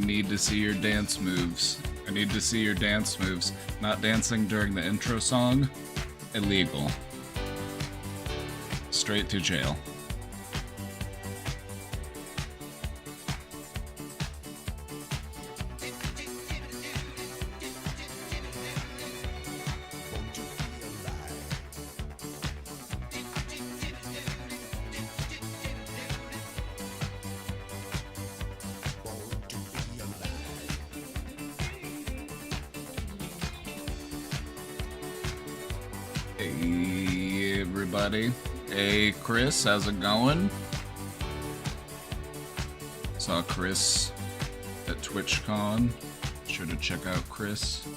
Need to see your dance moves. I need to see your dance moves. Not dancing during the intro song. Illegal. Straight to jail. Hey everybody. Hey Chris, how's it going? Saw Chris at TwitchCon. Sure to check out Chris.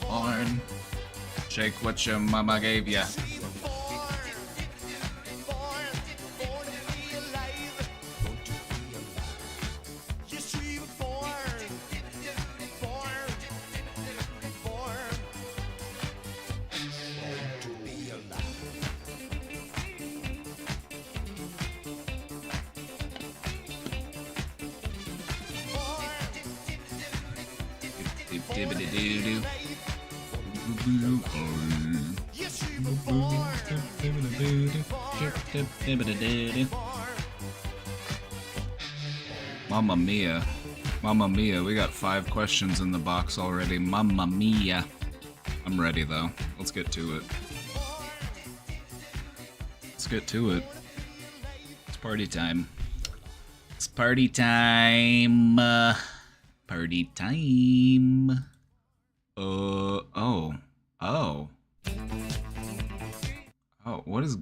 Born. Shake what your mama gave ya. Mamma mia. Mamma mia, we got 5 questions in the box already. Mamma mia. I'm ready though. Let's get to it. Let's get to it. It's party time. It's party time. Party time. Oh. Oh, what is...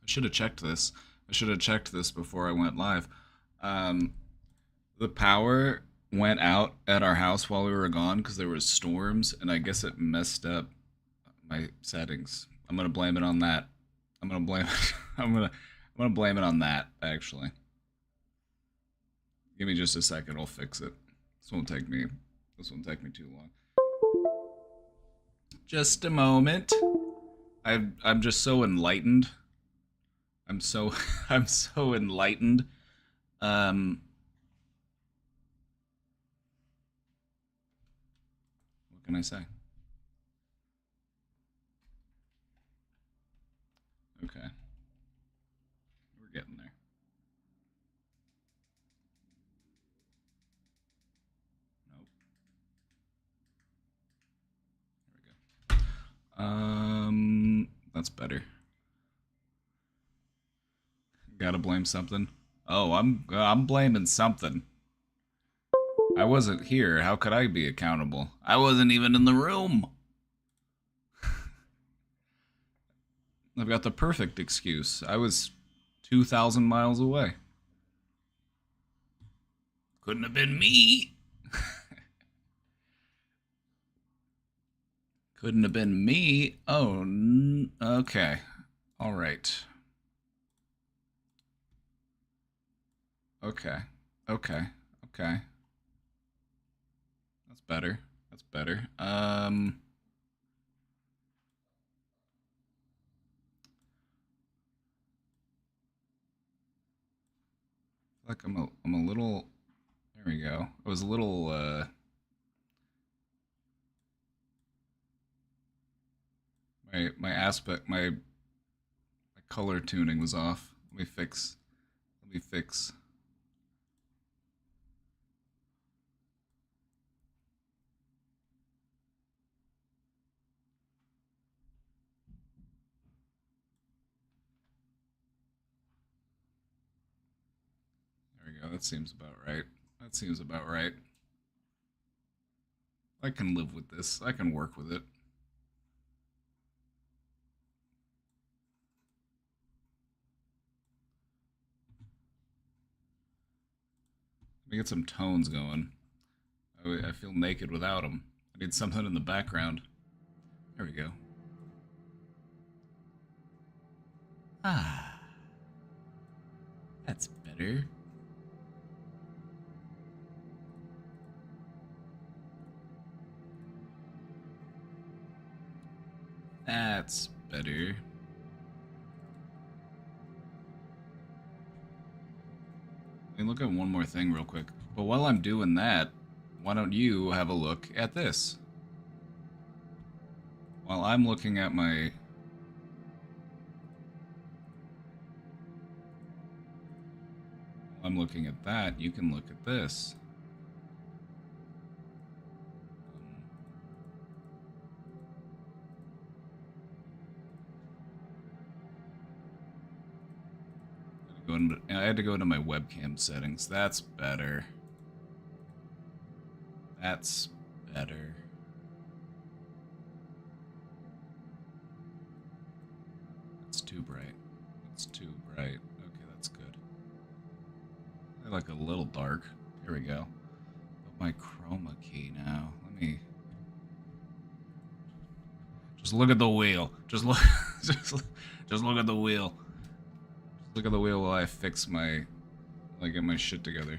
I should have checked this. I should have checked this before I went live. The power went out at our house while we were gone because there was storms, and I guess it messed up my settings. I'm gonna blame it on that. I'm gonna blame it. I'm gonna blame it on that, actually. Give me just a second, I'll fix it. This won't take me too long. Just a moment. I'm just so enlightened. I'm so enlightened. What can I say? Okay. We're getting there. Nope. There we go. That's better. Gotta blame something. Oh, I'm blaming something. I wasn't here. How could I be accountable? I wasn't even in the room. I've got the perfect excuse. I was 2,000 miles away. Couldn't have been me. Couldn't have been me. Oh, okay. All right. Okay. Okay. Okay. That's better. That's better. Like I'm a little. There we go. I was a little. My aspect, my color tuning was off. Let me fix. Let me fix. There we go. That seems about right. That seems about right. I can live with this. I can work with it. Let me get some tones going. I feel naked without them. I need something in the background. There we go. Ah, that's better. That's better. Let me look at one more thing real quick. But while I'm doing that, why don't you have a look at this? While I'm looking at my... While I'm looking at that, you can look at this. I had to go into my webcam settings. That's better. That's better. That's too bright. That's too bright. Okay, that's good. I like a little dark. Here we go. But my chroma key now. Let me... Just look at the wheel. Just look... just look at the wheel. Just look at the wheel while I fix my... While I get my shit together.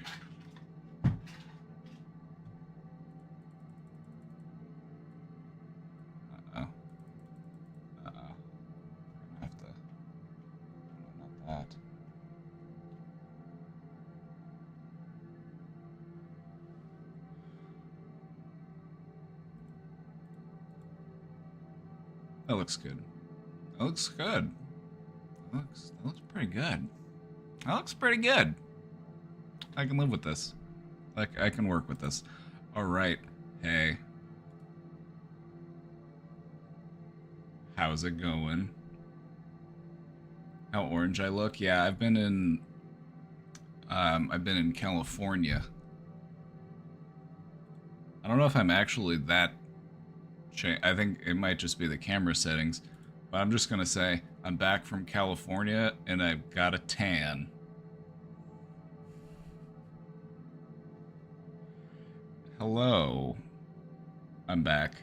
That looks good. That looks good. That looks pretty good. That looks pretty good. I can live with this. Like, I can work with this. Alright. Hey. How's it going? How orange I look? Yeah, I've been in California. I don't know if I'm actually that I think it might just be the camera settings, but I'm just gonna say I'm back from California and I've got a tan. Hello. I'm back.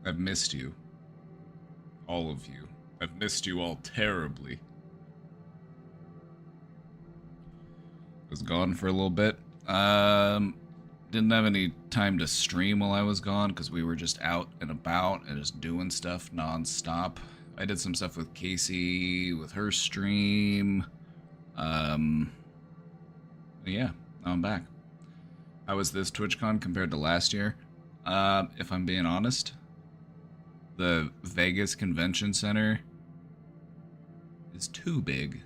I've missed you. All of you. I've missed you all terribly. Was gone for a little bit. Didn't have any time to stream while I was gone because we were just out and about and just doing stuff non-stop. I did some stuff with Casey, with her stream. Yeah, now I'm back. How was this TwitchCon compared to last year? If I'm being honest, the Vegas Convention Center is too big.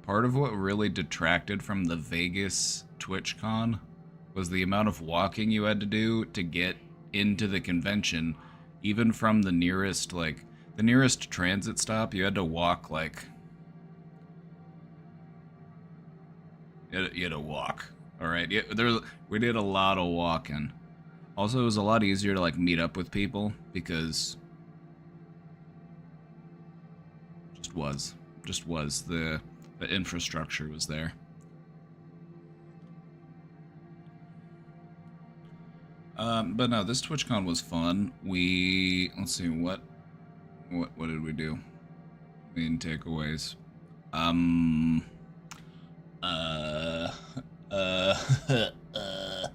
Part of what really detracted from the Vegas TwitchCon was the amount of walking you had to do to get into the convention. Even from the nearest, like, the nearest transit stop, you had to walk, like... You had to walk. All right. Yeah, we did a lot of walking. Also, it was a lot easier to like meet up with people because just was just was the infrastructure was there. But no, this TwitchCon was fun. Let's see what did we do? Main takeaways. Um. Uh. Uh. uh.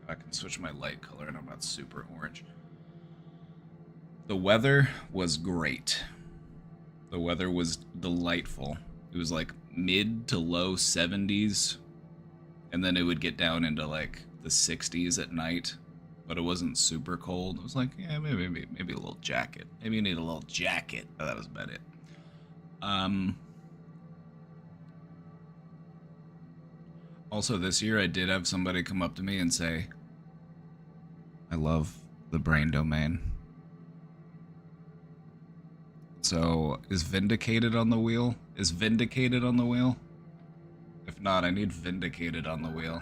I can switch my light color, and I'm not super orange. The weather was great. The weather was delightful. It was like mid to low 70s, and then it would get down into like the 60s at night, but it wasn't super cold. It was like, yeah, maybe a little jacket. Maybe you need a little jacket. Oh, that was about it. Also, this year I did have somebody come up to me and say, I love the brain domain. So, is Vindicated on the wheel? Is Vindicated on the wheel? If not, I need Vindicated on the wheel.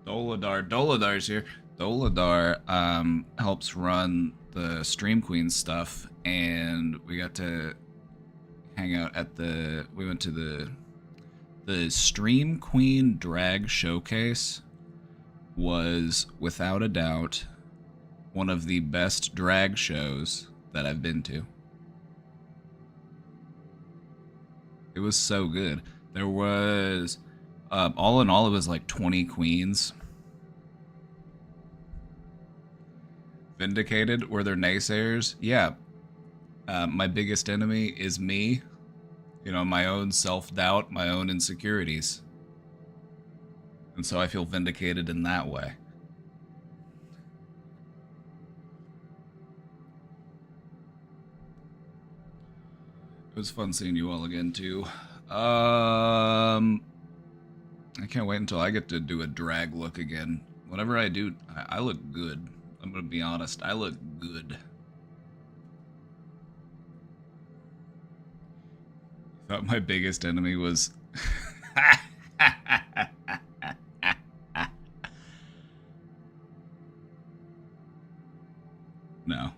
Doladar's here. Doladar helps run the Stream Queen stuff, and we got to hang out at we went to the Stream Queen drag showcase. Was without a doubt one of the best drag shows that I've been to. It was so good. There was all in all it was like 20 queens. Vindicated? Were there naysayers? Yeah. My biggest enemy is me. You know, my own self-doubt, my own insecurities. And so I feel vindicated in that way. It was fun seeing you all again, too. I can't wait until I get to do a drag look again. Whenever I do, I look good. I'm gonna be honest, I look good. I thought my biggest enemy was... No.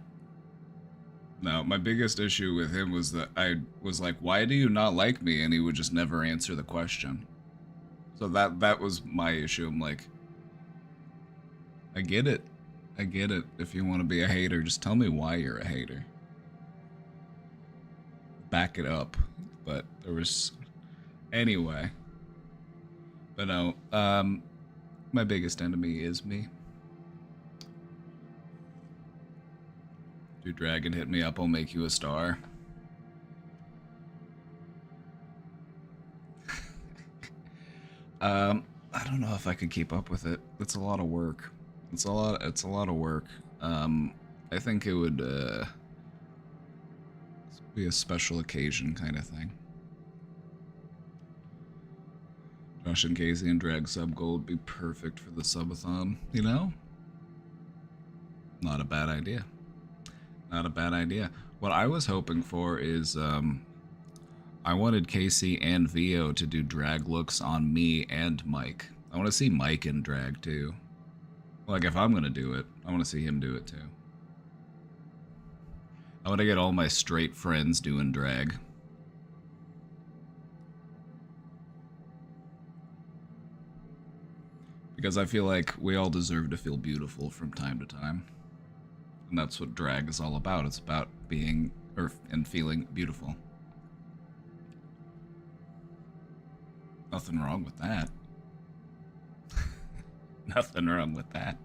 No, my biggest issue with him was that I was like, why do you not like me? And he would just never answer the question. So that was my issue. I'm like, I get it. I get it. If you want to be a hater, just tell me why you're a hater. Back it up. But there was... Anyway. But no, my biggest enemy is me. Do Dragon hit me up, I'll make you a star. I don't know if I could keep up with it. It's a lot of work. It's a lot of work. I think it would be a special occasion kind of thing. Josh and Casey and Drag Sub Gold would be perfect for the subathon, you know? Not a bad idea. Not a bad idea. What I was hoping for is, I wanted Casey and Vio to do drag looks on me and Mike. I want to see Mike in drag, too. Like, if I'm going to do it, I want to see him do it, too. I want to get all my straight friends doing drag. Because I feel like we all deserve to feel beautiful from time to time. And that's what drag is all about. It's about being, and feeling beautiful. Nothing wrong with that. Nothing wrong with that.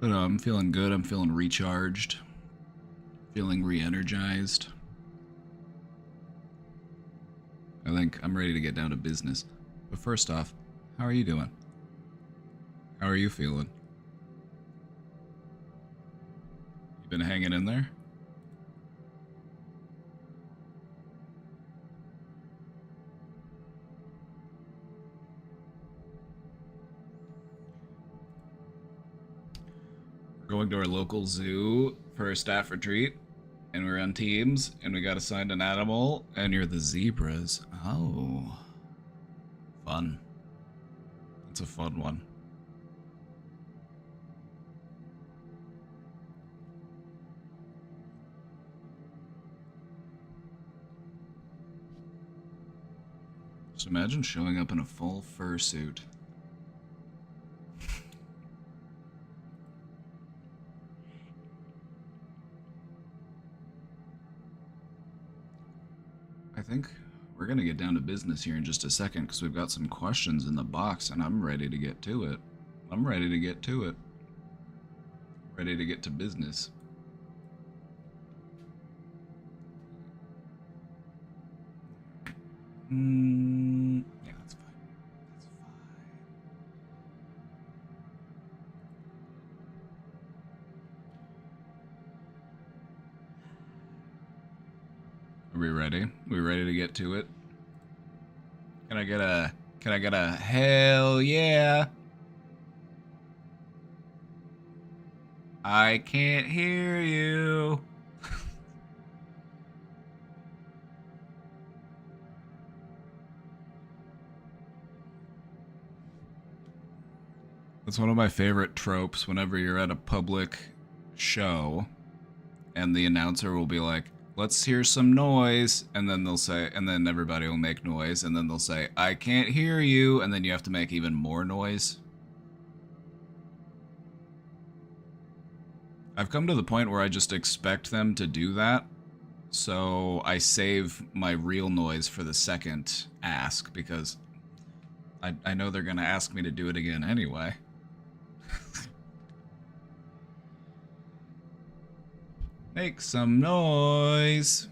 But I'm feeling good. I'm feeling recharged. Feeling re-energized. I think I'm ready to get down to business. But first off, how are you doing? How are you feeling? You been hanging in there? going to our local zoo for a staff retreat, and we're on teams, and we got assigned an animal, and you're the zebras. Oh. Fun. It's a fun one. Just imagine showing up in a full fursuit. I think we're going to get down to business here in just a second because we've got some questions in the box and I'm ready to get to it. I'm ready to get to it. Ready to get to business. Yeah, that's fine. That's fine. Are we ready? We ready to get to it? Can I get a hell yeah? I can't hear you. That's one of my favorite tropes whenever you're at a public show and the announcer will be like, let's hear some noise, and then they'll say, and then everybody will make noise, and then they'll say, I can't hear you, and then you have to make even more noise. I've come to the point where I just expect them to do that, so I save my real noise for the second ask, because I know they're gonna ask me to do it again anyway. Make some noise.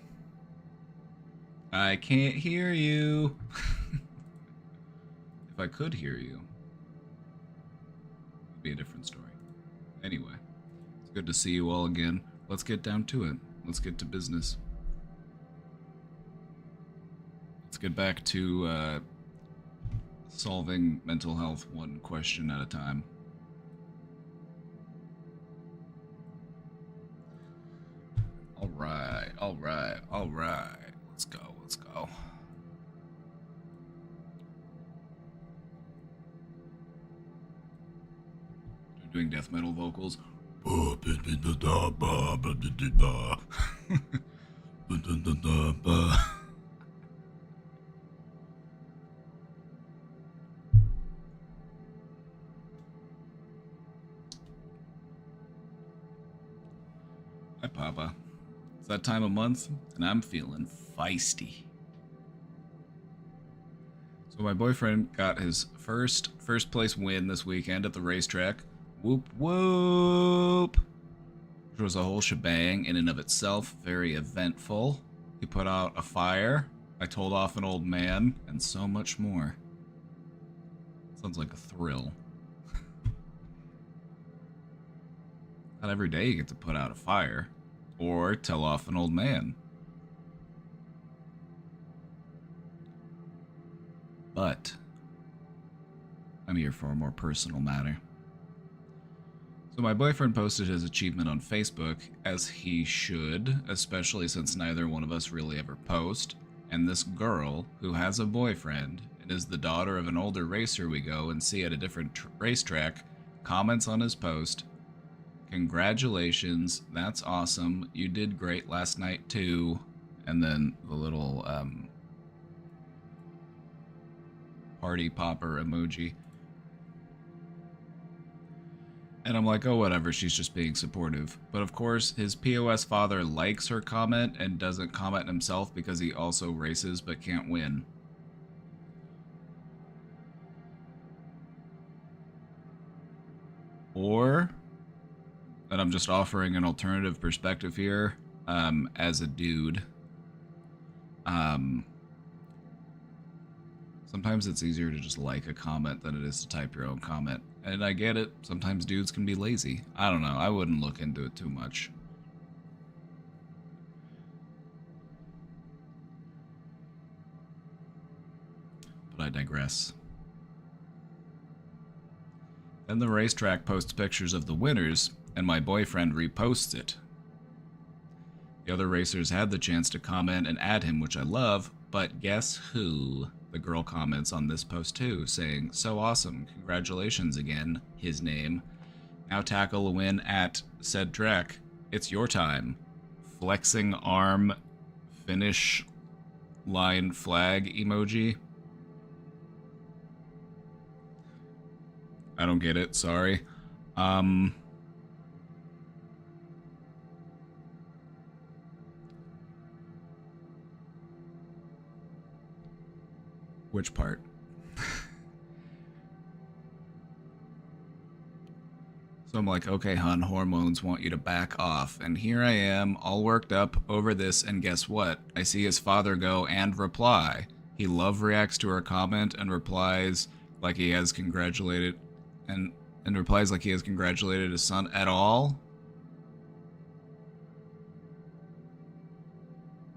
I can't hear you. If I could hear you, it'd be a different story. Anyway, it's good to see you all again. Let's get down to it. Let's get to business. Let's get back to solving mental health one question at a time. All right. Let's go. They're doing death metal vocals. Hi, Papa. It's that time of month, and I'm feeling feisty. So my boyfriend got his first place win this weekend at the racetrack. Whoop whoop! Which was a whole shebang in and of itself, very eventful. He put out a fire, I told off an old man, and so much more. Sounds like a thrill. Not every day you get to put out a fire. Or tell off an old man. But I'm here for a more personal matter. So my boyfriend posted his achievement on Facebook, as he should, especially since neither one of us really ever post. And this girl, who has a boyfriend and is the daughter of an older racer we go and see at a different racetrack, comments on his post. Congratulations, that's awesome. You did great last night too. And then the little party popper emoji. And I'm like, oh, whatever, she's just being supportive. But of course, his POS father likes her comment and doesn't comment himself because he also races but can't win. Or, and I'm just offering an alternative perspective here, as a dude. Sometimes it's easier to just like a comment than it is to type your own comment. And I get it, sometimes dudes can be lazy. I don't know, I wouldn't look into it too much. But I digress. Then the racetrack posts pictures of the winners, and my boyfriend reposts it. The other racers had the chance to comment and add him, which I love, but guess who? The girl comments on this post too, saying, "So awesome, congratulations again," his name. "Now tackle a win at said track. It's your time." Flexing arm, finish line flag emoji. I don't get it, sorry. Which part? So I'm like, okay, hun, hormones want you to back off. And here I am, all worked up over this, and guess what? I see his father go and reply. He love reacts to her comment and replies like he has congratulated and replies like he has congratulated his son at all.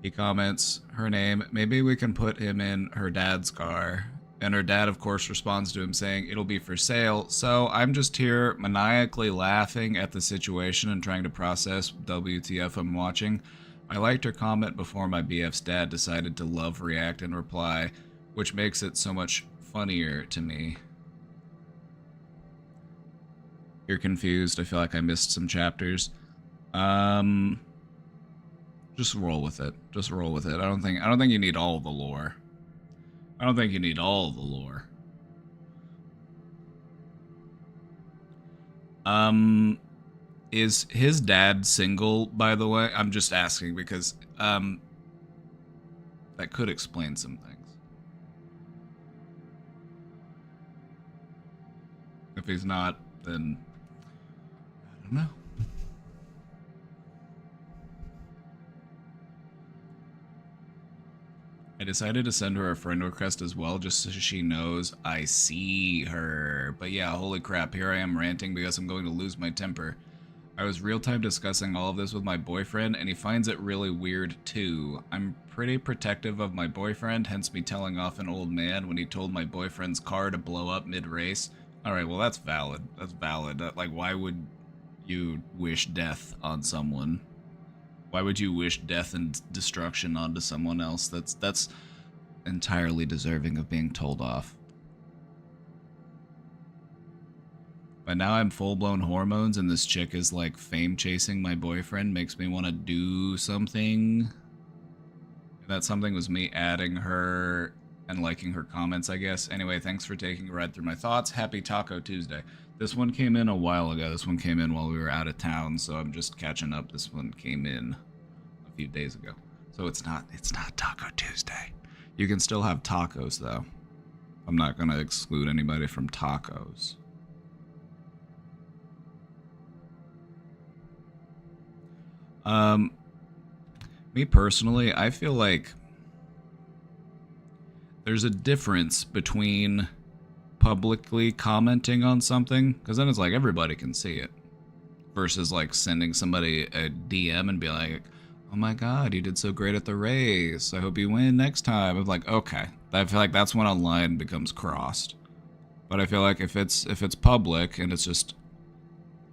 He comments her name, "Maybe we can put him in her dad's car." And her dad, of course, responds to him saying, "It'll be for sale." So I'm just here maniacally laughing at the situation and trying to process WTF I'm watching. I liked her comment before my BF's dad decided to love react and reply, which makes it so much funnier to me. You're confused. I feel like I missed some chapters. Just roll with it. Just roll with it. I don't think you need all the lore. I don't think you need all the lore. Is his dad single, by the way? I'm just asking because that could explain some things. If he's not, then I don't know. I decided to send her a friend request as well, just so she knows I see her. But yeah, holy crap, here I am ranting because I'm going to lose my temper. I was real-time discussing all of this with my boyfriend, and he finds it really weird too. I'm pretty protective of my boyfriend, hence me telling off an old man when he told my boyfriend's car to blow up mid-race. Alright, well that's valid. That's valid. Like, why would you wish death on someone? Why would you wish death and destruction onto someone else? That's entirely deserving of being told off. But now I'm full-blown hormones and this chick is like fame-chasing my boyfriend, makes me want to do something. And that something was me adding her and liking her comments, I guess. Anyway, thanks for taking a ride through my thoughts. Happy Taco Tuesday. This one came in a while ago. This one came in while we were out of town, so I'm just catching up. This one came in a few days ago. So it's not Taco Tuesday. You can still have tacos, though. I'm not going to exclude anybody from tacos. Me personally, I feel like there's a difference between publicly commenting on something, because then it's like everybody can see it, versus like sending somebody a DM and be like, "Oh my god, you did so great at the race. I hope you win next time." I'm like, okay. I feel like that's when a line becomes crossed. But I feel like if it's public and it's just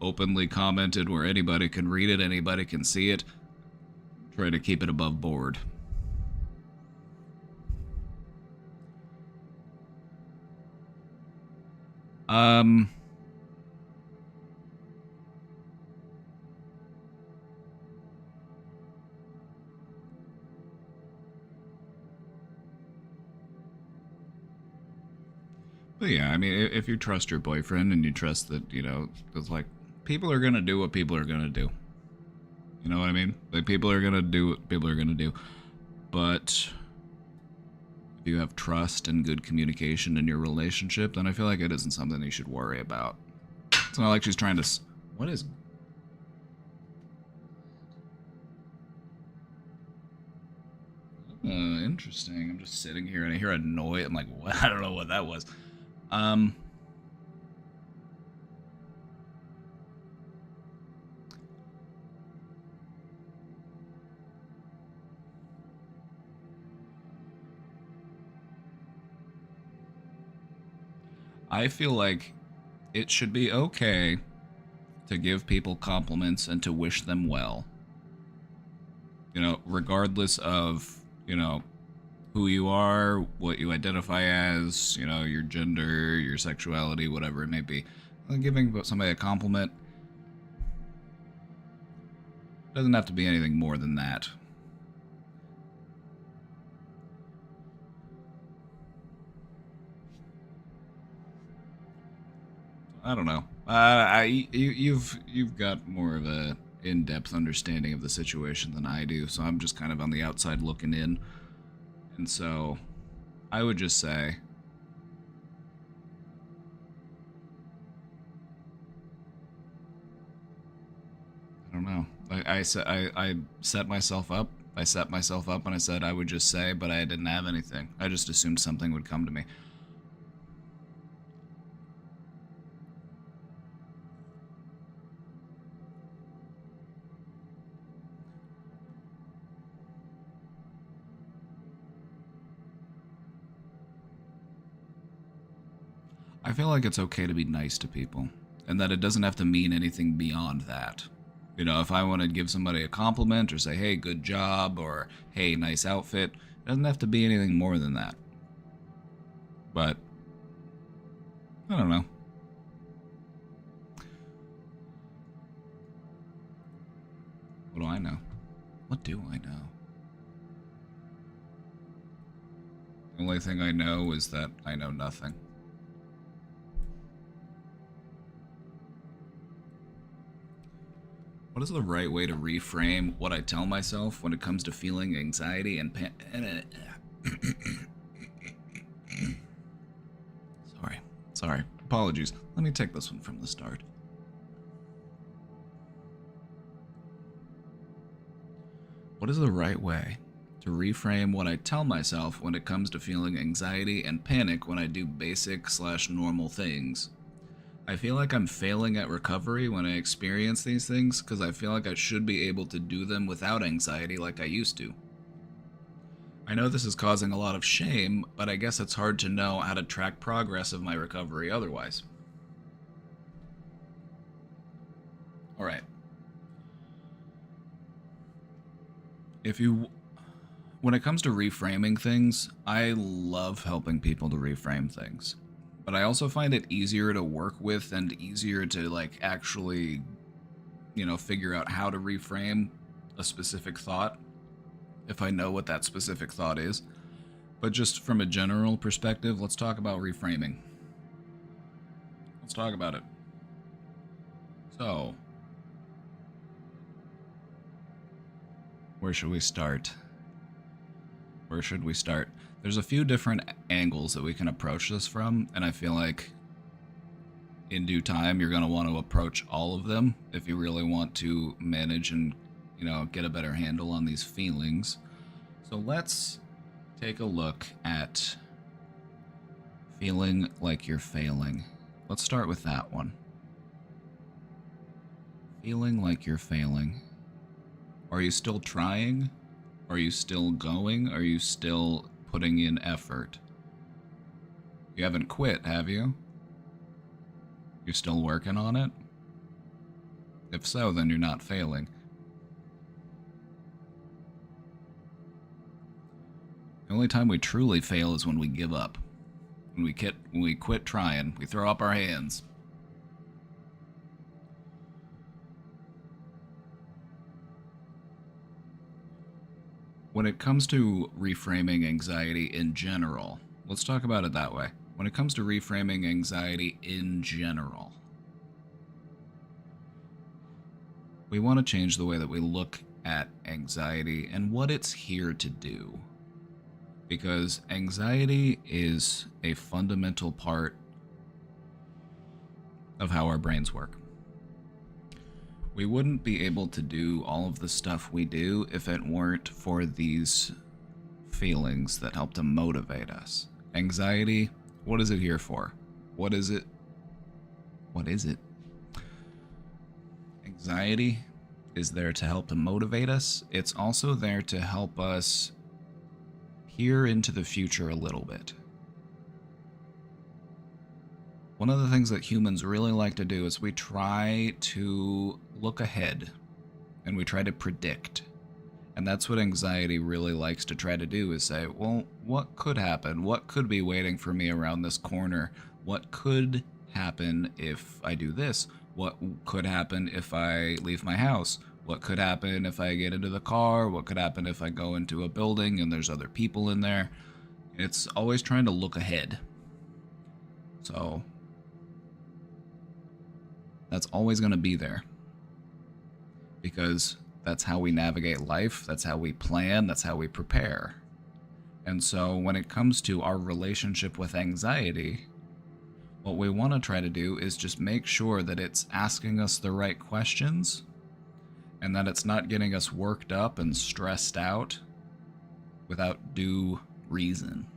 openly commented where anybody can read it, anybody can see it, try to keep it above board. But yeah, I mean, if you trust your boyfriend and you trust that, you know, it's like, people are gonna do what people are gonna do. You know what I mean? Like, people are gonna do what people are gonna do. But if you have trust and good communication in your relationship, then I feel like it isn't something you should worry about. It's not like she's trying to... What is... interesting. I'm just sitting here and I hear a noise. I'm like, what? I don't know what that was. I feel like it should be okay to give people compliments and to wish them well. You know, regardless of, you know, who you are, what you identify as, you know, your gender, your sexuality, whatever it may be. Giving somebody a compliment doesn't have to be anything more than that. I don't know. You've got more of a in-depth understanding of the situation than I do, so I'm just kind of on the outside looking in. And so, I would just say, I don't know. I set myself up. I set myself up and I said I would just say, but I didn't have anything. I just assumed something would come to me. I feel like it's okay to be nice to people, and that it doesn't have to mean anything beyond that. You know, if I want to give somebody a compliment or say, hey, good job, or hey, nice outfit, it doesn't have to be anything more than that. But, I don't know. What do I know? What do I know? The only thing I know is that I know nothing. What is the right way to reframe what I tell myself when it comes to feeling anxiety and Sorry. Apologies. Let me take this one from the start. What is the right way to reframe what I tell myself when it comes to feeling anxiety and panic when I do basic/normal things? I feel like I'm failing at recovery when I experience these things because I feel like I should be able to do them without anxiety like I used to. I know this is causing a lot of shame, but I guess it's hard to know how to track progress of my recovery otherwise. Alright. When it comes to reframing things, I love helping people to reframe things. But I also find it easier to work with and easier to, like, actually, you know, figure out how to reframe a specific thought if I know what that specific thought is. But just from a general perspective, let's talk about reframing. Let's talk about it. So, where should we start? Where should we start? There's a few different angles that we can approach this from, and I feel like in due time you're going to want to approach all of them if you really want to manage and, you know, get a better handle on these feelings. So let's take a look at feeling like you're failing. Let's start with that one. Feeling like you're failing. Are you still trying? Are you still going? Are you still putting in effort? You haven't quit, have you? You're still working on it? If so, then you're not failing. The only time we truly fail is when we give up. When we quit trying, we throw up our hands. When it comes to reframing anxiety in general, let's talk about it that way. When it comes to reframing anxiety in general, we want to change the way that we look at anxiety and what it's here to do. Because anxiety is a fundamental part of how our brains work. We wouldn't be able to do all of the stuff we do if it weren't for these feelings that help to motivate us. Anxiety, what is it here for? What is it? What is it? Anxiety is there to help to motivate us. It's also there to help us peer into the future a little bit. One of the things that humans really like to do is we try to look ahead and we try to predict. And that's what anxiety really likes to try to do is say, well, what could happen? What could be waiting for me around this corner? What could happen if I do this? What could happen if I leave my house? What could happen if I get into the car? What could happen if I go into a building and there's other people in there? It's always trying to look ahead. So that's always going to be there because that's how we navigate life, that's how we plan, that's how we prepare. And so when it comes to our relationship with anxiety, what we want to try to do is just make sure that it's asking us the right questions and that it's not getting us worked up and stressed out without due reason.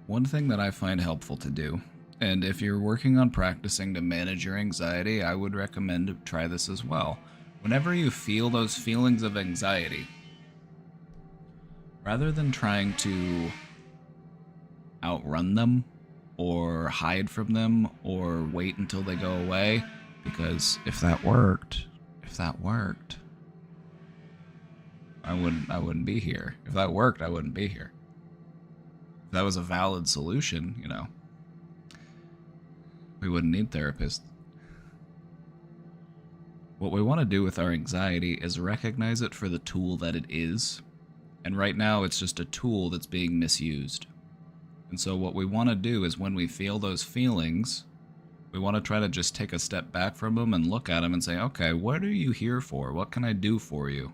One thing that I find helpful to do, and if you're working on practicing to manage your anxiety, I would recommend to try this as well. Whenever you feel those feelings of anxiety, rather than trying to outrun them or hide from them or wait until they go away, because if that worked, I wouldn't be here. If that worked, I wouldn't be here. If that was a valid solution, we wouldn't need therapists. What we want to do with our anxiety is recognize it for the tool that it is. And right now, it's just a tool that's being misused. And so what we want to do is when we feel those feelings, we want to try to just take a step back from them and look at them and say, okay, what are you here for? What can I do for you?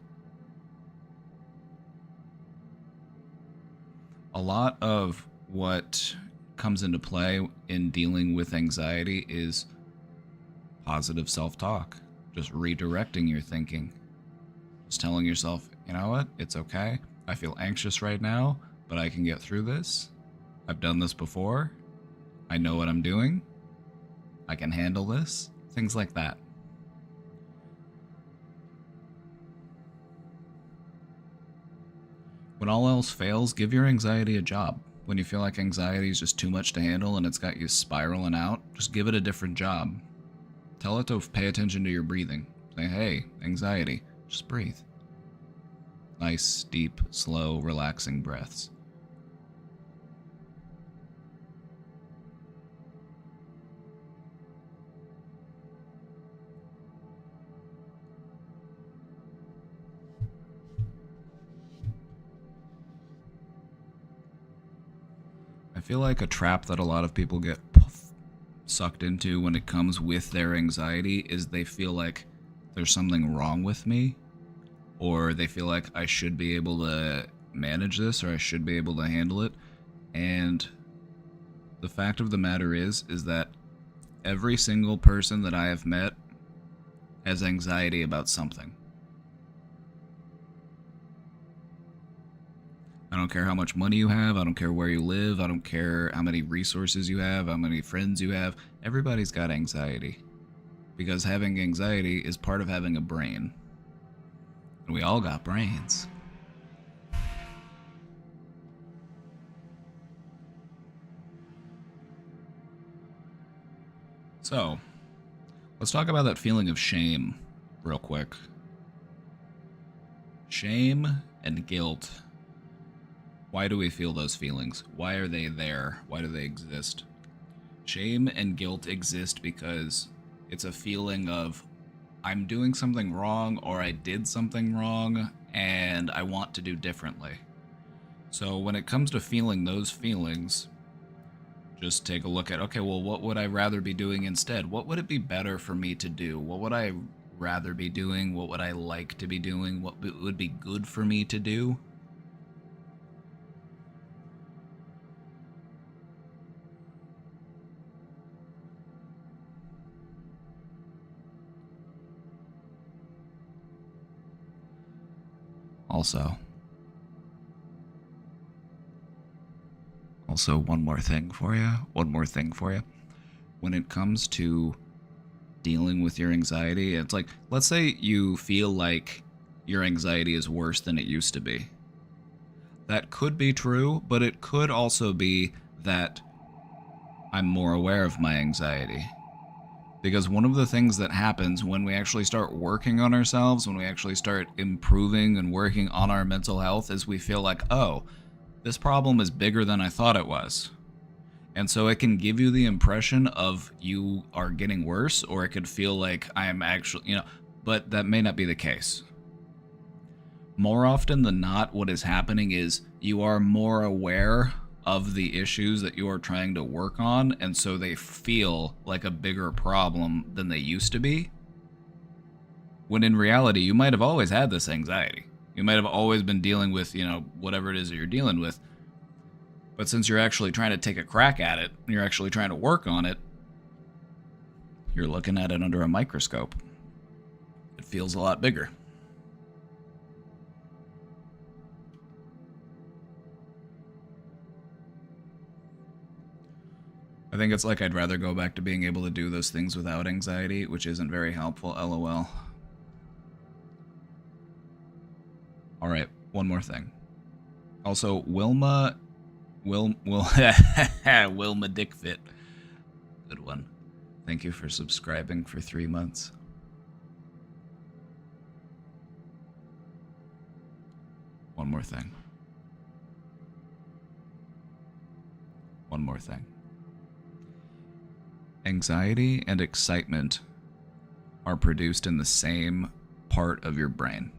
A lot of what comes into play in dealing with anxiety is positive self-talk. Just redirecting your thinking. Just telling yourself, you know what? It's okay. I feel anxious right now, but I can get through this. I've done this before. I know what I'm doing. I can handle this. Things like that. When all else fails, give your anxiety a job. When you feel like anxiety is just too much to handle and it's got you spiraling out, just give it a different job. Tell it to pay attention to your breathing. Say, hey, anxiety, just breathe. Nice, deep, slow, relaxing breaths. I feel like a trap that a lot of people get sucked into when it comes with their anxiety is they feel like there's something wrong with me, or they feel like I should be able to manage this or I should be able to handle it. And the fact of the matter is that every single person that I have met has anxiety about something. I don't care how much money you have. I don't care where you live. I don't care how many resources you have, how many friends you have. Everybody's got anxiety. Because having anxiety is part of having a brain. And we all got brains. So, let's talk about that feeling of shame real quick. Shame and guilt. Why do we feel those feelings? Why are they there? Why do they exist? Shame and guilt exist because it's a feeling of I'm doing something wrong or I did something wrong and I want to do differently. So when it comes to feeling those feelings, just take a look at, okay, well, what would I rather be doing instead? What would it be better for me to do? What would I rather be doing? What would I like to be doing? What would be good for me to do? Also, Also, one more thing for you. One more thing for you. When it comes to dealing with your anxiety, it's like, let's say you feel like your anxiety is worse than it used to be. That could be true, but it could also be that I'm more aware of my anxiety. Because one of the things that happens when we actually start working on ourselves, when we actually start improving and working on our mental health, is we feel like, oh, this problem is bigger than I thought it was. And so it can give you the impression of you are getting worse, or it could feel like I am actually, but that may not be the case. More often than not, what is happening is you are more aware of the issues that you are trying to work on, and so they feel like a bigger problem than they used to be. When in reality, you might have always had this anxiety. You might have always been dealing with, whatever it is that you're dealing with. But since you're actually trying to take a crack at it, and you're actually trying to work on it, you're looking at it under a microscope. It feels a lot bigger. I think it's like I'd rather go back to being able to do those things without anxiety, which isn't very helpful, lol. Alright, one more thing. Also, Wilma Dickfit. Good one. Thank you for subscribing for 3 months. One more thing. One more thing. Anxiety and excitement are produced in the same part of your brain.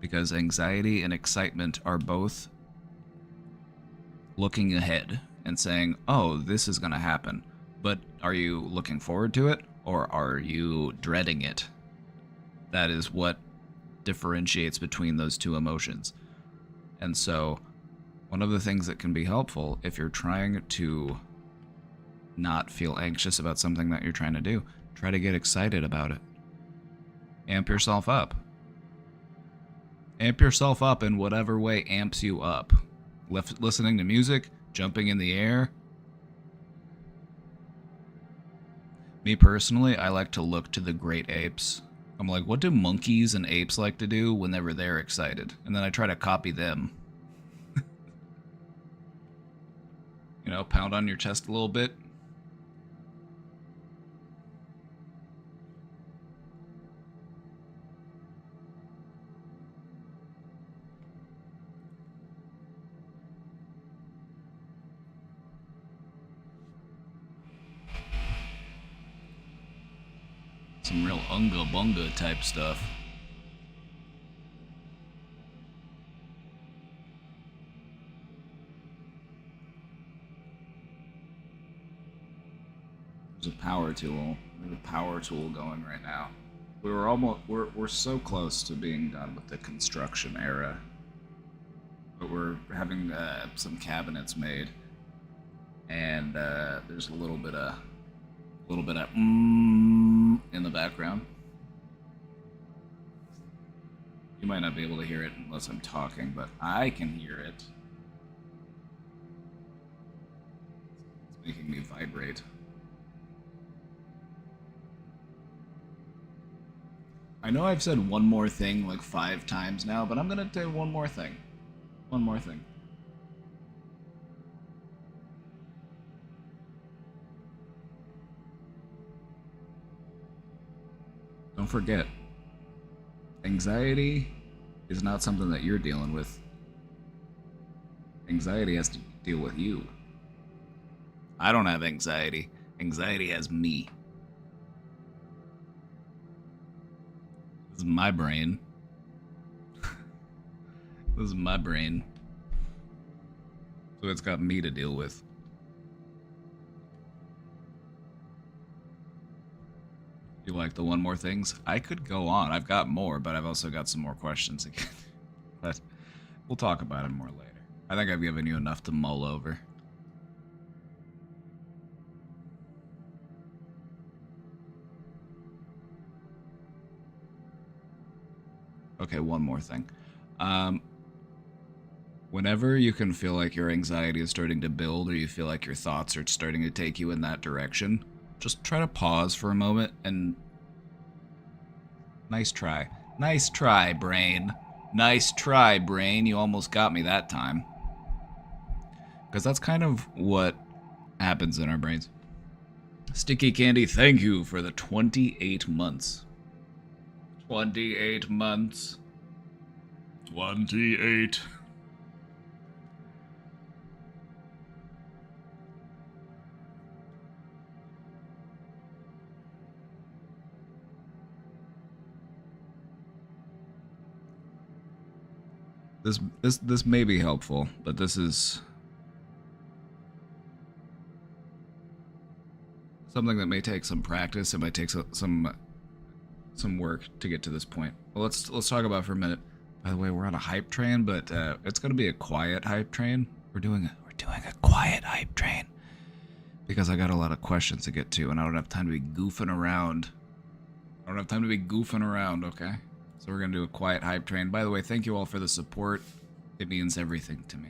Because anxiety and excitement are both looking ahead and saying, oh, this is going to happen. But are you looking forward to it, or are you dreading it? That is what differentiates between those two emotions. And so, one of the things that can be helpful if you're trying to not feel anxious about something that you're trying to do, try to get excited about it. Amp yourself up. Amp yourself up in whatever way amps you up. Listening to music, jumping in the air. Me personally, I like to look to the great apes. I'm like, what do monkeys and apes like to do whenever they're excited? And then I try to copy them. Pound on your chest a little bit. Some real unga bunga type stuff. There's a power tool. There's a power tool going right now. We're so close to being done with the construction era. But we're having some cabinets made. And there's a little bit of in the background. You might not be able to hear it unless I'm talking, but I can hear it. It's making me vibrate. I know I've said one more thing like 5 times now, but I'm gonna do one more thing. One more thing. Don't forget, anxiety is not something that you're dealing with. Anxiety has to deal with you. I don't have anxiety. Anxiety has me. This is my brain. This is my brain. So it's got me to deal with. You like the one more things? I could go on. I've got more, but I've also got some more questions again. But we'll talk about it more later. I think I've given you enough to mull over. Okay, one more thing. Whenever you can feel like your anxiety is starting to build or you feel like your thoughts are starting to take you in that direction, just try to pause for a moment and... Nice try. Nice try, brain. Nice try, brain. You almost got me that time. Because that's kind of what happens in our brains. Sticky Candy, thank you for the 28 months. 28 months. 28. This may be helpful, but this is something that may take some practice. It might take some work to get to this point. Well, let's talk about it for a minute. By the way, we're on a hype train, but it's gonna be a quiet hype train. We're doing a quiet hype train because I got a lot of questions to get to, and I don't have time to be goofing around. Okay? So we're gonna do a quiet hype train. By the way, thank you all for the support. It means everything to me.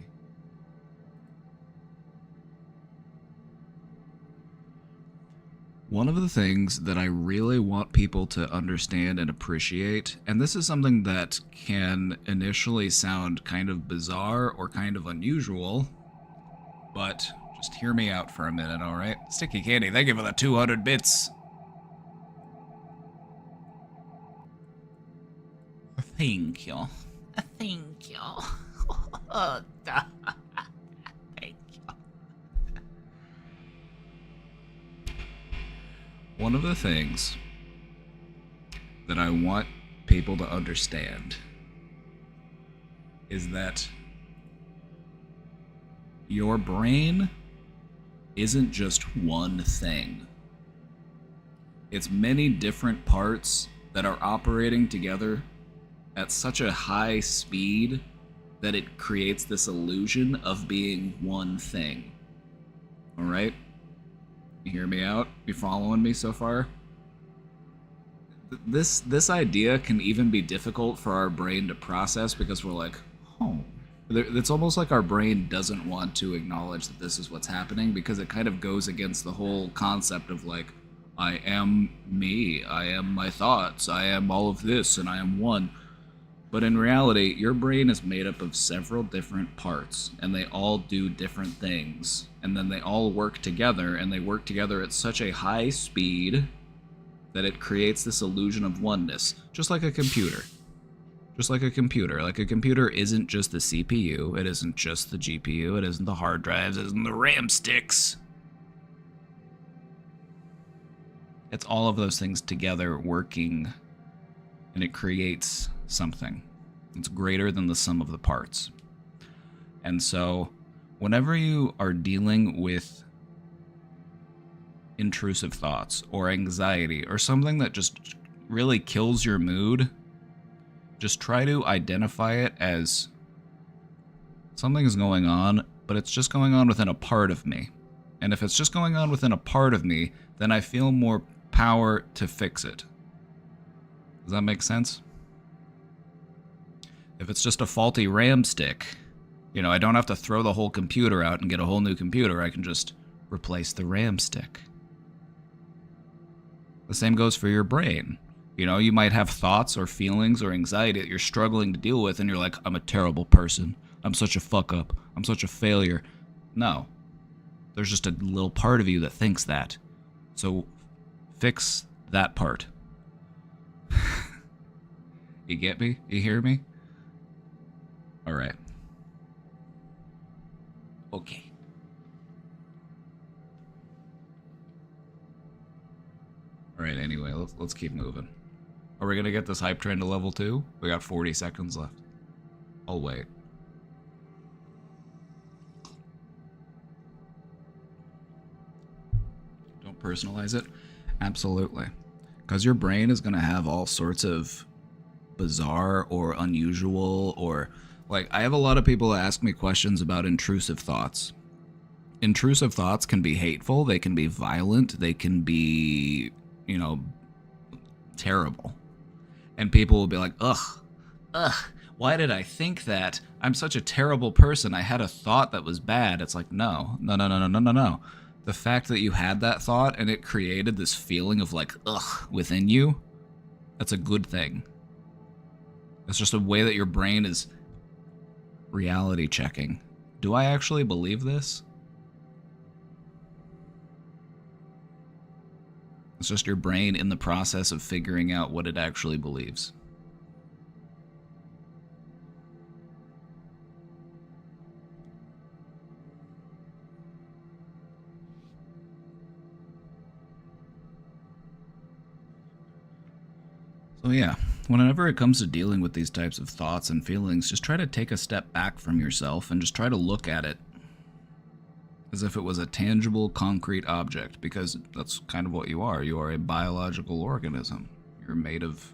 One of the things that I really want people to understand and appreciate, and this is something that can initially sound kind of bizarre or kind of unusual, but just hear me out for a minute, alright? Sticky Candy, thank you for the 200 bits. Thank you. Thank you. Thank you. One of the things that I want people to understand is that your brain isn't just one thing. It's many different parts that are operating together at such a high speed that it creates this illusion of being one thing. Alright? You hear me out? You following me so far? This idea can even be difficult for our brain to process because we're like, oh. It's almost like our brain doesn't want to acknowledge that this is what's happening because it kind of goes against the whole concept of like, I am me, I am my thoughts, I am all of this, and I am one. But in reality, your brain is made up of several different parts, and they all do different things. And then they all work together, and they work together at such a high speed that it creates this illusion of oneness, just like a computer. Just like a computer. Like a computer isn't just the CPU, it isn't just the GPU, it isn't the hard drives, it isn't the RAM sticks. It's all of those things together working, and it creates something. It's greater than the sum of the parts. And so, whenever you are dealing with intrusive thoughts or anxiety or something that just really kills your mood, just try to identify it as something is going on, but it's just going on within a part of me. And if it's just going on within a part of me, then I feel more power to fix it. Does that make sense? If it's just a faulty RAM stick, you know, I don't have to throw the whole computer out and get a whole new computer. I can just replace the RAM stick. The same goes for your brain. You know, you might have thoughts or feelings or anxiety that you're struggling to deal with, and you're like, I'm a terrible person. I'm such a fuck up. I'm such a failure. No. There's just a little part of you that thinks that. So fix that part. You get me? You hear me? All right. Okay. All right, anyway, let's keep moving. Are we going to get this hype train to level 2? We got 40 seconds left. I'll wait. Don't personalize it? Absolutely. Because your brain is going to have all sorts of bizarre or unusual or... Like, I have a lot of people ask me questions about intrusive thoughts. Intrusive thoughts can be hateful, they can be violent, they can be, you know, terrible. And people will be like, ugh, why did I think that? I'm such a terrible person. I had a thought that was bad. It's like, no, no, no, no, no, no, no, no. The fact that you had that thought and it created this feeling of like, ugh, within you, that's a good thing. It's just a way that your brain is reality checking. Do I actually believe this? It's just your brain in the process of figuring out what it actually believes. So yeah, whenever it comes to dealing with these types of thoughts and feelings, just try to take a step back from yourself and just try to look at it as if it was a tangible, concrete object, because that's kind of what you are. You are a biological organism. You're made of...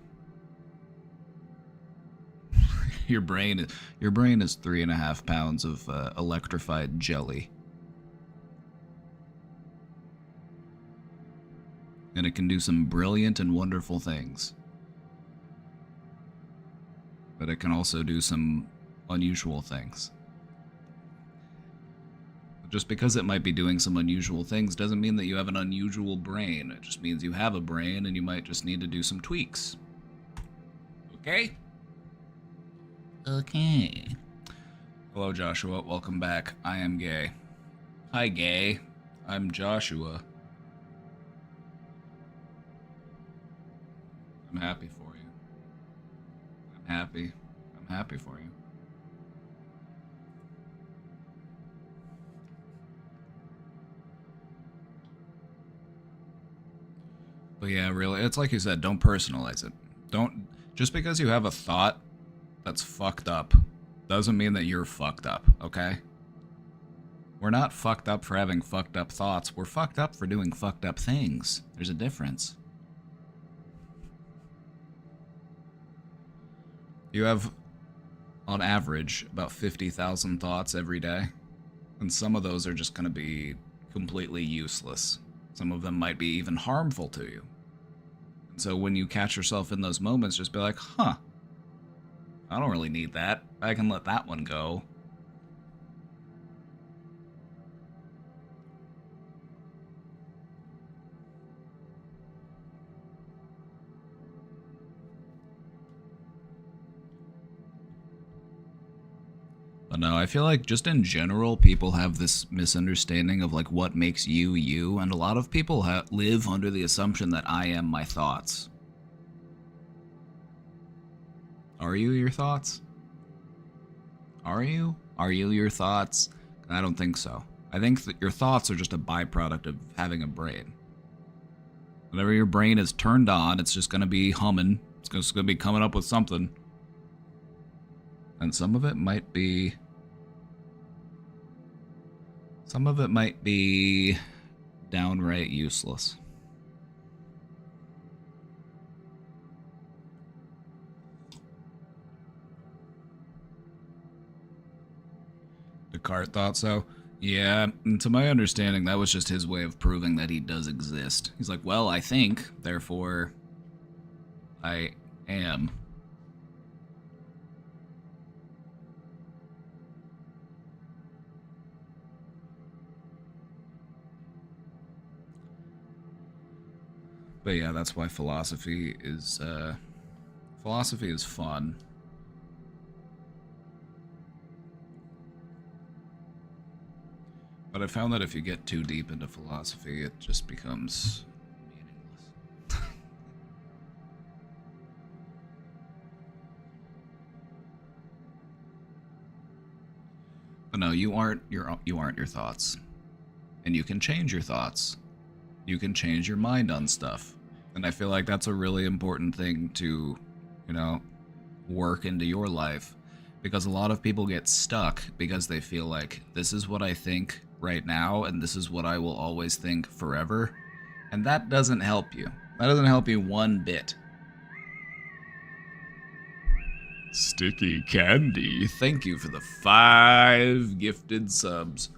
your brain is 3.5 pounds of electrified jelly. And it can do some brilliant and wonderful things. But it can also do some unusual things. Just because it might be doing some unusual things doesn't mean that you have an unusual brain. It just means you have a brain and you might just need to do some tweaks. Okay? Okay. Hello, Joshua. Welcome back. I am gay. Hi, gay. I'm Joshua. I'm happy for you. I'm happy. I'm happy for you. But yeah, really, it's like you said, don't personalize it. Just because you have a thought that's fucked up doesn't mean that you're fucked up, okay? We're not fucked up for having fucked up thoughts. We're fucked up for doing fucked up things. There's a difference. You have, on average, about 50,000 thoughts every day. And some of those are just going to be completely useless. Some of them might be even harmful to you. And so when you catch yourself in those moments, just be like, huh, I don't really need that. I can let that one go. But no, I feel like just in general, people have this misunderstanding of like what makes you you, and a lot of people live under the assumption that I am my thoughts. Are you your thoughts? Are you? Are you your thoughts? I don't think so. I think that your thoughts are just a byproduct of having a brain. Whenever your brain is turned on, it's just going to be humming. It's just going to be coming up with something. And some of it might be... downright useless. Descartes thought so. Yeah, and to my understanding, that was just his way of proving that he does exist. He's like, well, I think, therefore, I am. But yeah, that's why philosophy is fun. But I found that if you get too deep into philosophy, it just becomes meaningless. But no, you aren't your thoughts. And you can change your thoughts. You can change your mind on stuff. And I feel like that's a really important thing to, work into your life. Because a lot of people get stuck because they feel like this is what I think right now and this is what I will always think forever. And that doesn't help you. That doesn't help you one bit. Sticky Candy, thank you for the 5 gifted subs.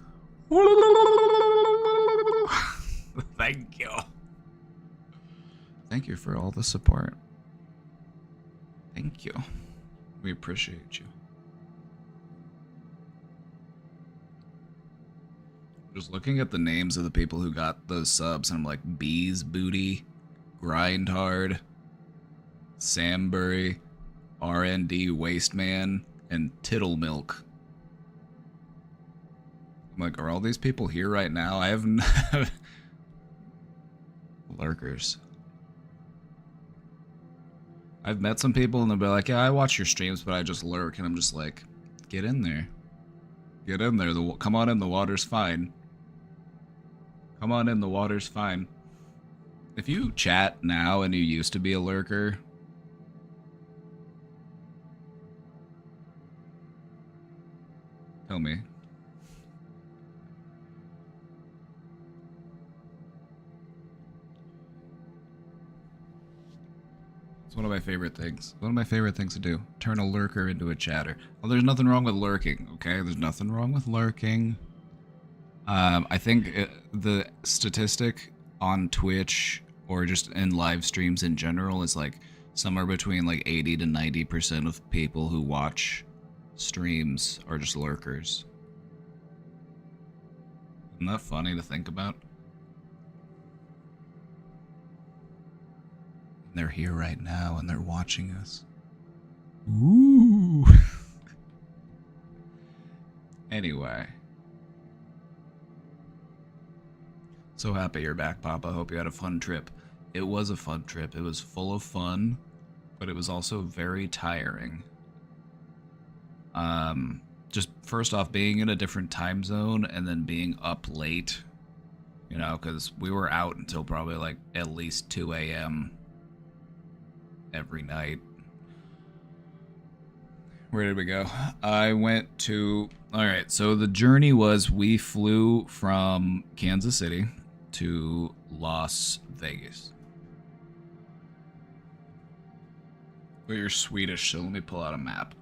Thank you. Thank you for all the support. Thank you. We appreciate you. Just looking at the names of the people who got those subs, and I'm like, Bees Booty, Grindhard, Sambury, RND Wasteman, and Tittlemilk. I'm like, are all these people here right now? I have lurkers. I've met some people and they'll be like, yeah, I watch your streams, but I just lurk. And I'm just like, get in there. Get in there. Come on in, the water's fine. Come on in, the water's fine. If you chat now and you used to be a lurker, tell me. It's one of my favorite things. One of my favorite things to do. Turn a lurker into a chatter. Well, there's nothing wrong with lurking, okay? There's nothing wrong with lurking. I think the statistic on Twitch or just in live streams in general is like somewhere between like 80 to 90% of people who watch streams are just lurkers. Isn't that funny to think about? They're here right now and they're watching us. Ooh. Anyway. So happy you're back, Papa. Hope you had a fun trip. It was a fun trip. It was full of fun, but it was also very tiring. Just first off, being in a different time zone and then being up late, you know, because we were out until probably like at least 2 a.m. every night. Where did we go? I went to... Alright, so the journey was we flew from Kansas City to Las Vegas. Well, you're Swedish, so let me pull out a map.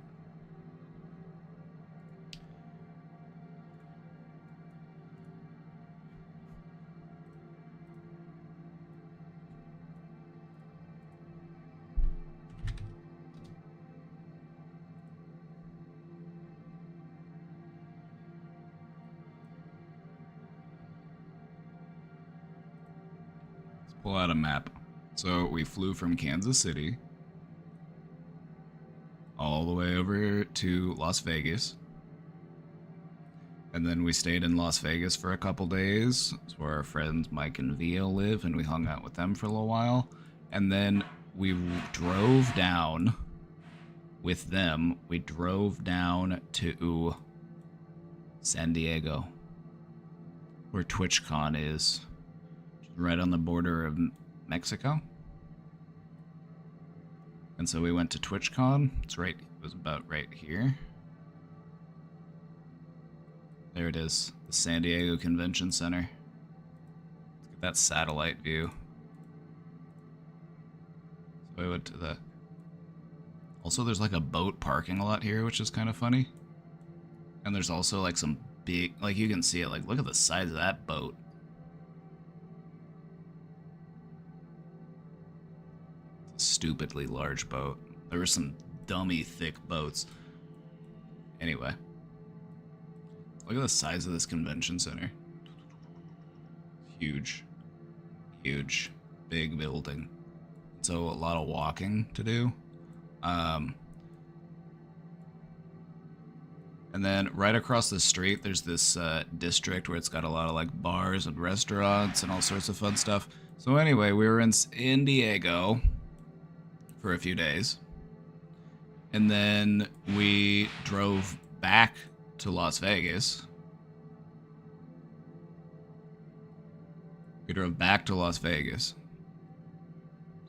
Pull out a map. So we flew from Kansas City all the way over to Las Vegas. And then we stayed in Las Vegas for a couple days. That's where our friends Mike and Vio live, and we hung out with them for a little while. And then we drove down with them. We drove down to San Diego, where TwitchCon is. Right on the border of Mexico. And so we went to TwitchCon. It was about right here. There it is, the San Diego Convention Center. Let's get that satellite view. So we went to the... Also, there's like a boat parking lot here, which is kind of funny. And there's also like some big, like you can see it, like look at the size of that boat. Stupidly large boat. There were some dummy thick boats. Anyway. Look at the size of this convention center. Huge. Huge. Big building. So a lot of walking to do. And then right across the street there's this district where it's got a lot of like bars and restaurants and all sorts of fun stuff. So anyway, we were in San Diego for a few days, and then we drove back to Las Vegas. We drove back to Las Vegas.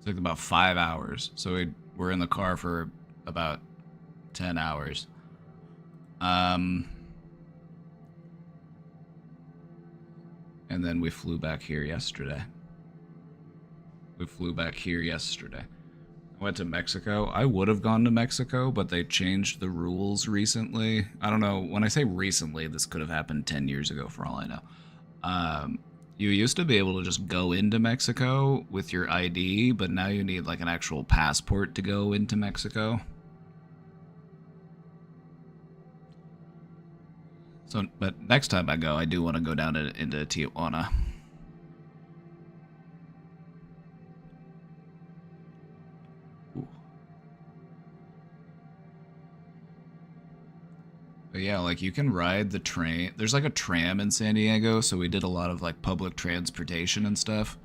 It took about 5 hours, so we were in the car for about 10 hours. And then we flew back here yesterday. I went to Mexico. I would have gone to Mexico, but they changed the rules recently. I don't know. When I say recently, this could have happened 10 years ago for all I know. You used to be able to just go into Mexico with your ID, but now you need like an actual passport to go into Mexico. So, but next time I go, I do want to go down into Tijuana. Ooh. But yeah, like you can ride the train. There's like a tram in San Diego, so we did a lot of like public transportation and stuff.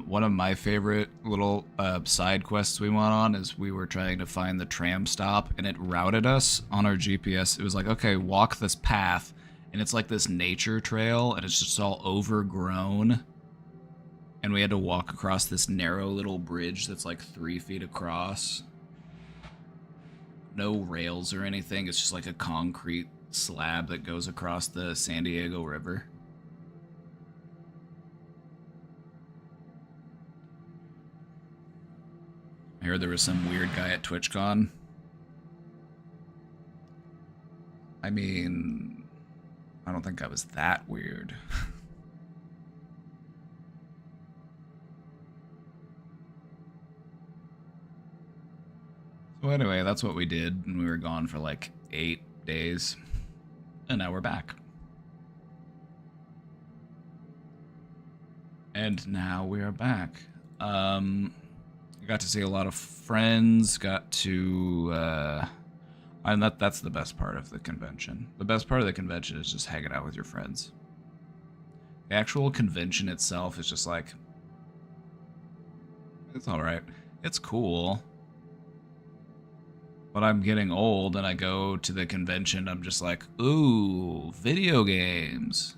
One of my favorite little side quests we went on is we were trying to find the tram stop, and it routed us on our GPS. It was like, okay, walk this path, and it's like this nature trail, and it's just all overgrown. And we had to walk across this narrow little bridge that's like 3 feet across. No rails or anything. It's just like a concrete slab that goes across the San Diego River. I heard there was some weird guy at TwitchCon. I mean, I don't think I was that weird. So anyway, that's what we did, and we were gone for like 8 days, and now we're back. And now we are back. I got to see a lot of friends, got to, and that's the best part of the convention. The best part of the convention is just hanging out with your friends. The actual convention itself is just like, it's alright. It's cool. But I'm getting old and I go to the convention, I'm just like, ooh, video games.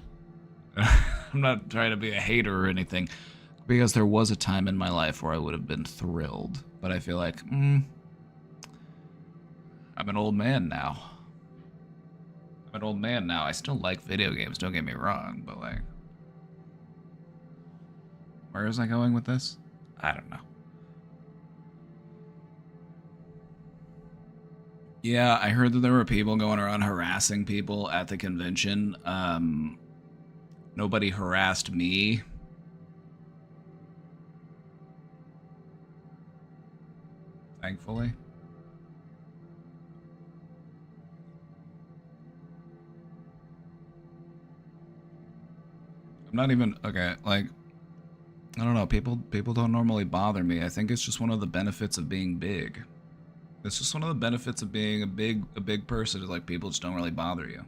I'm not trying to be a hater or anything, because there was a time in my life where I would have been thrilled. But I feel like, I'm an old man now. I'm an old man now. I still like video games, don't get me wrong, but like, where was I going with this? I don't know. Yeah, I heard that there were people going around harassing people at the convention. Nobody harassed me. Thankfully. I'm not even okay, like I don't know, people don't normally bother me. I think it's just one of the benefits of being big. It's just one of the benefits of being a big person is like people just don't really bother you.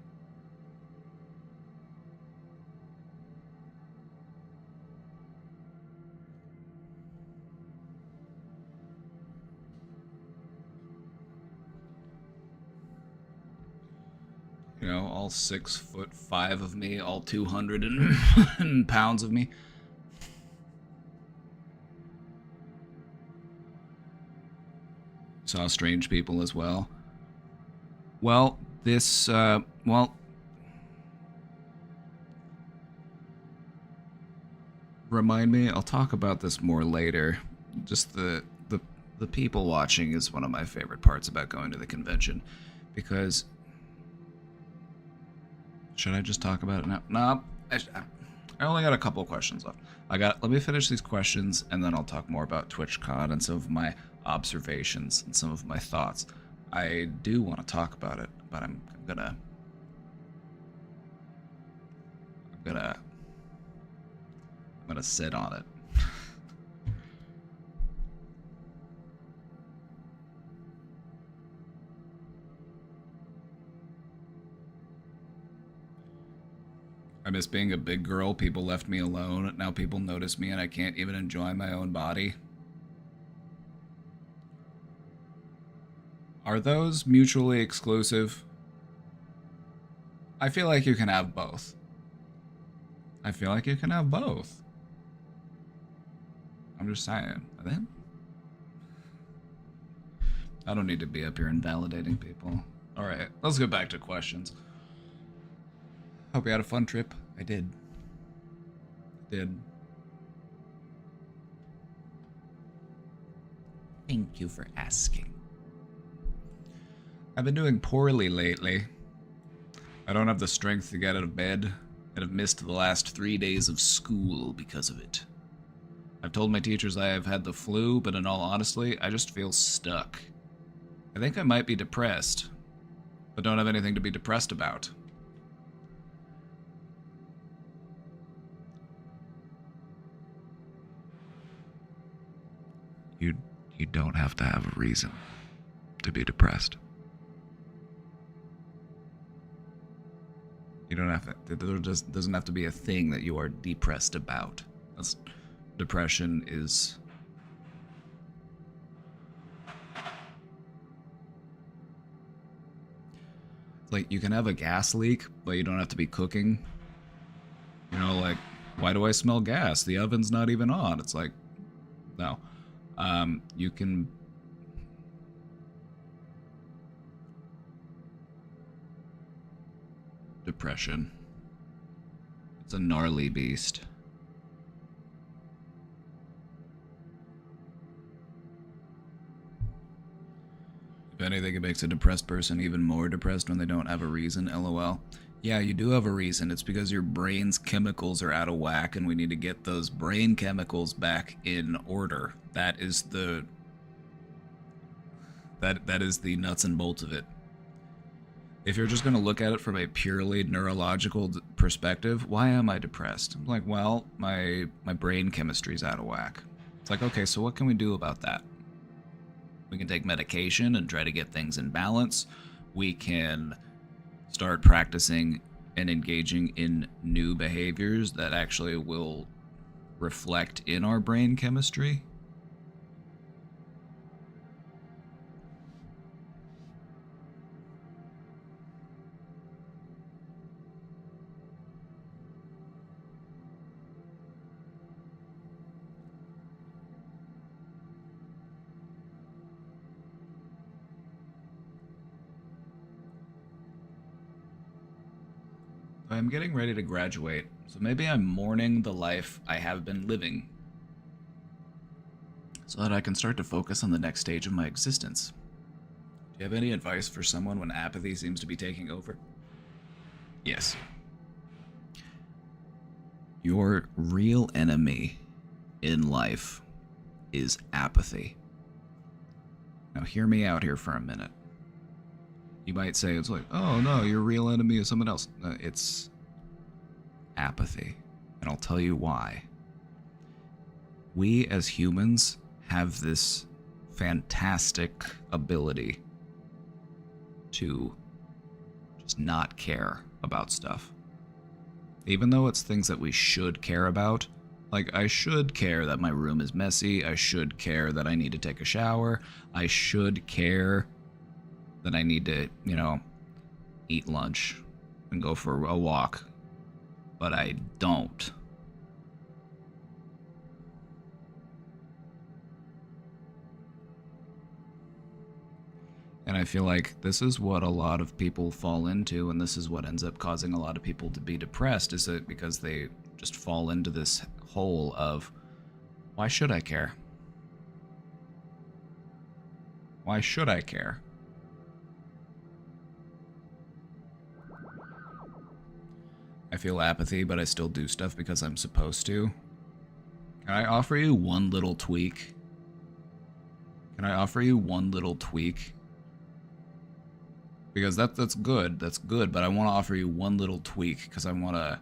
You know, all 6'5" of me, all 200 pounds of me. Saw strange people as well. Well, remind me, I'll talk about this more later. Just the people watching is one of my favorite parts about going to the convention, because should I just talk about it now? No, I only got a couple of questions left. Let me finish these questions, and then I'll talk more about TwitchCon and some of my observations and some of my thoughts. I do want to talk about it, but I'm gonna sit on it. I miss being a big girl. People left me alone. Now people notice me and I can't even enjoy my own body. Are those mutually exclusive? I feel like you can have both. I feel like you can have both. I'm just saying. I don't need to be up here invalidating people. Alright, let's go back to questions. Hope you had a fun trip. I did. Thank you for asking. I've been doing poorly lately. I don't have the strength to get out of bed, and have missed the last 3 days of school because of it. I've told my teachers I have had the flu, but in all honesty, I just feel stuck. I think I might be depressed, but don't have anything to be depressed about. You don't have to have a reason to be depressed. You don't have to, there just doesn't have to be a thing that you are depressed about. Depression is like, you can have a gas leak, but you don't have to be cooking. You know, like, why do I smell gas? The oven's not even on. It's like, no. You can... Depression. It's a gnarly beast. If anything, it makes a depressed person even more depressed when they don't have a reason, lol. Yeah, you do have a reason. It's because your brain's chemicals are out of whack and we need to get those brain chemicals back in order. That is the... That is the nuts and bolts of it. If you're just going to look at it from a purely neurological perspective, why am I depressed? I'm like, well, my brain chemistry's out of whack. It's like, okay, so what can we do about that? We can take medication and try to get things in balance. We can start practicing and engaging in new behaviors that actually will reflect in our brain chemistry. I'm getting ready to graduate, so maybe I'm mourning the life I have been living so that I can start to focus on the next stage of my existence. Do you have any advice for someone when apathy seems to be taking over? Yes. Your real enemy in life is apathy. Now hear me out here for a minute. You might say, it's like, oh no, your real enemy is someone else. It's apathy. And I'll tell you why. We as humans have this fantastic ability to just not care about stuff. Even though it's things that we should care about. Like, I should care that my room is messy. I should care that I need to take a shower. I should care that I need to, you know, eat lunch and go for a walk. But I don't. And I feel like this is what a lot of people fall into, and this is what ends up causing a lot of people to be depressed, is that because they just fall into this hole of, why should I care? Why should I care? I feel apathy, but I still do stuff because I'm supposed to. Can I offer you one little tweak? Can I offer you one little tweak? Because that's good, but I want to offer you one little tweak because I want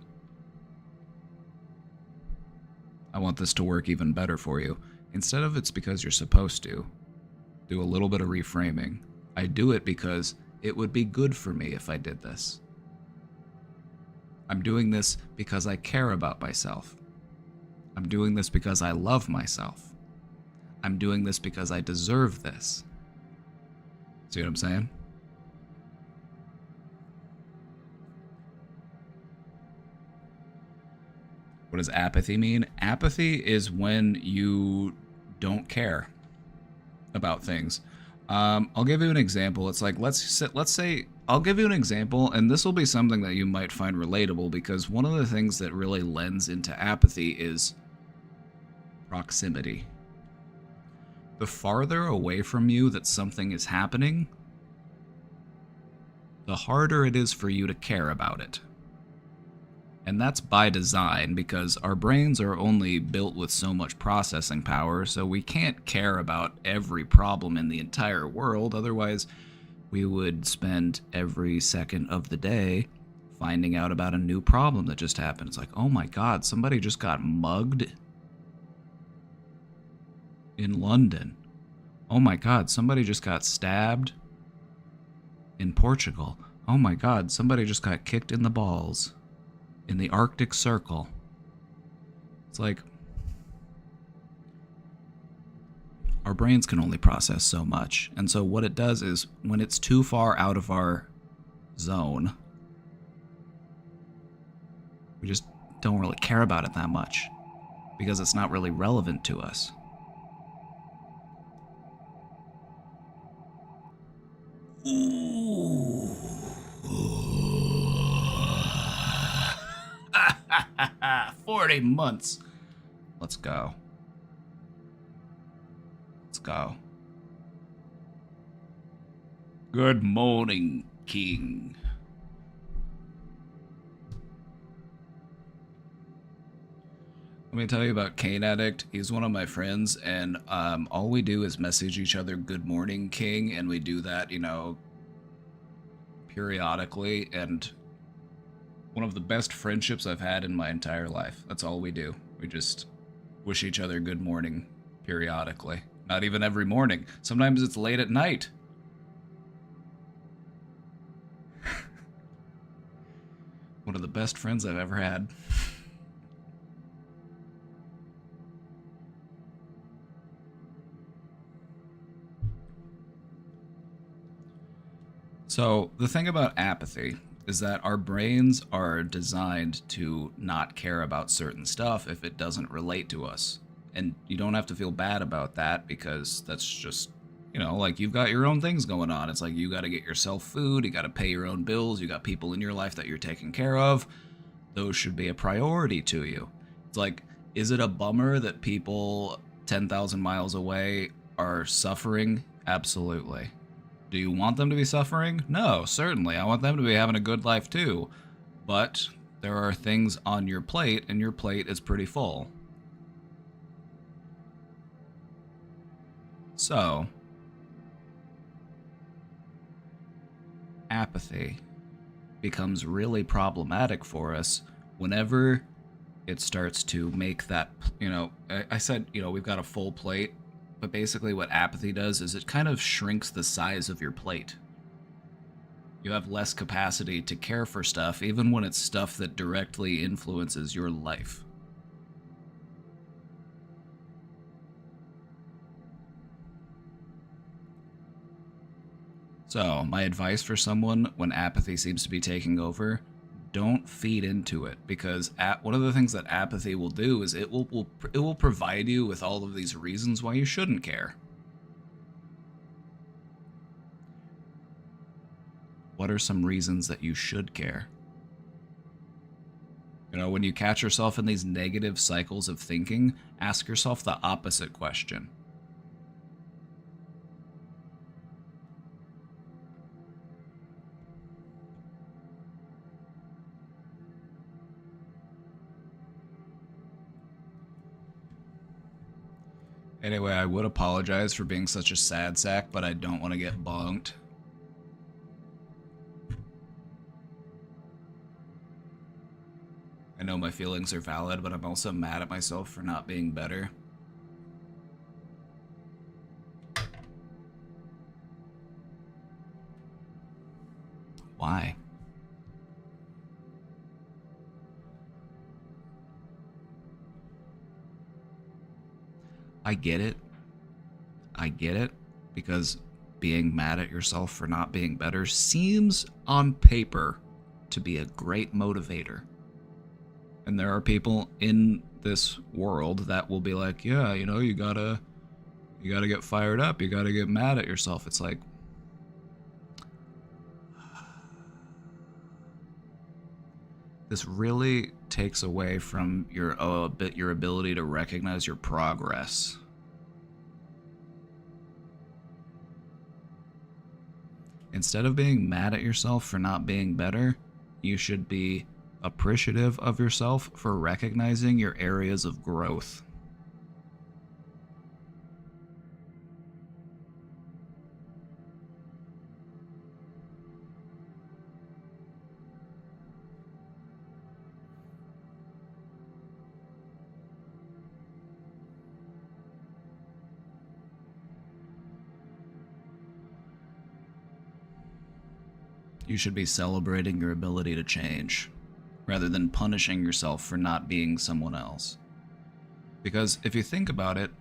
this to work even better for you. Instead of it's because you're supposed to, do a little bit of reframing. I do it because it would be good for me if I did this. I'm doing this because I care about myself. I'm doing this because I love myself. I'm doing this because I deserve this. See what I'm saying? What does apathy mean? Apathy is when you don't care about things. I'll give you an example. It's like, let's say, I'll give you an example, and this will be something that you might find relatable, because one of the things that really lends into apathy is proximity. The farther away from you that something is happening, the harder it is for you to care about it. And that's by design, because our brains are only built with so much processing power, so we can't care about every problem in the entire world. Otherwise, we would spend every second of the day finding out about a new problem that just happened. It's like, oh my god, somebody just got mugged in London. Oh my god, somebody just got stabbed in Portugal. Oh my god, somebody just got kicked in the balls in the Arctic Circle. It's like our brains can only process so much. And so what it does is when it's too far out of our zone, we just don't really care about it that much because it's not really relevant to us. Ooh. 40 months. Let's go. Let's go. Good morning, King. Let me tell you about Cane Addict. He's one of my friends, and all we do is message each other, "Good morning, King," and we do that, periodically. And one of the best friendships I've had in my entire life. That's all we do. We just wish each other good morning periodically. Not even every morning. Sometimes it's late at night. One of the best friends I've ever had. So, the thing about apathy is that our brains are designed to not care about certain stuff if it doesn't relate to us. And you don't have to feel bad about that because that's just, like you've got your own things going on. It's like you got to get yourself food, you got to pay your own bills, you got people in your life that you're taking care of. Those should be a priority to you. It's like, is it a bummer that people 10,000 miles away are suffering? Absolutely. Do you want them to be suffering? No, certainly. I want them to be having a good life too. But there are things on your plate, and your plate is pretty full. So, apathy becomes really problematic for us whenever it starts to make that, I said, we've got a full plate, but basically what apathy does is it kind of shrinks the size of your plate. You have less capacity to care for stuff, even when it's stuff that directly influences your life. So, my advice for someone when apathy seems to be taking over, don't feed into it, because one of the things that apathy will do is it will provide you with all of these reasons why you shouldn't care. What are some reasons that you should care? When you catch yourself in these negative cycles of thinking, ask yourself the opposite question. Anyway, I would apologize for being such a sad sack, but I don't want to get bonked. I know my feelings are valid, but I'm also mad at myself for not being better. Why? I get it. I get it. Because being mad at yourself for not being better seems on paper to be a great motivator. And there are people in this world that will be like, yeah, you gotta get fired up. You gotta get mad at yourself. It's like, this really takes away from your ability to recognize your progress. Instead of being mad at yourself for not being better, you should be appreciative of yourself for recognizing your areas of growth. You should be celebrating your ability to change, rather than punishing yourself for not being someone else. Because if you think about it,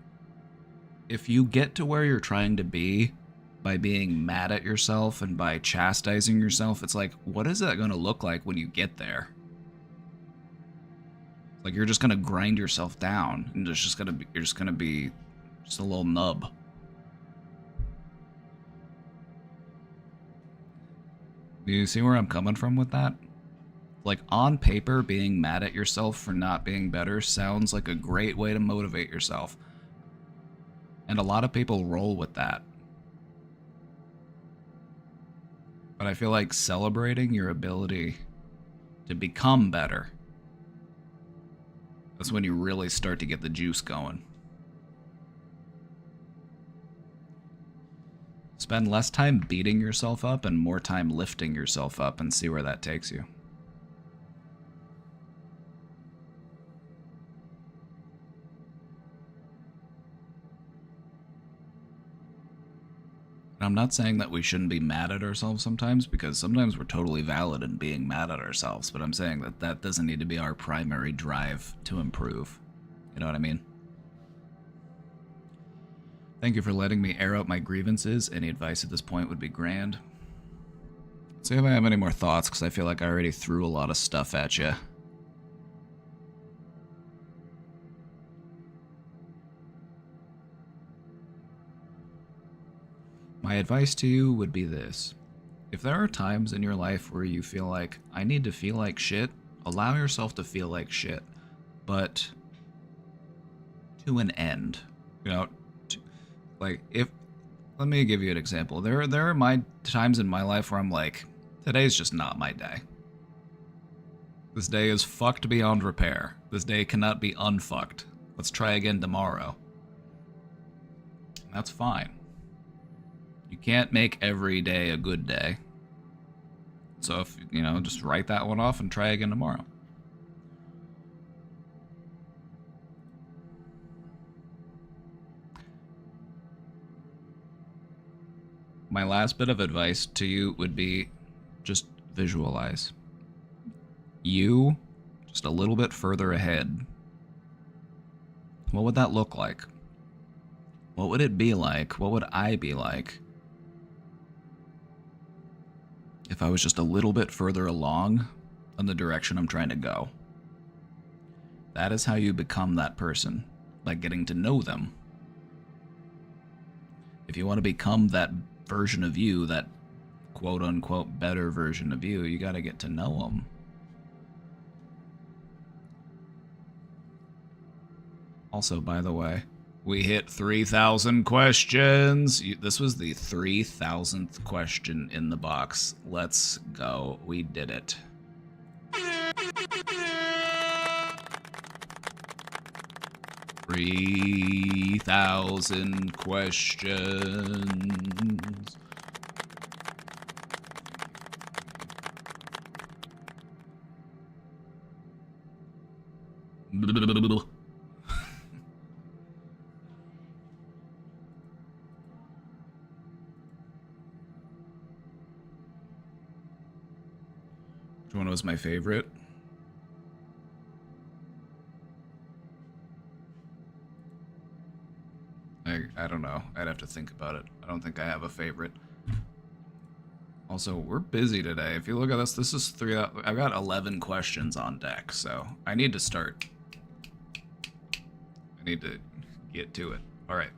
if you get to where you're trying to be by being mad at yourself and by chastising yourself, it's like, what is that going to look like when you get there? Like, you're just going to grind yourself down, and you're just going to be just a little nub. Do you see where I'm coming from with that? Like, on paper, being mad at yourself for not being better sounds like a great way to motivate yourself. And a lot of people roll with that. But I feel like celebrating your ability to become better, that's when you really start to get the juice going. Spend less time beating yourself up and more time lifting yourself up, and see where that takes you. I'm not saying that we shouldn't be mad at ourselves sometimes, because sometimes we're totally valid in being mad at ourselves, but I'm saying that that doesn't need to be our primary drive to improve. You know what I mean? Thank you for letting me air out my grievances. Any advice at this point would be grand. Let's see if I have any more thoughts, because I feel like I already threw a lot of stuff at you. My advice to you would be this. If there are times in your life where you feel like, I need to feel like shit, allow yourself to feel like shit, but to an end. You know, like, let me give you an example. There are my times in my life where I'm like, today's just not my day. This day is fucked beyond repair. This day cannot be unfucked. Let's try again tomorrow. And that's fine. You can't make every day a good day. So if, just write that one off and try again tomorrow. My last bit of advice to you would be just visualize. You, just a little bit further ahead. What would that look like? What would it be like? What would I be like if I was just a little bit further along in the direction I'm trying to go? That is how you become that person, by getting to know them. If you want to become that version of you, that quote-unquote better version of you, you got to get to know them. Also, by the way, we hit 3,000 questions. This was the 3,000th question in the box. Let's go. We did it. $3,000 questions. Which one was my favorite? I don't know. I'd have to think about it. I don't think I have a favorite. Also, we're busy today. If you look at this is I've got 11 questions on deck, so I need to start. I need to get to it. All right.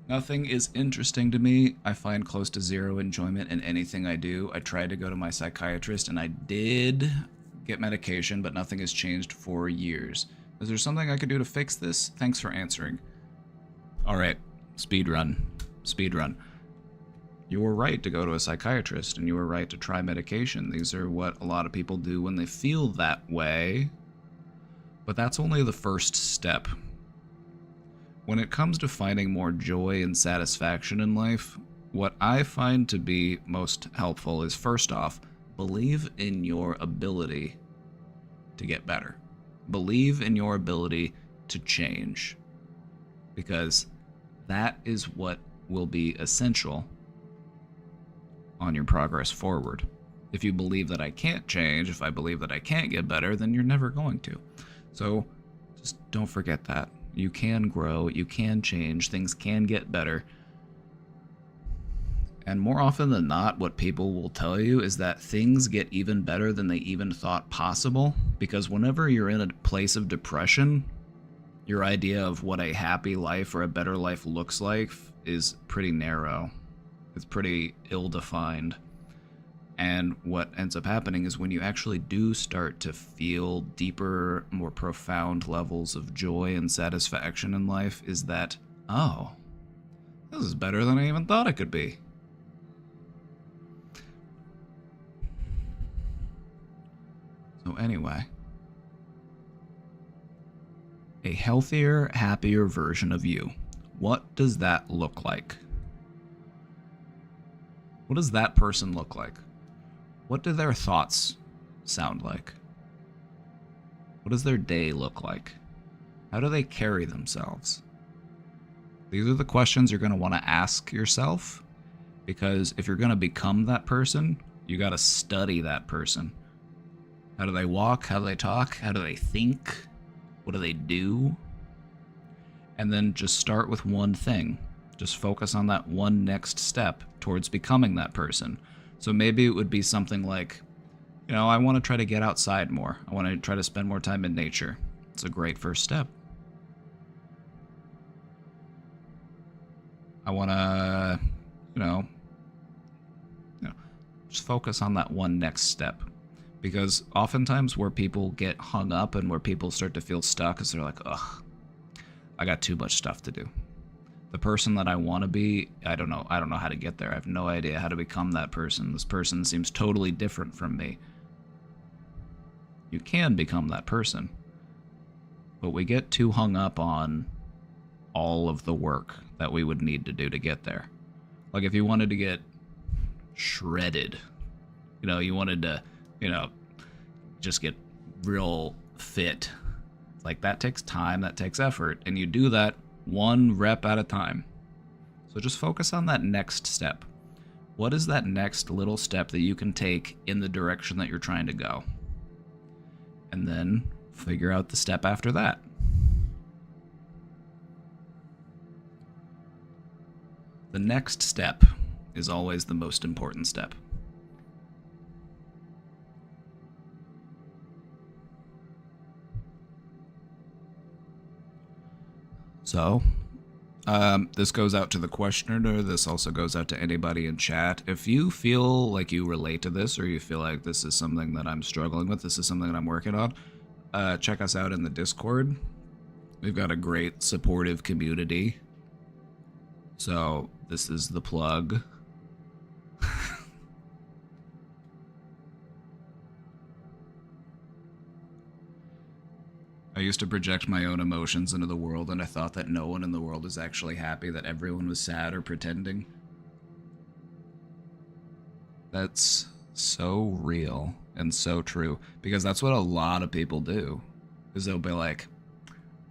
Nothing is interesting to me. I find close to zero enjoyment in anything I do. I tried to go to my psychiatrist, and I did get medication, but nothing has changed for years. Is there something I could do to fix this? Thanks for answering. All right, speedrun. Speedrun. You were right to go to a psychiatrist, and you were right to try medication. These are what a lot of people do when they feel that way. But that's only the first step. When it comes to finding more joy and satisfaction in life, what I find to be most helpful is, first off, believe in your ability to get better. Believe in your ability to change, because that is what will be essential on your progress forward. If you believe that I can't change, if I believe that I can't get better, then you're never going to. So just don't forget that. You can grow, you can change, things can get better. And more often than not, what people will tell you is that things get even better than they even thought possible. Because whenever you're in a place of depression, your idea of what a happy life or a better life looks like is pretty narrow. It's pretty ill-defined. And what ends up happening is when you actually do start to feel deeper, more profound levels of joy and satisfaction in life, is that, oh, this is better than I even thought it could be. So anyway, a healthier, happier version of you. What does that look like? What does that person look like? What do their thoughts sound like? What does their day look like? How do they carry themselves? These are the questions you're going to want to ask yourself, because if you're going to become that person, you got to study that person. How do they walk? How do they talk? How do they think? What do they do? And then just start with one thing. Just focus on that one next step towards becoming that person. So maybe it would be something like, I want to try to get outside more. I want to try to spend more time in nature. It's a great first step. I want to, just focus on that one next step. Because oftentimes where people get hung up and where people start to feel stuck is they're like, ugh, I got too much stuff to do. The person that I want to be, I don't know how to get there. I have no idea how to become that person. This person seems totally different from me. You can become that person. But we get too hung up on all of the work that we would need to do to get there. Like if you wanted to get shredded, you wanted to, just get real fit. Like that takes time, that takes effort, and you do that one rep at a time. So just focus on that next step. What is that next little step that you can take in the direction that you're trying to go? And then figure out the step after that. The next step is always the most important step. So, this goes out to the questioner. This also goes out to anybody in chat. If you feel like you relate to this, or you feel like this is something that I'm struggling with, this is something that I'm working on, check us out in the Discord. We've got a great supportive community. So, this is the plug. I used to project my own emotions into the world, and I thought that no one in the world is actually happy, that everyone was sad or pretending. That's so real and so true, because that's what a lot of people do. Is they'll be like,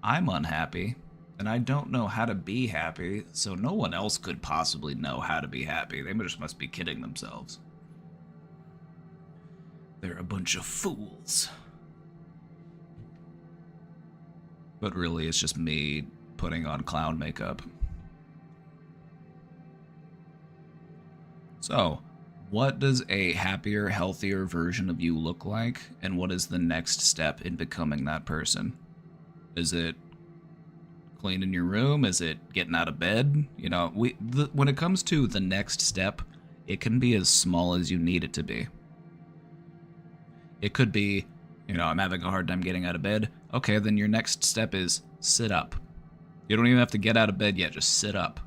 I'm unhappy, and I don't know how to be happy, so no one else could possibly know how to be happy. They just must be kidding themselves. They're a bunch of fools. But really, it's just me putting on clown makeup. So, what does a happier, healthier version of you look like? And what is the next step in becoming that person? Is it cleaning your room? Is it getting out of bed? When it comes to the next step, it can be as small as you need it to be. It could be, I'm having a hard time getting out of bed. Okay, then your next step is sit up. You don't even have to get out of bed yet, just sit up.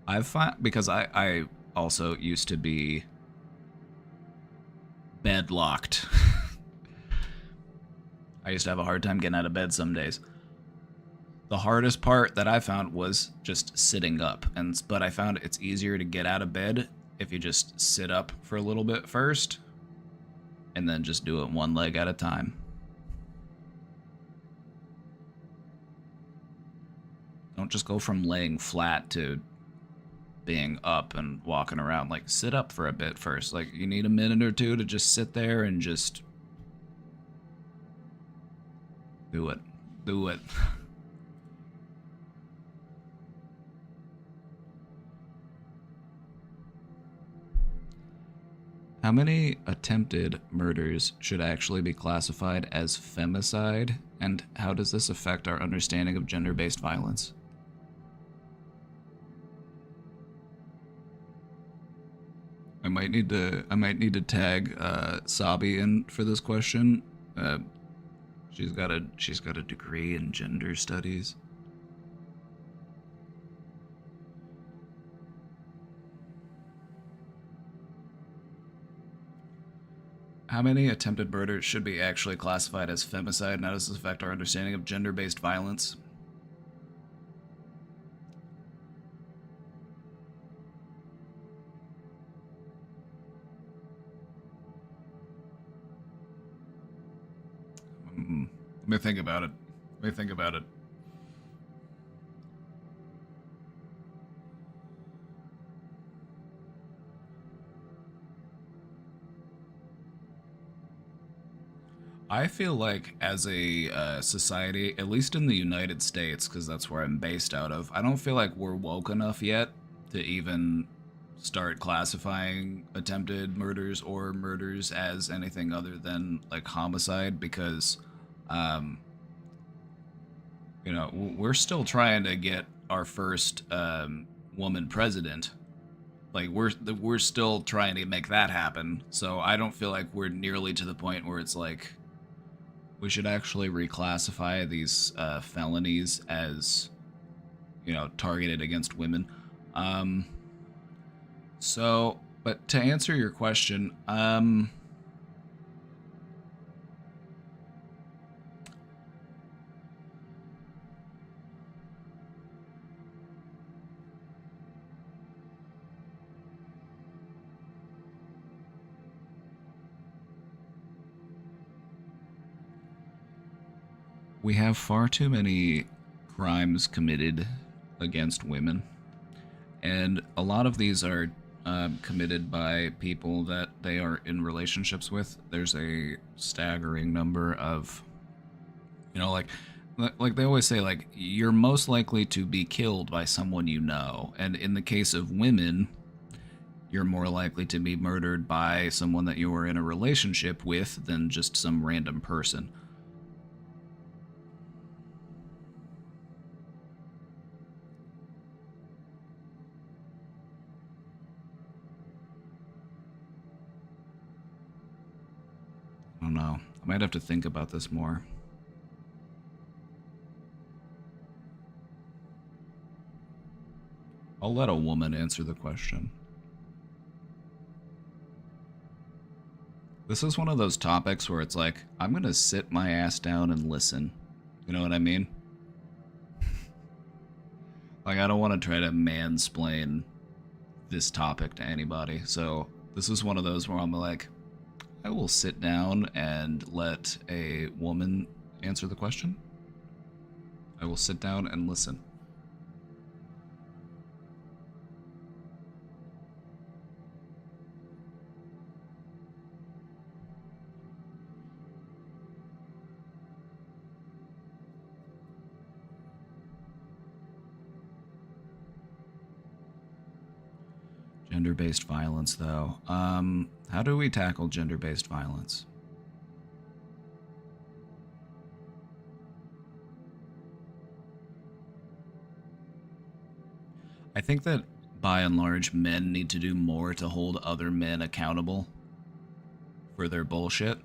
I've found, because I also used to be bed locked. I used to have a hard time getting out of bed some days. The hardest part that I found was just sitting up, but I found it's easier to get out of bed if you just sit up for a little bit first, and then just do it one leg at a time. Don't just go from laying flat to being up and walking around. Like, sit up for a bit first. Like, you need a minute or two to just sit there and just do it. Do it. How many attempted murders should actually be classified as femicide, and how does this affect our understanding of gender-based violence? I might need to tag Sabi in for this question. Uh, she's got a degree in gender studies. How many attempted murders should be actually classified as femicide, and how does this affect our understanding of gender-based violence? Let me think about it. Let me think about it. I feel like as a society, at least in the United States, because that's where I'm based out of, I don't feel like we're woke enough yet to even start classifying attempted murders or murders as anything other than like homicide because, um, we're still trying to get our first woman president. Like we're still trying to make that happen. So I don't feel like we're nearly to the point where it's like we should actually reclassify these felonies as, targeted against women. Um, but to answer your question, we have far too many crimes committed against women, and a lot of these are committed by people that they are in relationships with. There's a staggering number of, like they always say, like you're most likely to be killed by someone you know, and in the case of women, you're more likely to be murdered by someone that you were in a relationship with than just some random person. I don't know. I might have to think about this more. I'll let a woman answer the question. This is one of those topics where it's like, I'm going to sit my ass down and listen. You know what I mean? Like, I don't want to try to mansplain this topic to anybody. So, this is one of those where I'm like, I will sit down and let a woman answer the question. I will sit down and listen. Gender-based violence, though. How do we tackle gender-based violence? I think that by and large, men need to do more to hold other men accountable for their bullshit.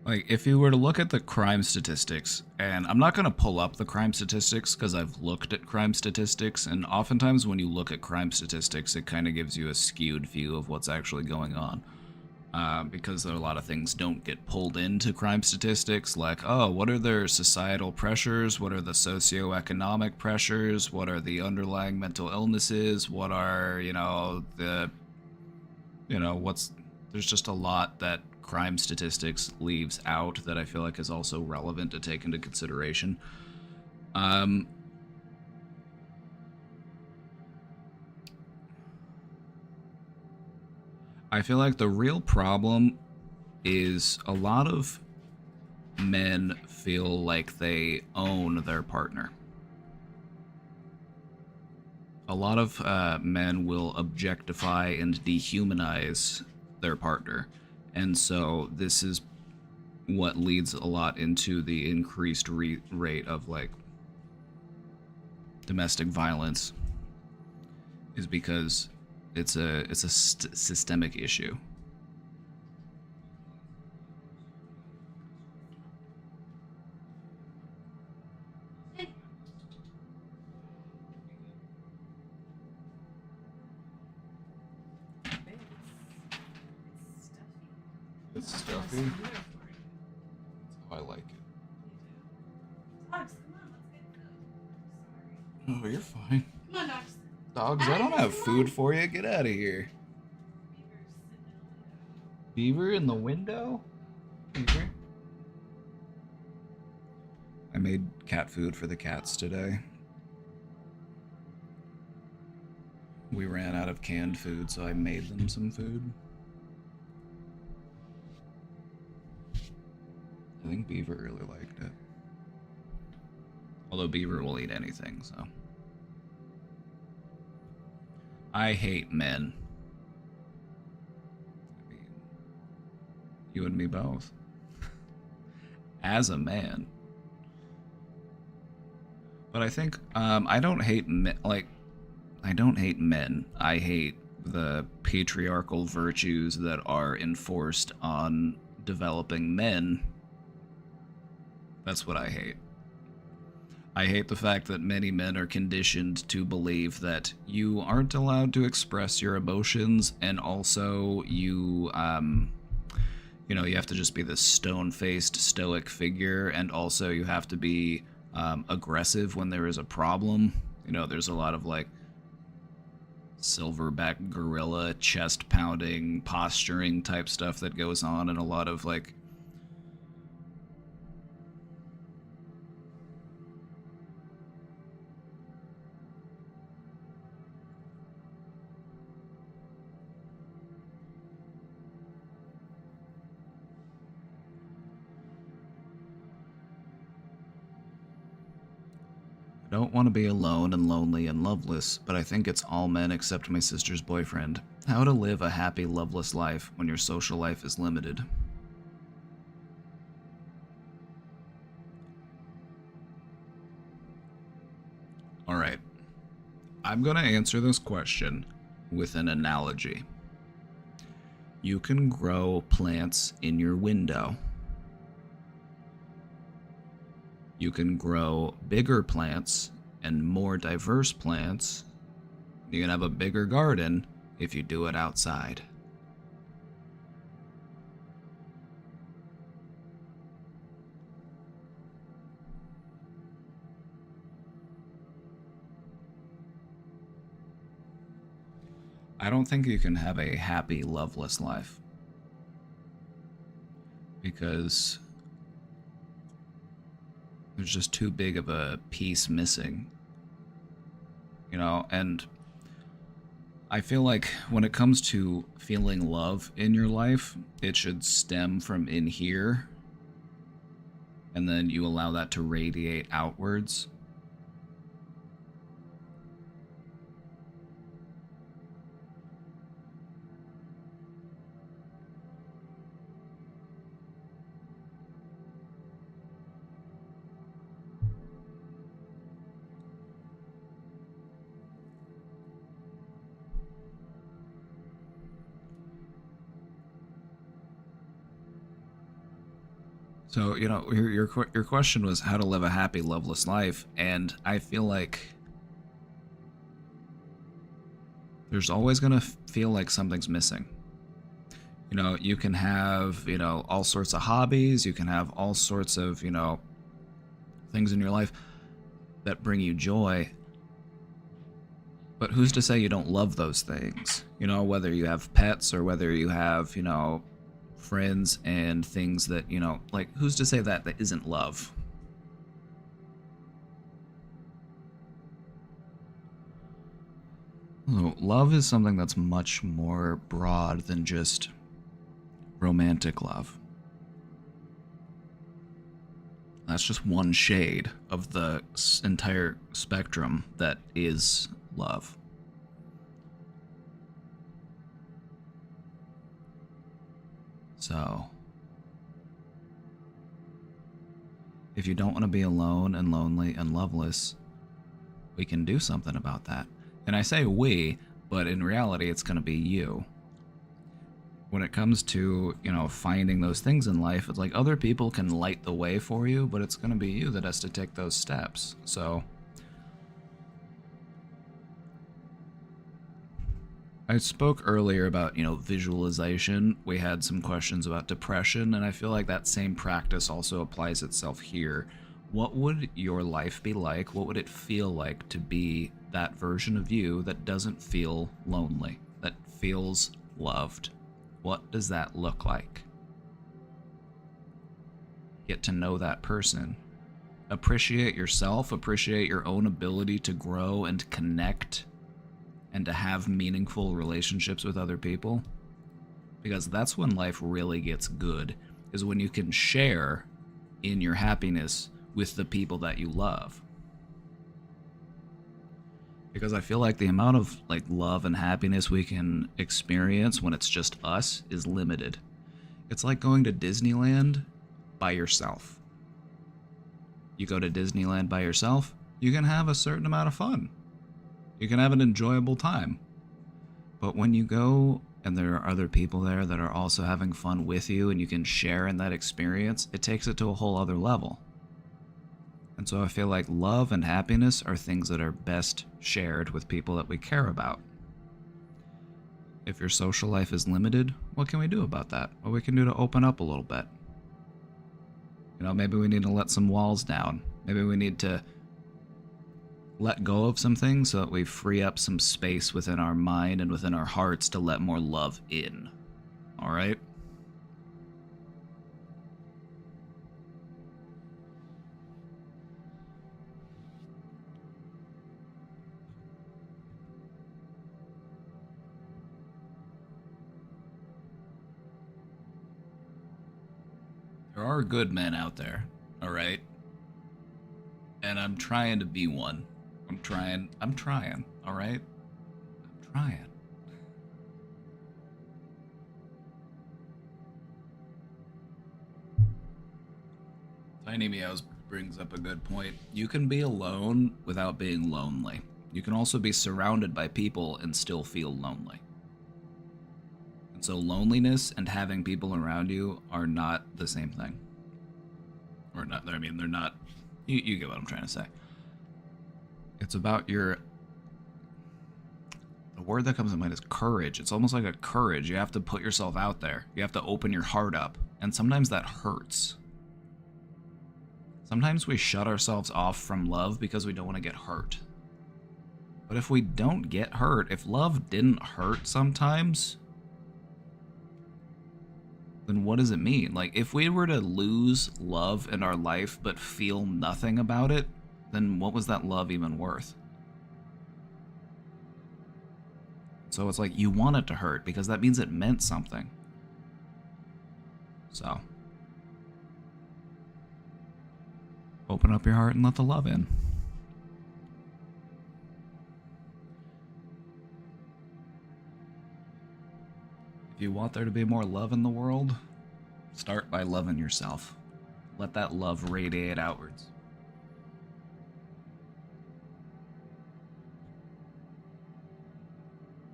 Like, if you were to look at the crime statistics, and I'm not going to pull up the crime statistics because I've looked at crime statistics, and oftentimes when you look at crime statistics, it kind of gives you a skewed view of what's actually going on. because a lot of things don't get pulled into crime statistics, like, oh, what are their societal pressures? What are the socioeconomic pressures? What are the underlying mental illnesses? What are, what's, there's just a lot that crime statistics leaves out that I feel like is also relevant to take into consideration. Um, I feel like the real problem is a lot of men feel like they own their partner. A lot of men will objectify and dehumanize their partner. And so this is what leads a lot into the increased rate of like domestic violence, is because it's a systemic issue. It's stuffy. That's how I like it. Oh, you're fine. Come on, dogs. Dogs, I don't have food for you. Get out of here. Beaver in the window? Beaver? I made cat food for the cats today. We ran out of canned food, so I made them some food. I think Beaver really liked it. Although Beaver will eat anything, so. I hate men. I mean, you and me both. As a man. But I think, I don't hate men, I don't hate men. I hate the patriarchal virtues that are enforced on developing men. That's what I hate. I hate the fact that many men are conditioned to believe that you aren't allowed to express your emotions, and also you you have to just be this stone-faced, stoic figure, and also you have to be aggressive when there is a problem. There's a lot of like silverback gorilla chest pounding posturing type stuff that goes on, and a lot of like I don't want to be alone and lonely and loveless, but I think it's all men except my sister's boyfriend. How to live a happy, loveless life when your social life is limited. Alright. I'm going to answer this question with an analogy. You can grow plants in your window. You can grow bigger plants and more diverse plants. You can have a bigger garden if you do it outside. I don't think you can have a happy, loveless life. Because there's just too big of a piece missing. And I feel like when it comes to feeling love in your life, it should stem from in here, and then you allow that to radiate outwards. So, your question was how to live a happy, loveless life, and I feel like there's always going to feel like something's missing. You can have, all sorts of hobbies, you can have all sorts of, things in your life that bring you joy. But who's to say you don't love those things? Whether you have pets or whether you have, friends and things that, like, who's to say that isn't love? Love is something that's much more broad than just romantic love. That's just one shade of the entire spectrum that is love. So, if you don't want to be alone and lonely and loveless, we can do something about that. And I say we, but in reality, it's going to be you. When it comes to, finding those things in life, it's like other people can light the way for you, but it's going to be you that has to take those steps. So, I spoke earlier about, visualization. We had some questions about depression, and I feel like that same practice also applies itself here. What would your life be like? What would it feel like to be that version of you that doesn't feel lonely, that feels loved? What does that look like? Get to know that person. Appreciate yourself, appreciate your own ability to grow and connect and to have meaningful relationships with other people. Because that's when life really gets good, is when you can share in your happiness with the people that you love. Because I feel like the amount of love and happiness we can experience when it's just us is limited. It's like going to Disneyland by yourself. You go to Disneyland by yourself, you can have a certain amount of fun. You can have an enjoyable time. But when you go and there are other people there that are also having fun with you and you can share in that experience, it takes it to a whole other level. And so I feel like love and happiness are things that are best shared with people that we care about. If your social life is limited, what can we do about that? What we can do to open up a little bit? Maybe we need to let some walls down. Maybe we need to let go of some things so that we free up some space within our mind and within our hearts to let more love in. All right? There are good men out there, all right? And I'm trying to be one. I'm trying, all right? I'm trying. Tiny Meows brings up a good point. You can be alone without being lonely. You can also be surrounded by people and still feel lonely. And so loneliness and having people around you are not the same thing. Or not, I mean, they're not, you get what I'm trying to say. It's about the word that comes to mind is courage. It's almost like a courage. You have to put yourself out there. You have to open your heart up. And sometimes that hurts. Sometimes we shut ourselves off from love because we don't want to get hurt. But if we don't get hurt, if love didn't hurt sometimes, then what does it mean? Like, if we were to lose love in our life but feel nothing about it, then what was that love even worth? So it's like you want it to hurt because that means it meant something. So, open up your heart and let the love in. If you want there to be more love in the world, start by loving yourself. Let that love radiate outwards.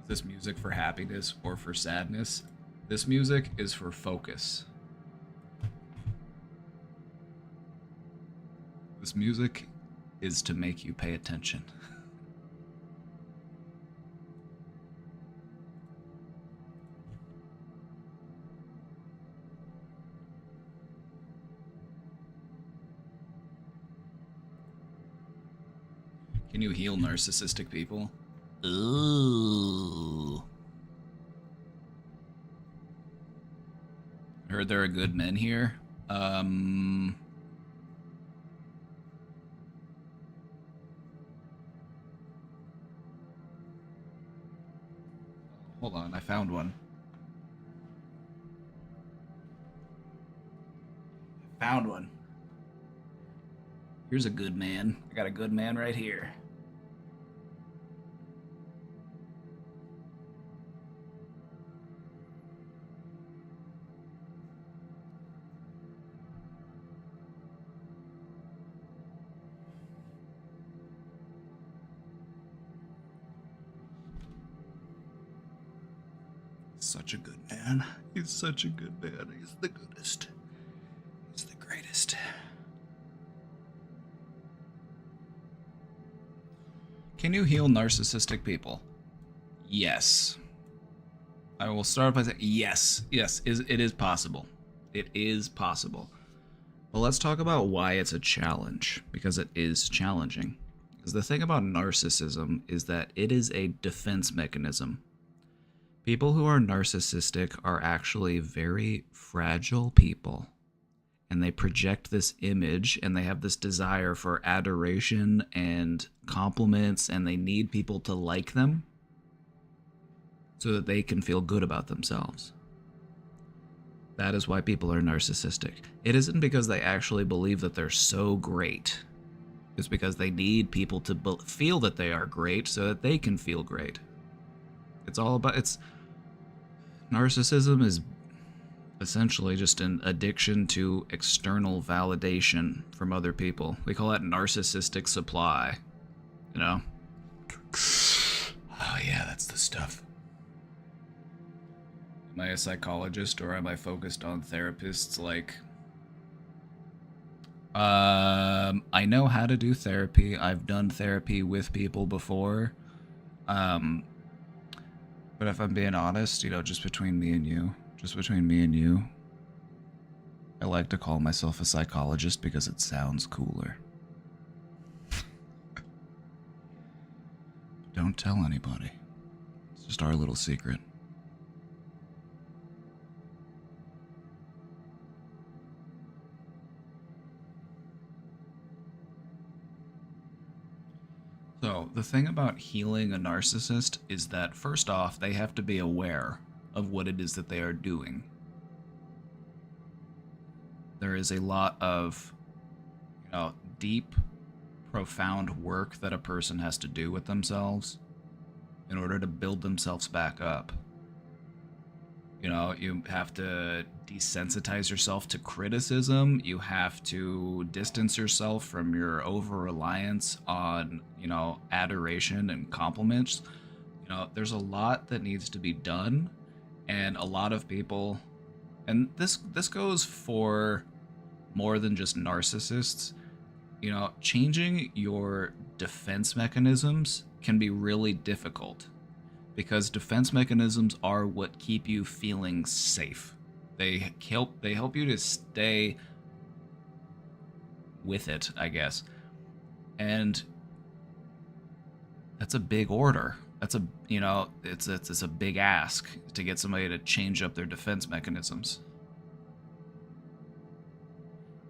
Is this music for happiness or for sadness? This music is for focus. This music is to make you pay attention. Can you heal narcissistic people? Ooh. Heard there are good men here. Hold on, I found one. Found one. Here's a good man. I got a good man right here. Such a good man. He's such a good man. He's the goodest. He's the greatest. Can you heal narcissistic people? Yes. I will start by saying yes. Yes, it is possible. It is possible. But let's talk about why it's a challenge, because it is challenging. Because the thing about narcissism is that it is a defense mechanism. People who are narcissistic are actually very fragile people. And they project this image and they have this desire for adoration and compliments, and they need people to like them so that they can feel good about themselves. That is why people are narcissistic. It isn't because they actually believe that they're so great. It's because they need people to feel that they are great so that they can feel great. It's all about, narcissism is essentially just an addiction to external validation from other people. We call that narcissistic supply, you know? Oh yeah, that's the stuff. Am I a psychologist, or am I focused on therapists? Like, I know how to do therapy. I've done therapy with people before. But if I'm being honest, just between me and you, I like to call myself a psychologist because it sounds cooler. Don't tell anybody. It's just our little secret. So, the thing about healing a narcissist is that, first off, they have to be aware of what it is that they are doing. There is a lot of, deep, profound work that a person has to do with themselves in order to build themselves back up. You have to desensitize yourself to criticism. You have to distance yourself from your over-reliance on, adoration and compliments. There's a lot that needs to be done, and a lot of people, and this goes for more than just narcissists. Changing your defense mechanisms can be really difficult, because defense mechanisms are what keep you feeling safe. They help you to stay with it, I guess. And that's a big order. That's it's a big ask to get somebody to change up their defense mechanisms.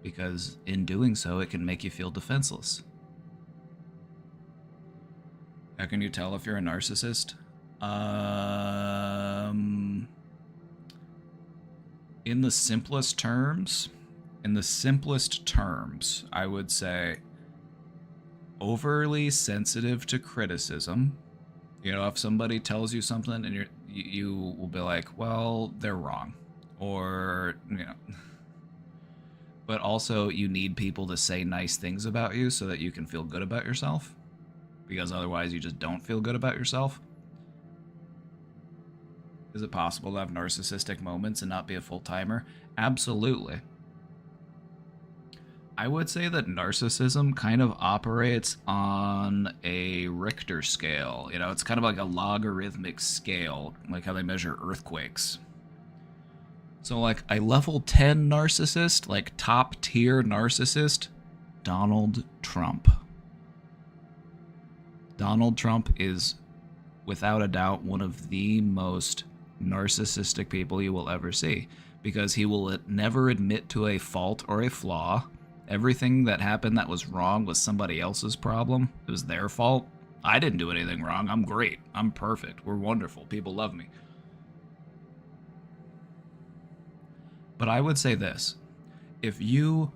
Because in doing so, it can make you feel defenseless. How can you tell if you're a narcissist? In the simplest terms, I would say overly sensitive to criticism. If somebody tells you something and you will be like, well, they're wrong, or but also you need people to say nice things about you so that you can feel good about yourself, because otherwise you just don't feel good about yourself. Is it possible to have narcissistic moments and not be a full-timer? Absolutely. I would say that narcissism kind of operates on a Richter scale. It's kind of like a logarithmic scale, like how they measure earthquakes. So, like, a level 10 narcissist, like top tier narcissist, Donald Trump. Donald Trump is, without a doubt, one of the most narcissistic people you will ever see, because he will never admit to a fault or a flaw. Everything that happened that was wrong was somebody else's problem. It was their fault. I didn't do anything wrong. I'm great. I'm perfect. We're wonderful. People love me. But I would say this. If you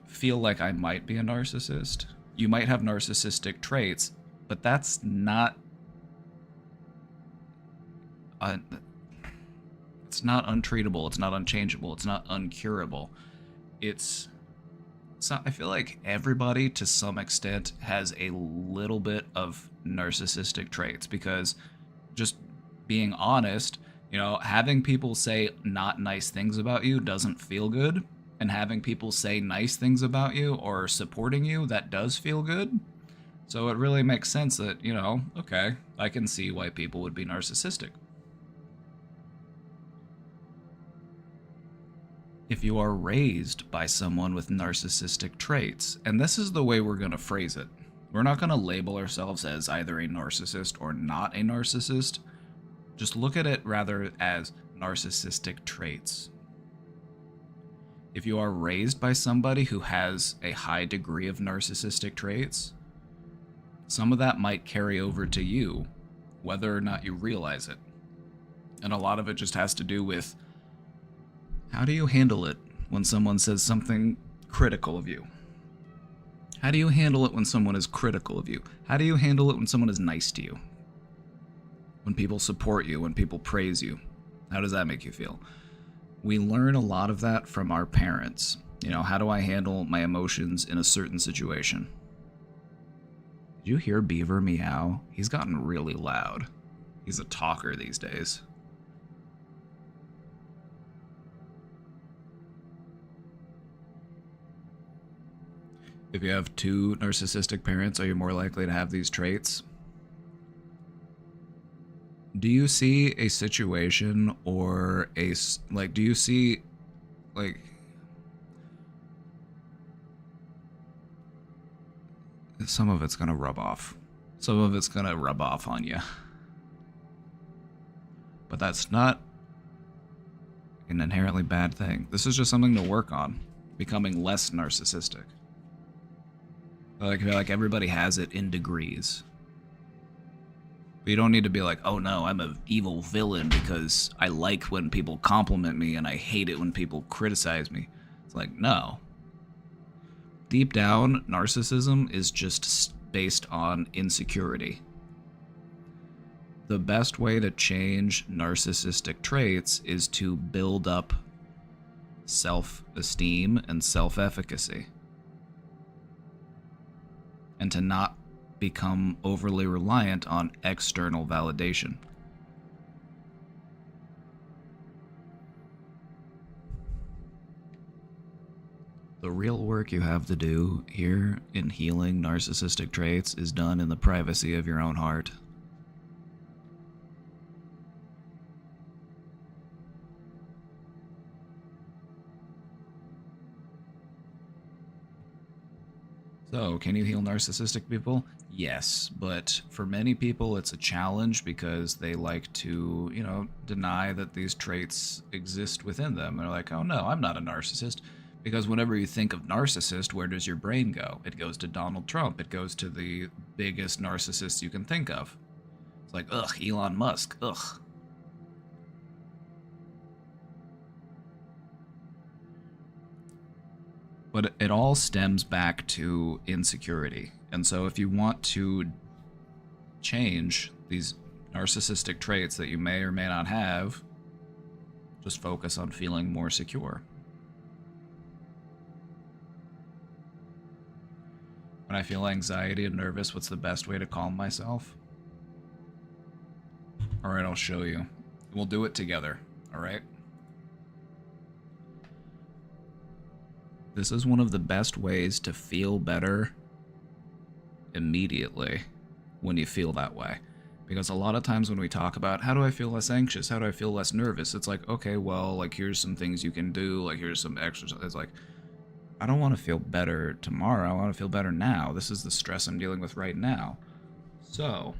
feel like I might be a narcissist, you might have narcissistic traits, but that's not... it's not untreatable. It's not unchangeable. It's not uncurable. It's not, I feel like everybody, to some extent, has a little bit of narcissistic traits, because just being honest, you know, having people say not nice things about you doesn't feel good, and having people say nice things about you or supporting you, that does feel good. So it really makes sense that, you know, okay, I can see why people would be narcissistic. If you are raised by someone with narcissistic traits, and this is the way we're going to phrase it, we're not going to label ourselves as either a narcissist or not a narcissist. Just look at it rather as narcissistic traits. If you are raised by somebody who has a high degree of narcissistic traits, some of that might carry over to you, whether or not you realize it. And a lot of it just has to do with, how do you handle it when someone says something critical of you? How do you handle it when someone is critical of you? How do you handle it when someone is nice to you? When people support you, when people praise you? How does that make you feel? We learn a lot of that from our parents. You know, how do I handle my emotions in a certain situation? Did you hear Beaver meow? He's gotten really loud. He's a talker these days. If you have two narcissistic parents, are you more likely to have these traits? Do you see a situation or do you see, like, some of it's gonna rub off. Some of it's gonna rub off on you. But that's not an inherently bad thing. This is just something to work on, becoming less narcissistic. I feel like everybody has it in degrees. But you don't need to be like, oh no, I'm an evil villain because I like when people compliment me and I hate it when people criticize me. It's like, no. Deep down, narcissism is just based on insecurity. The best way to change narcissistic traits is to build up self-esteem and self-efficacy. And to not become overly reliant on external validation. The real work you have to do here in healing narcissistic traits is done in the privacy of your own heart. So, can you heal narcissistic people? Yes, but for many people it's a challenge because they like to, you know, deny that these traits exist within them. They're like, oh no, I'm not a narcissist. Because whenever you think of narcissist, where does your brain go? It goes to Donald Trump. It goes to the biggest narcissist you can think of. It's like, ugh, Elon Musk, ugh. But it all stems back to insecurity. And so if you want to change these narcissistic traits that you may or may not have, just focus on feeling more secure. When I feel anxiety and nervous, what's the best way to calm myself? Alright, I'll show you. We'll do it together, alright? This is one of the best ways to feel better immediately when you feel that way. Because a lot of times when we talk about, how do I feel less anxious? How do I feel less nervous? It's like, okay, well, like, here's some things you can do. Like, here's some exercise. Like, I don't want to feel better tomorrow. I want to feel better now. This is the stress I'm dealing with right now. So,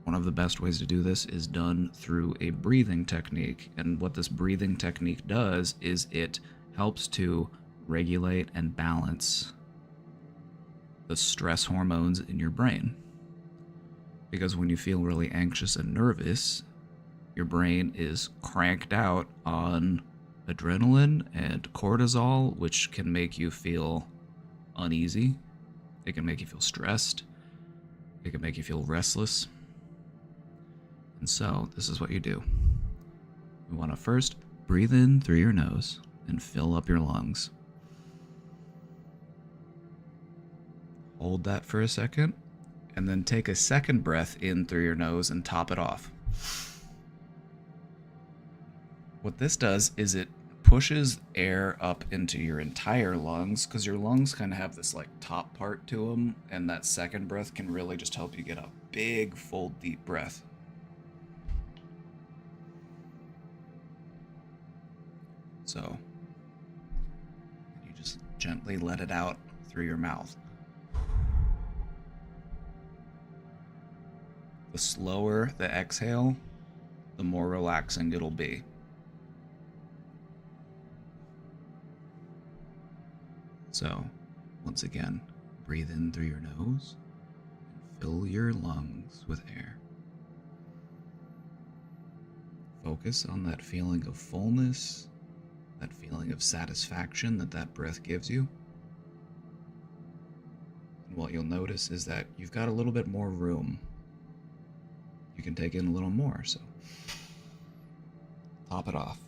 one of the best ways to do this is done through a breathing technique. And what this breathing technique does is it helps to regulate and balance the stress hormones in your brain. Because when you feel really anxious and nervous, your brain is cranked out on adrenaline and cortisol, which can make you feel uneasy. It can make you feel stressed. It can make you feel restless. And so, this is what you do. You want to first breathe in through your nose and fill up your lungs. Hold that for a second, and then take a second breath in through your nose and top it off. What this does is it pushes air up into your entire lungs, because your lungs kind of have this like top part to them, and that second breath can really just help you get a big, full, deep breath. So, you just gently let it out through your mouth. The slower the exhale, the more relaxing it'll be. So, once again, breathe in through your nose and fill your lungs with air. Focus on that feeling of fullness, that feeling of satisfaction that breath gives you. And what you'll notice is that you've got a little bit more room. You can take in a little more, so top it off.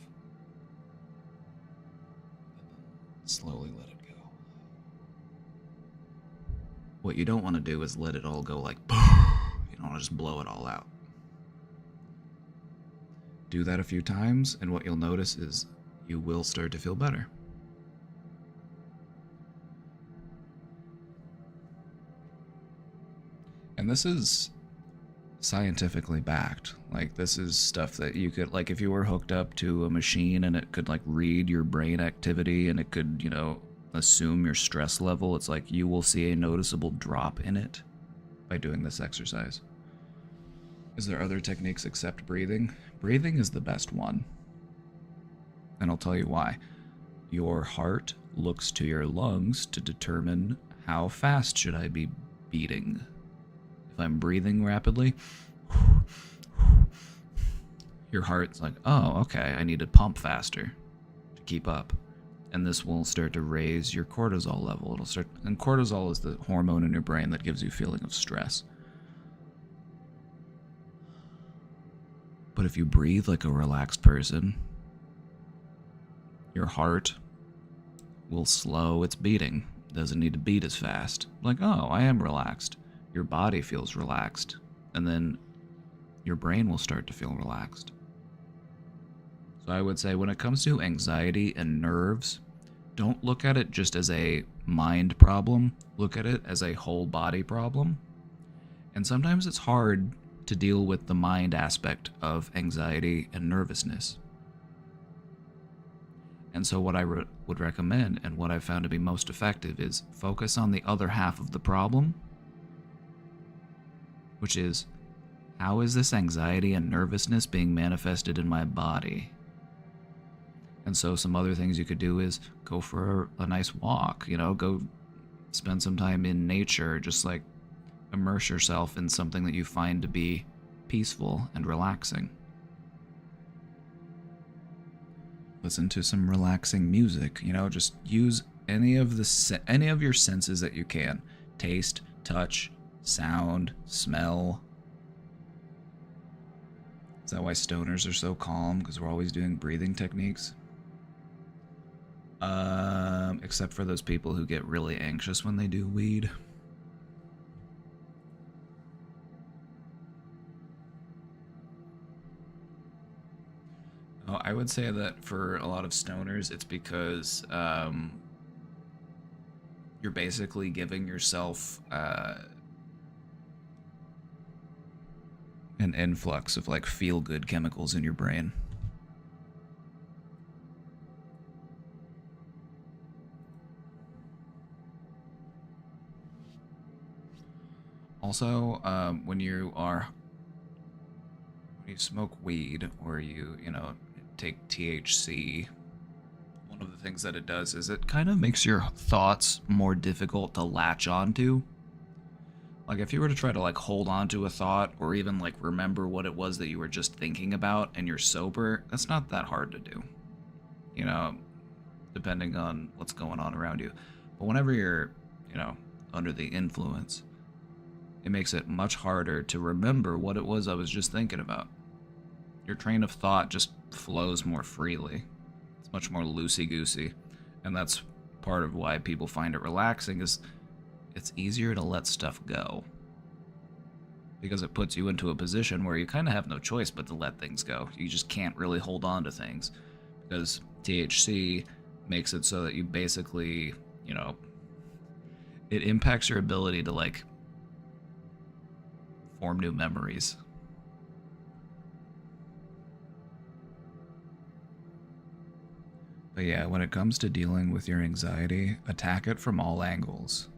And then slowly let it go. What you don't want to do is let it all go like, you don't want to just blow it all out. Do that a few times, and what you'll notice is you will start to feel better. And this is scientifically backed. Like, this is stuff that you could, like, if you were hooked up to a machine and it could like read your brain activity and it could, you know, assume your stress level, it's like you will see a noticeable drop in it by doing this exercise. Is there other techniques except breathing? Breathing is the best one. And I'll tell you why. Your heart looks to your lungs to determine how fast should I be beating. If I'm breathing rapidly, your heart's like, oh, okay, I need to pump faster to keep up. And this will start to raise your cortisol level. And cortisol is the hormone in your brain that gives you a feeling of stress. But if you breathe like a relaxed person, your heart will slow its beating. It doesn't need to beat as fast. Like, oh, I am relaxed. Your body feels relaxed, and then your brain will start to feel relaxed. So I would say when it comes to anxiety and nerves, don't look at it just as a mind problem. Look at it as a whole body problem. And sometimes it's hard to deal with the mind aspect of anxiety and nervousness. And so what I would recommend, and what I've found to be most effective, is focus on the other half of the problem, which is, how is this anxiety and nervousness being manifested in my body? And so some other things you could do is go for a nice walk, you know, go spend some time in nature, just like immerse yourself in something that you find to be peaceful and relaxing. Listen to some relaxing music, you know, just use any of your senses that you can. Taste, touch, sound, smell. Is that why stoners are so calm? Because we're always doing breathing techniques? Except for those people who get really anxious when they do weed. Oh, I would say that for a lot of stoners, it's because you're basically giving yourself an influx of like feel-good chemicals in your brain. Also, when you smoke weed or you take THC, one of the things that it does is it kind of makes your thoughts more difficult to latch onto. Like if you were to try to like hold on to a thought or even like remember what it was that you were just thinking about and you're sober, that's not that hard to do. You know, depending on what's going on around you. But whenever you're, you know, under the influence, it makes it much harder to remember what it was I was just thinking about. Your train of thought just flows more freely. It's much more loosey-goosey. And that's part of why people find it relaxing is it's easier to let stuff go. Because it puts you into a position where you kind of have no choice but to let things go. You just can't really hold on to things. Because THC makes it so that you basically, it impacts your ability to like form new memories. But yeah, when it comes to dealing with your anxiety, attack it from all angles.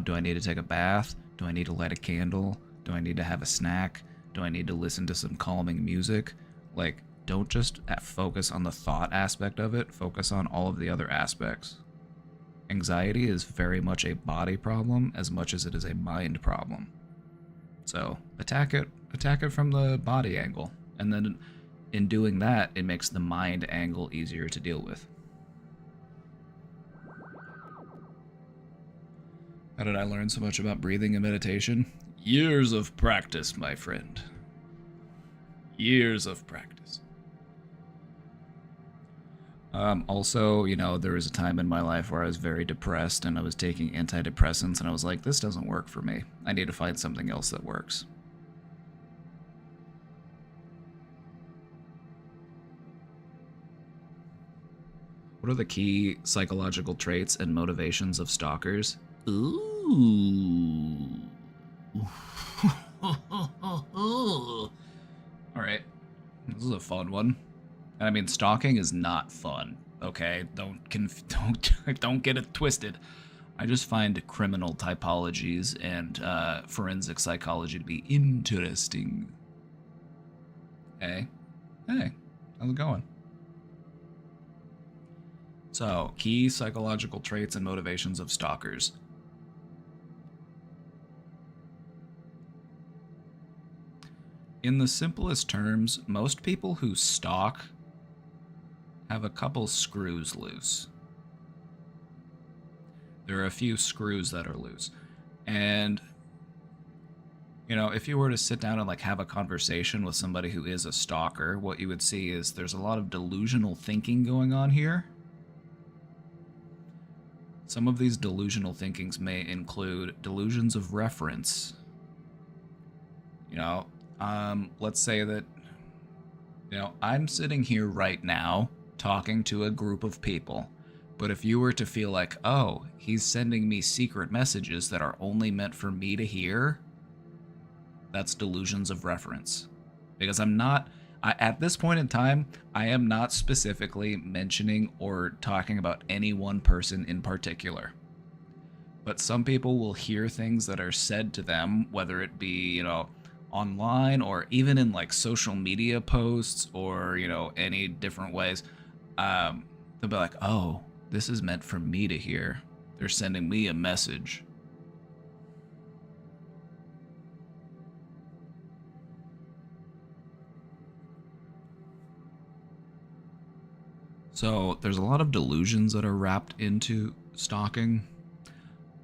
Do I need to take a bath? Do I need to light a candle? Do I need to have a snack? Do I need to listen to some calming music? Like, don't just focus on the thought aspect of it, focus on all of the other aspects. Anxiety is very much a body problem as much as it is a mind problem. So, attack it from the body angle. And then in doing that, it makes the mind angle easier to deal with. How did I learn so much about breathing and meditation? Years of practice, my friend. Years of practice. Also, there was a time in my life where I was very depressed and I was taking antidepressants and I was like, this doesn't work for me. I need to find something else that works. What are the key psychological traits and motivations of stalkers? Ooh. All right. This is a fun one. And I mean, stalking is not fun. Okay, don't get it twisted. I just find criminal typologies and forensic psychology to be interesting. Hey, how's it going? So, key psychological traits and motivations of stalkers. In the simplest terms, most people who stalk have a couple screws loose. There are a few screws that are loose. And, if you were to sit down and like have a conversation with somebody who is a stalker, what you would see is there's a lot of delusional thinking going on here. Some of these delusional thinkings may include delusions of reference. Let's say that, I'm sitting here right now talking to a group of people. But if you were to feel like, oh, he's sending me secret messages that are only meant for me to hear, that's delusions of reference. Because at this point in time, I am not specifically mentioning or talking about any one person in particular. But some people will hear things that are said to them, whether it be, online or even in like social media posts or, any different ways. They'll be like, oh, this is meant for me to hear. They're sending me a message. So there's a lot of delusions that are wrapped into stalking.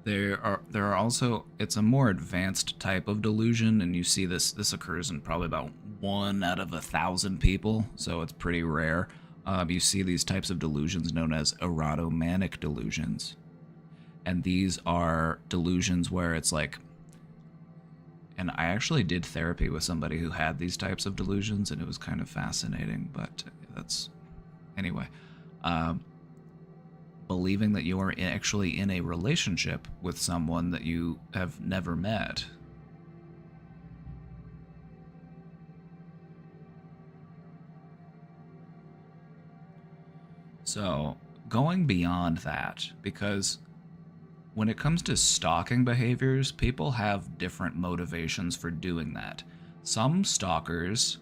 There are also, it's a more advanced type of delusion, and you see this occurs in probably about 1 out of 1,000 people, so it's pretty rare. You see these types of delusions known as erotomanic delusions. And these are delusions where it's like, and I actually did therapy with somebody who had these types of delusions, and it was kind of fascinating, but anyway. Believing that you are actually in a relationship with someone that you have never met. So, going beyond that, because when it comes to stalking behaviors, people have different motivations for doing that. Some stalkers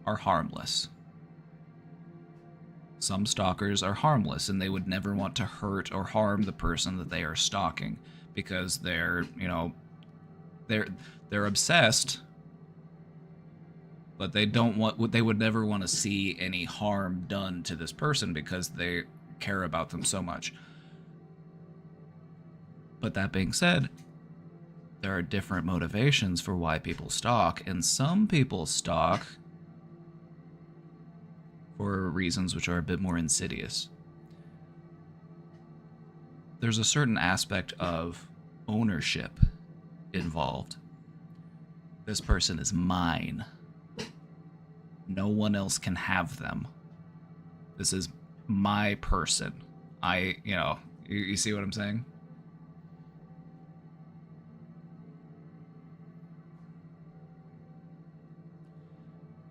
are harmless. Some stalkers are harmless and they would never want to hurt or harm the person that they are stalking because they're they're obsessed, but they would never want to see any harm done to this person because they care about them so much. But that being said, there are different motivations for why people stalk, and some people stalk for reasons which are a bit more insidious. There's a certain aspect of ownership involved. This person is mine. No one else can have them. This is my person. You see what I'm saying?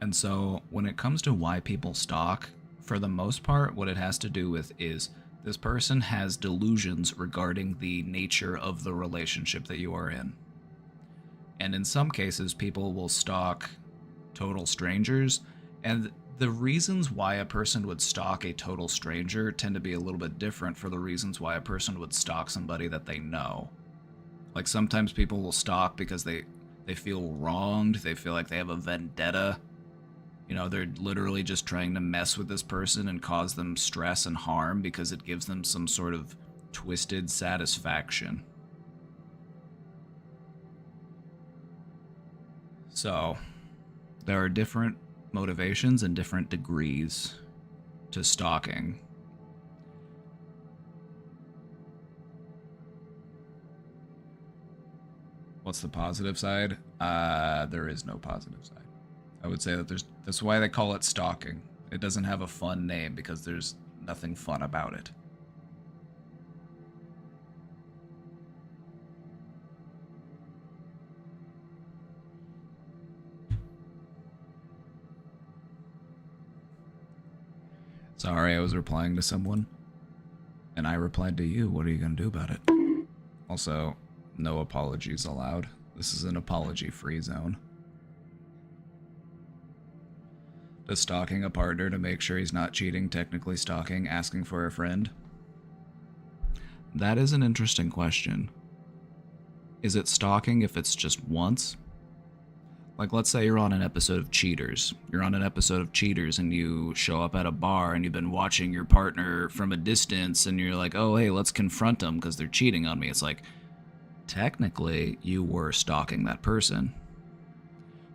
And so when it comes to why people stalk, for the most part, what it has to do with is this person has delusions regarding the nature of the relationship that you are in. And in some cases, people will stalk total strangers, and the reasons why a person would stalk a total stranger tend to be a little bit different for the reasons why a person would stalk somebody that they know. Like sometimes people will stalk because they feel wronged, they feel like they have a vendetta. They're literally just trying to mess with this person and cause them stress and harm because it gives them some sort of twisted satisfaction. So, there are different motivations and different degrees to stalking. What's the positive side? There is no positive side. I would say that that's why they call it stalking. It doesn't have a fun name because there's nothing fun about it. Sorry, I was replying to someone. And I replied to you. What are you going to do about it? Also, no apologies allowed. This is an apology-free zone. Does stalking a partner to make sure he's not cheating technically stalking, asking for a friend? That is an interesting question. Is it stalking if it's just once? Like, let's say you're on an episode of Cheaters. You're on an episode of Cheaters and you show up at a bar and you've been watching your partner from a distance and you're like, oh, hey, let's confront them because they're cheating on me. It's like, technically, you were stalking that person.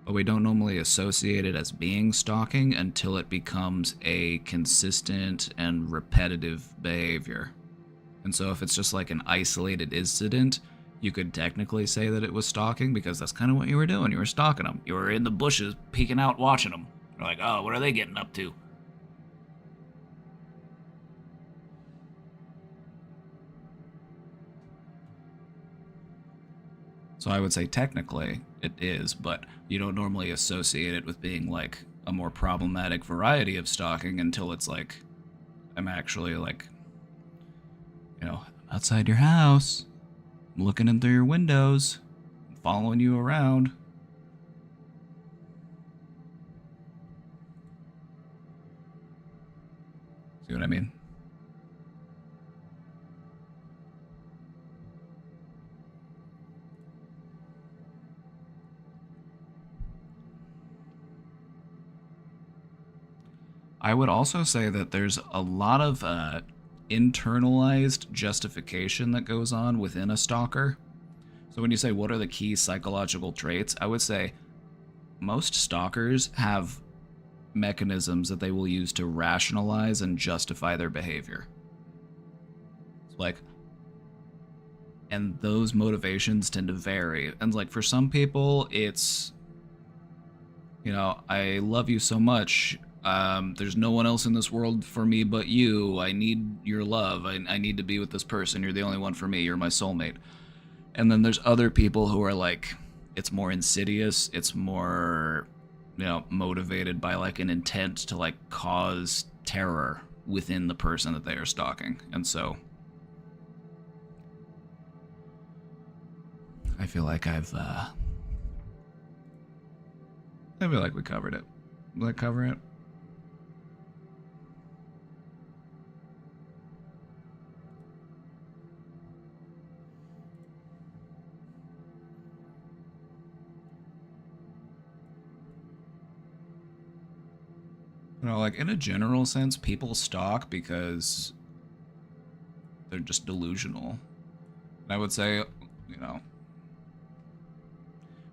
But we don't normally associate it as being stalking until it becomes a consistent and repetitive behavior. And so if it's just like an isolated incident, you could technically say that it was stalking because that's kind of what you were doing. You were stalking them. You were in the bushes, peeking out, watching them. You're like, oh, what are they getting up to? So I would say technically it is, but you don't normally associate it with being like a more problematic variety of stalking until it's like, I'm actually like, outside your house, I'm looking in through your windows, following you around. See what I mean? I would also say that there's a lot of internalized justification that goes on within a stalker. So when you say what are the key psychological traits, I would say most stalkers have mechanisms that they will use to rationalize and justify their behavior. And those motivations tend to vary. And like for some people, it's, I love you so much. There's no one else in this world for me but you. I need your love. I need to be with this person. You're the only one for me. You're my soulmate. And then there's other people who are like, it's more insidious. It's more, motivated by like an intent to like cause terror within the person that they are stalking. And so I feel like I feel like we covered it. Did I cover it? You know, like in a general sense, people stalk because they're just delusional. And I would say, you know,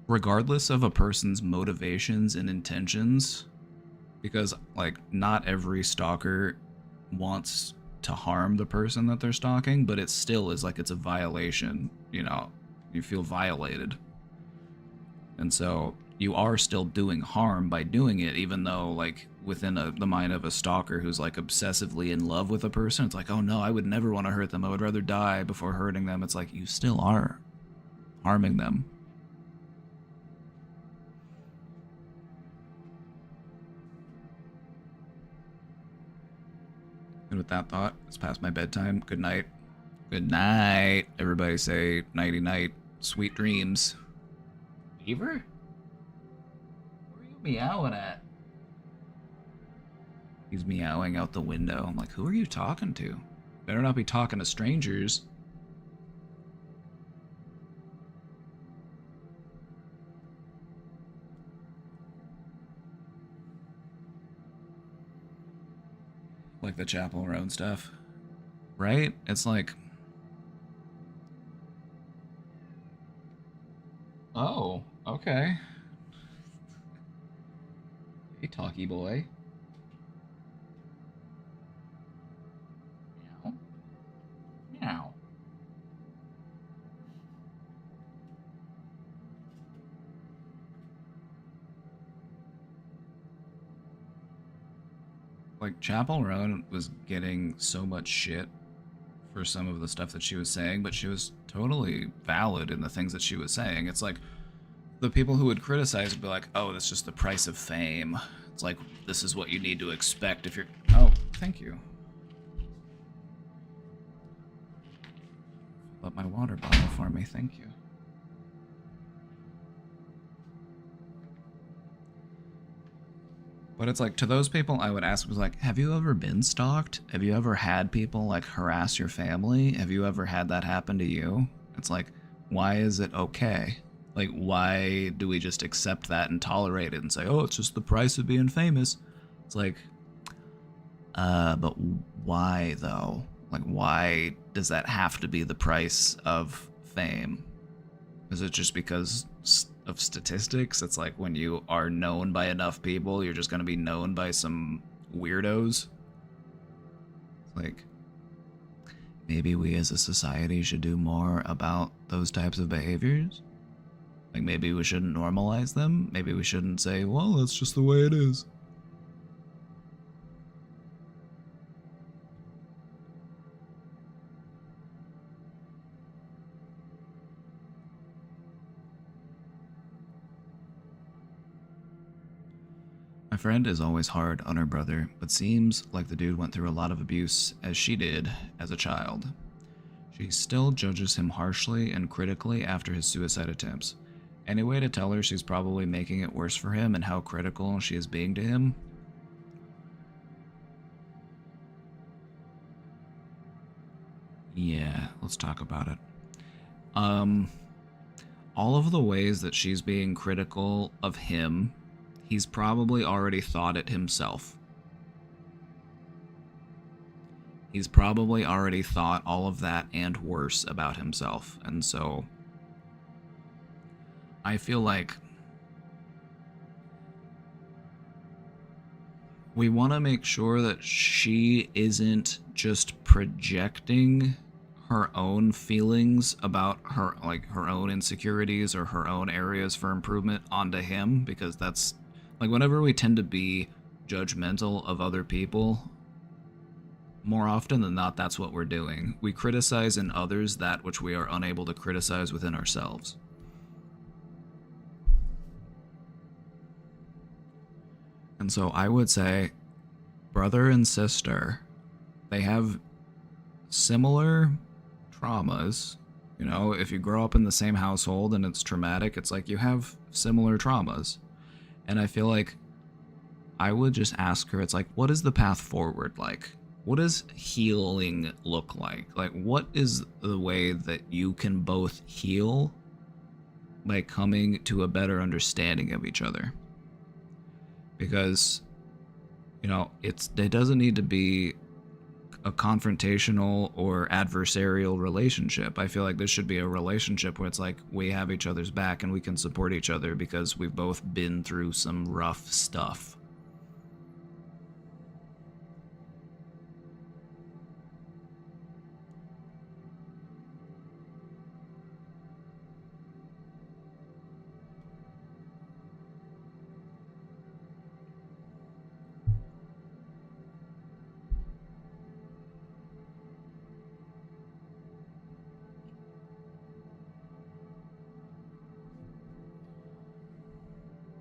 regardless of a person's motivations and intentions, because like not every stalker wants to harm the person that they're stalking, but it still is like it's a violation, you know, you feel violated. And so you are still doing harm by doing it, even though like within the mind of a stalker who's like obsessively in love with a person, it's like, oh no, I would never want to hurt them. I would rather die before hurting them. It's like you still are harming them. And with that thought, it's past my bedtime. Good night. Good night. Everybody say nighty night. Sweet dreams. Beaver? Where are you meowing at? He's meowing out the window. I'm like, who are you talking to? Better not be talking to strangers. Like the Chapel Roan stuff. Right? It's like... Oh, okay. Hey, talky boy. Meow. Meow. Like, Chapel Roan was getting so much shit for some of the stuff that she was saying, but she was totally valid in the things that she was saying. It's like, the people who would criticize would be like, oh, that's just the price of fame. It's like, this is what you need to expect if you're... Oh, thank you. Fill up my water bottle for me, thank you. But it's like, to those people, I would ask, was like, have you ever been stalked? Have you ever had people, like, harass your family? Have you ever had that happen to you? It's like, why is it okay? Like, why do we just accept that and tolerate it and say, oh, it's just the price of being famous? It's like, but why, though? Like, why does that have to be the price of fame? Is it just because of statistics? It's like when you are known by enough people, you're just going to be known by some weirdos. It's like, maybe we as a society should do more about those types of behaviors. Like, maybe we shouldn't normalize them. Maybe we shouldn't say, well, that's just the way it is. My friend is always hard on her brother, but seems like the dude went through a lot of abuse as she did as a child. She still judges him harshly and critically after his suicide attempts. Any way to tell her she's probably making it worse for him and how critical she is being to him? Yeah, let's talk about it. All of the ways that she's being critical of him, he's probably already thought it himself. He's probably already thought all of that and worse about himself. And so I feel like we want to make sure that she isn't just projecting her own feelings about her, like her own insecurities or her own areas for improvement onto him, because that's like, whenever we tend to be judgmental of other people, more often than not, that's what we're doing. We criticize in others that which we are unable to criticize within ourselves. And so I would say, brother and sister, they have similar traumas, You know, if you grow up in the same household and it's traumatic, it's like you have similar traumas. And I feel like I would just ask her, it's like, what is the path forward like? What does healing look like? Like, what is the way that you can both heal by coming to a better understanding of each other? Because, you know, it doesn't need to be a confrontational or adversarial relationship. I feel like this should be a relationship where it's like we have each other's back and we can support each other because we've both been through some rough stuff.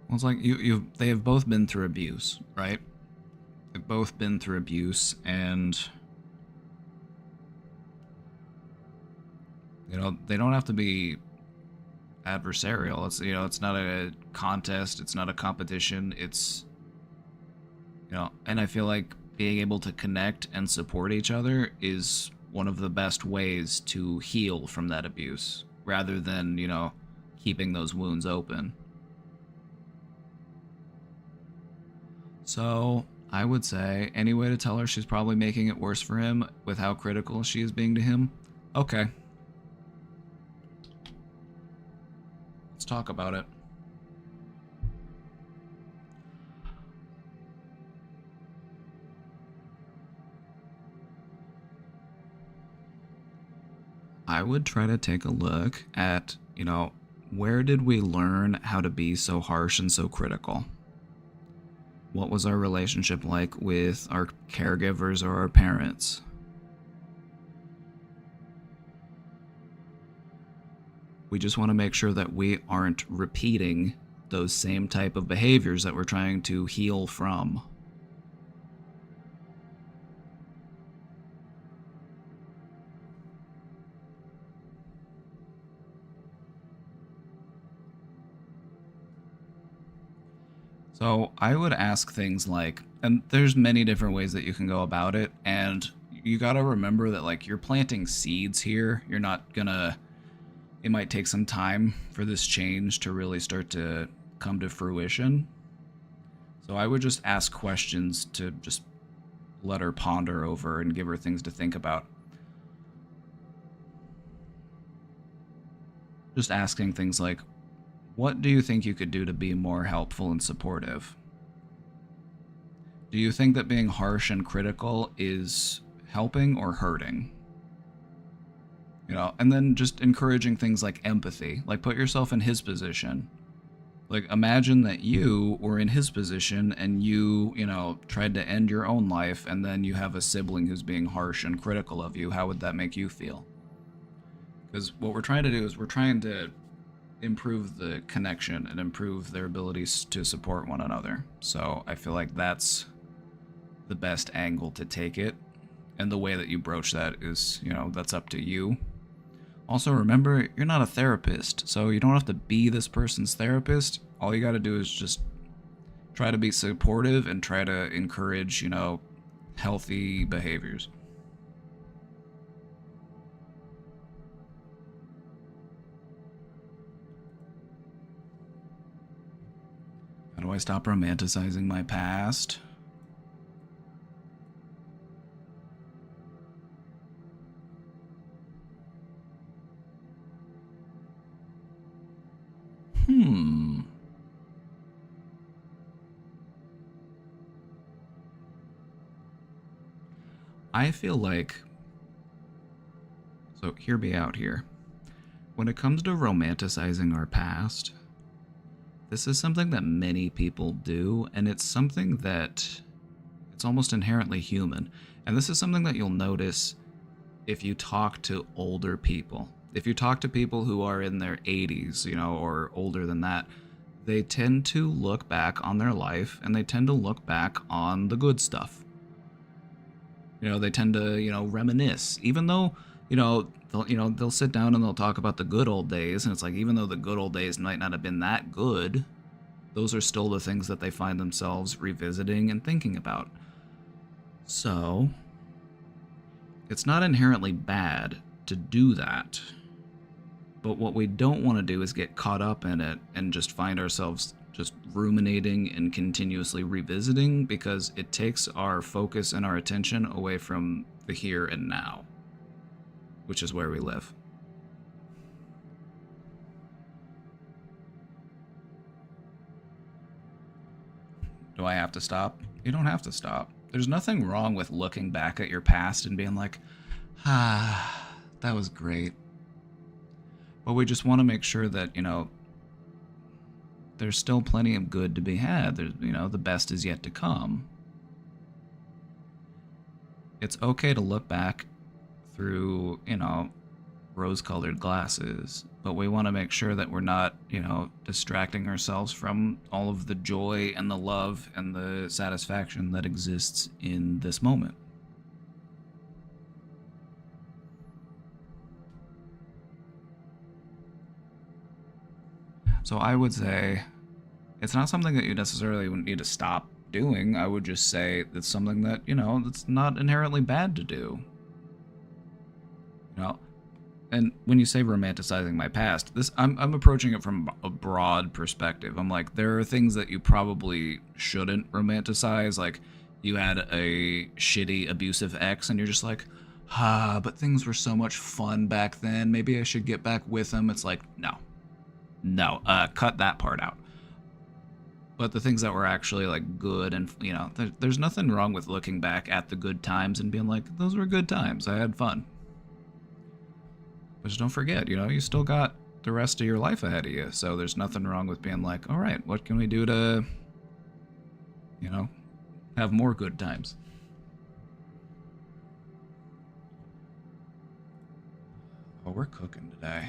Well, it's like they have both been through abuse, right? They've both been through abuse, and you know they don't have to be adversarial. It's, you know, it's not a contest, it's not a competition. It's, you know, and I feel like being able to connect and support each other is one of the best ways to heal from that abuse, rather than, you know, keeping those wounds open. So I would say any way to tell her she's probably making it worse for him with how critical she is being to him. Okay, let's talk about it. I would try to take a look at, you know, where did we learn how to be so harsh and so critical? What was our relationship like with our caregivers or our parents? We just want to make sure that we aren't repeating those same type of behaviors that we're trying to heal from. So I would ask things like, and there's many different ways that you can go about it, and you got to remember that like you're planting seeds here. You're not gonna, it might take some time for this change to really start to come to fruition. So I would just ask questions to just let her ponder over and give her things to think about. Just asking things like, what do you think you could do to be more helpful and supportive? Do you think that being harsh and critical is helping or hurting? You know, and then just encouraging things like empathy. Like, put yourself in his position. Like, imagine that you were in his position and you know, tried to end your own life, and then you have a sibling who's being harsh and critical of you. How would that make you feel? Because what we're trying to do is we're trying to improve the connection and improve their abilities to support one another. So I feel like that's the best angle to take it. And the way that you broach that is, you know, that's up to you. Also, remember, you're not a therapist, so you don't have to be this person's therapist. All you got to do is just try to be supportive and try to encourage, you know, healthy behaviors. How do I stop romanticizing my past? Hmm. I feel like. So, hear me out here. When it comes to romanticizing our past, this is something that many people do, and it's something that it's almost inherently human. And this is something that you'll notice if you talk to older people. If you talk to people who are in their 80s, you know, or older than that, they tend to look back on their life and they tend to look back on the good stuff. You know, they tend to, you know, reminisce. Even though They'll sit down and they'll talk about the good old days, and it's like, even though the good old days might not have been that good, those are still the things that they find themselves revisiting and thinking about. So, it's not inherently bad to do that. But what we don't want to do is get caught up in it and just find ourselves just ruminating and continuously revisiting, because it takes our focus and our attention away from the here and now, which is where we live. Do I have to stop? You don't have to stop. There's nothing wrong with looking back at your past and being like, that was great. But we just want to make sure that, there's still plenty of good to be had. There's, the best is yet to come. It's okay to look back through, rose-colored glasses, but we want to make sure that we're not, distracting ourselves from all of the joy and the love and the satisfaction that exists in this moment. So I would say it's not something that you necessarily need to stop doing. I would just say it's something that, that's not inherently bad to do. And when you say romanticizing my past, I'm approaching it from a broad perspective. I'm like, there are things that you probably shouldn't romanticize. Like, you had a shitty, abusive ex, and you're just like, but things were so much fun back then. Maybe I should get back with him. It's like, no, cut that part out. But the things that were actually like good, and there's nothing wrong with looking back at the good times and being like, those were good times. I had fun. But just don't forget, you still got the rest of your life ahead of you. So there's nothing wrong with being like, all right, what can we do to, have more good times? Oh, we're cooking today.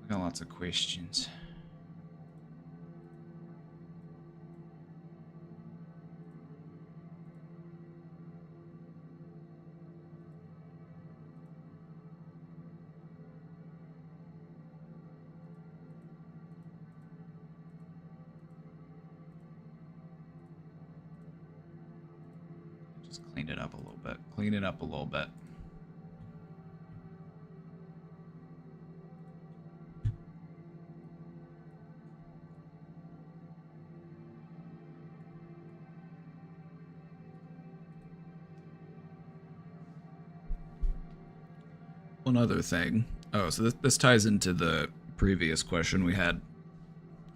We got lots of questions. Just clean it up a little bit. Clean it up a little bit. One other thing. Oh, so this ties into the previous question we had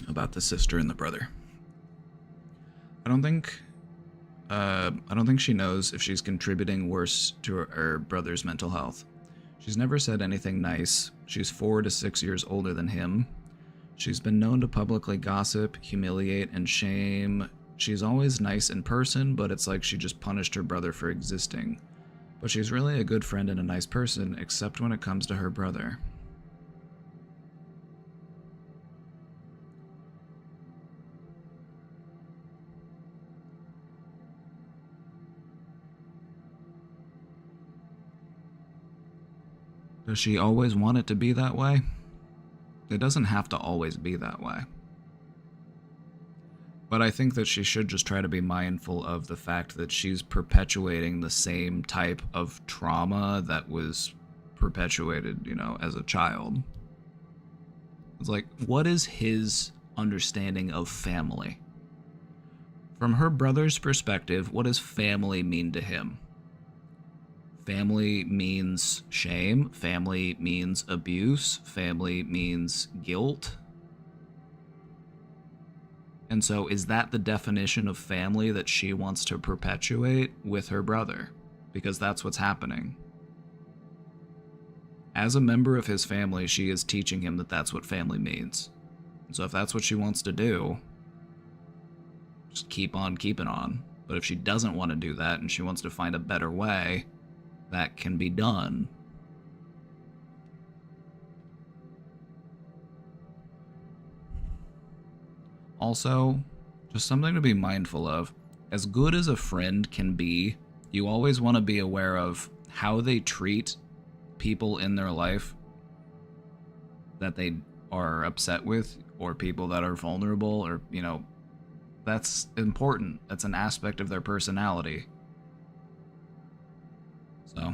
about the sister and the brother. I don't think she knows if she's contributing worse to her brother's mental health. She's never said anything nice. She's 4 to 6 years older than him. She's been known to publicly gossip, humiliate, and shame. She's always nice in person, but it's like she just punished her brother for existing. But she's really a good friend and a nice person, except when it comes to her brother. Does she always want it to be that way? It doesn't have to always be that way. But I think that she should just try to be mindful of the fact that she's perpetuating the same type of trauma that was perpetuated, as a child. It's like, what is his understanding of family? From her brother's perspective, what does family mean to him? Family means shame. Family means abuse. Family means guilt. And so is that the definition of family that she wants to perpetuate with her brother? Because that's what's happening. As a member of his family, she is teaching him that that's what family means. And so if that's what she wants to do, just keep on keeping on. But if she doesn't want to do that and she wants to find a better way, that can be done. Also, just something to be mindful of. As good as a friend can be, you always want to be aware of how they treat people in their life that they are upset with, or people that are vulnerable, or, you know, that's important. That's an aspect of their personality. So.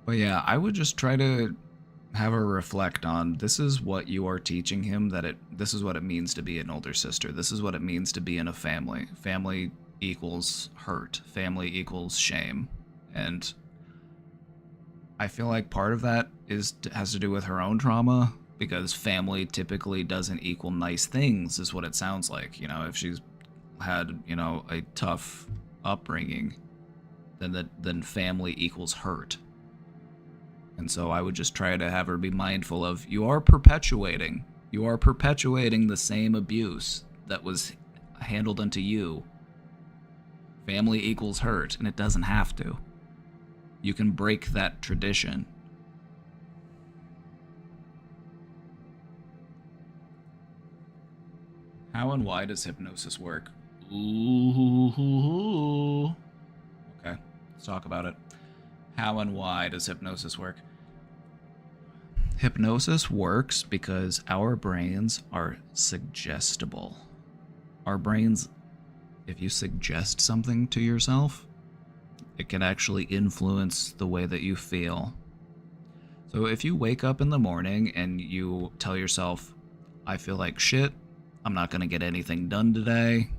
But yeah, I would just try to have her reflect on, this is what you are teaching him, this is what it means to be an older sister. This is what it means to be in a family. Family equals hurt. Family equals shame. And I feel like part of that has to do with her own trauma, because family typically doesn't equal nice things, is what it sounds like. You know, if she's had, you know, a tough upbringing, then family equals hurt. And so I would just try to have her be mindful of, you are perpetuating the same abuse that was handled unto you. Family equals hurt, and it doesn't have to. You can break that tradition. How and why does hypnosis work? Ooh. Okay, let's talk about it. How and why does hypnosis work? Hypnosis works because our brains are suggestible. Our brains, if you suggest something to yourself, it can actually influence the way that you feel. So if you wake up in the morning and you tell yourself, I feel like shit, I'm not going to get anything done today,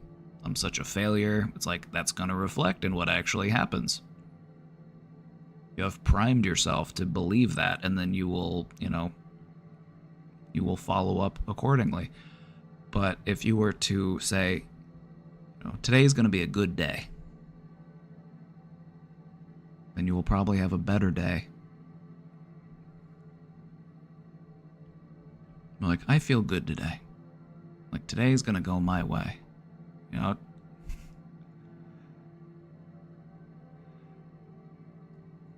I'm such a failure, it's like, that's going to reflect in what actually happens. You have primed yourself to believe that, and then you will, you will follow up accordingly. But if you were to say, today's going to be a good day, then you will probably have a better day. Like, I feel good today. Like, today's going to go my way.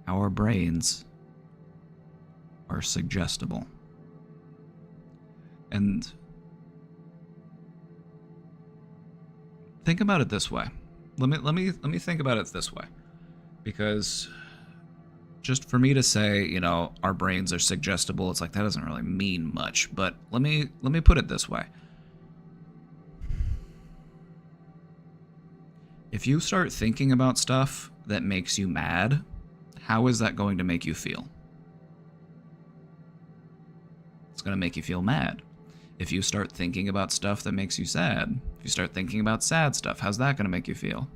Our brains are suggestible. And think about it this way. Let me think about it this way. Because just for me to say, our brains are suggestible, it's like, that doesn't really mean much. But let me put it this way. If you start thinking about stuff that makes you mad, how is that going to make you feel? It's going to make you feel mad. If you start thinking about stuff that makes you sad, if you start thinking about sad stuff, how's that going to make you feel?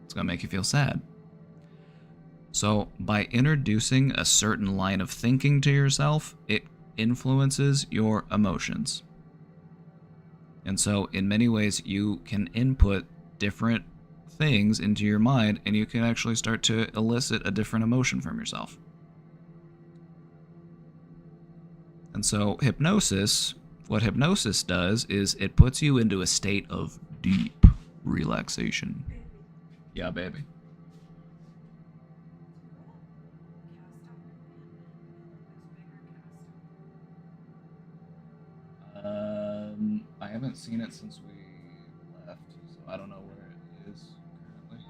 It's going to make you feel sad. So by introducing a certain line of thinking to yourself, it influences your emotions. And so in many ways, you can input different things into your mind, and you can actually start to elicit a different emotion from yourself. And so what hypnosis does is it puts you into a state of deep relaxation. Yeah, baby. I haven't seen it since we left, so I don't know where it is currently.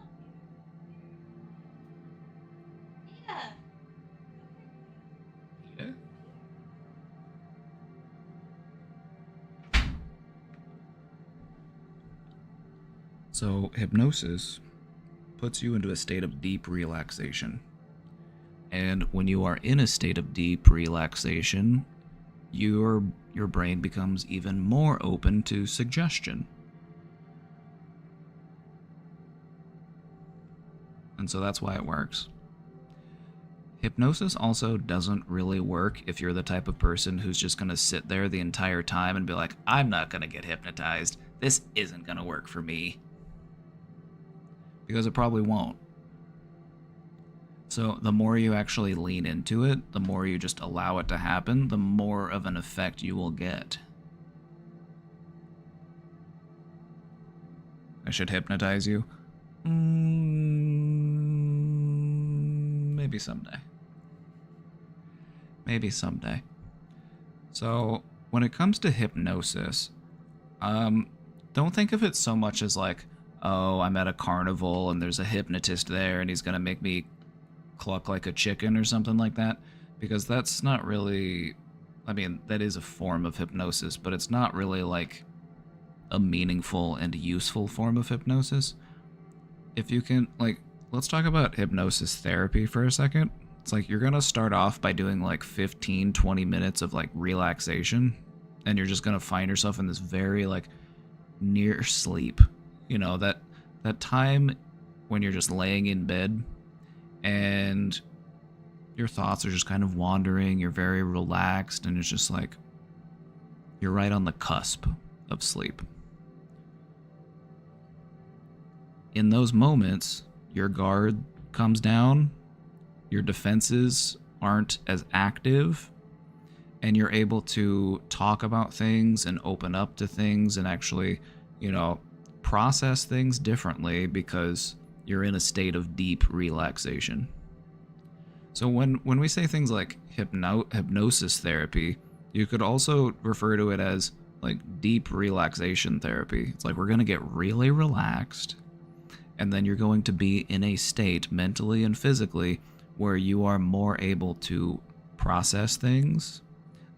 Yeah. So hypnosis puts you into a state of deep relaxation. And when you are in a state of deep relaxation, your brain becomes even more open to suggestion. And so that's why it works. Hypnosis also doesn't really work if you're the type of person who's just going to sit there the entire time and be like, I'm not going to get hypnotized. This isn't going to work for me. Because it probably won't. So the more you actually lean into it, the more you just allow it to happen, the more of an effect you will get. I should hypnotize you? Maybe someday. Maybe someday. So, when it comes to hypnosis, um, don't think of it so much as like, oh, I'm at a carnival and there's a hypnotist there and he's gonna make me cluck like a chicken or something like that, because that's not really. I mean, that is a form of hypnosis, but it's not really like a meaningful and useful form of hypnosis. If you can, like, let's talk about hypnosis therapy for a second. It's like you're gonna start off by doing like 15, 20 minutes of like relaxation, and you're just gonna find yourself in this very like near sleep. You know, that time when you're just laying in bed and your thoughts are just kind of wandering, you're very relaxed, and it's just like you're right on the cusp of sleep. In those moments, your guard comes down, your defenses aren't as active, and you're able to talk about things and open up to things and actually, process things differently because you're in a state of deep relaxation. So when we say things like hypnosis therapy, you could also refer to it as like deep relaxation therapy. It's like we're going to get really relaxed, and then you're going to be in a state mentally and physically where you are more able to process things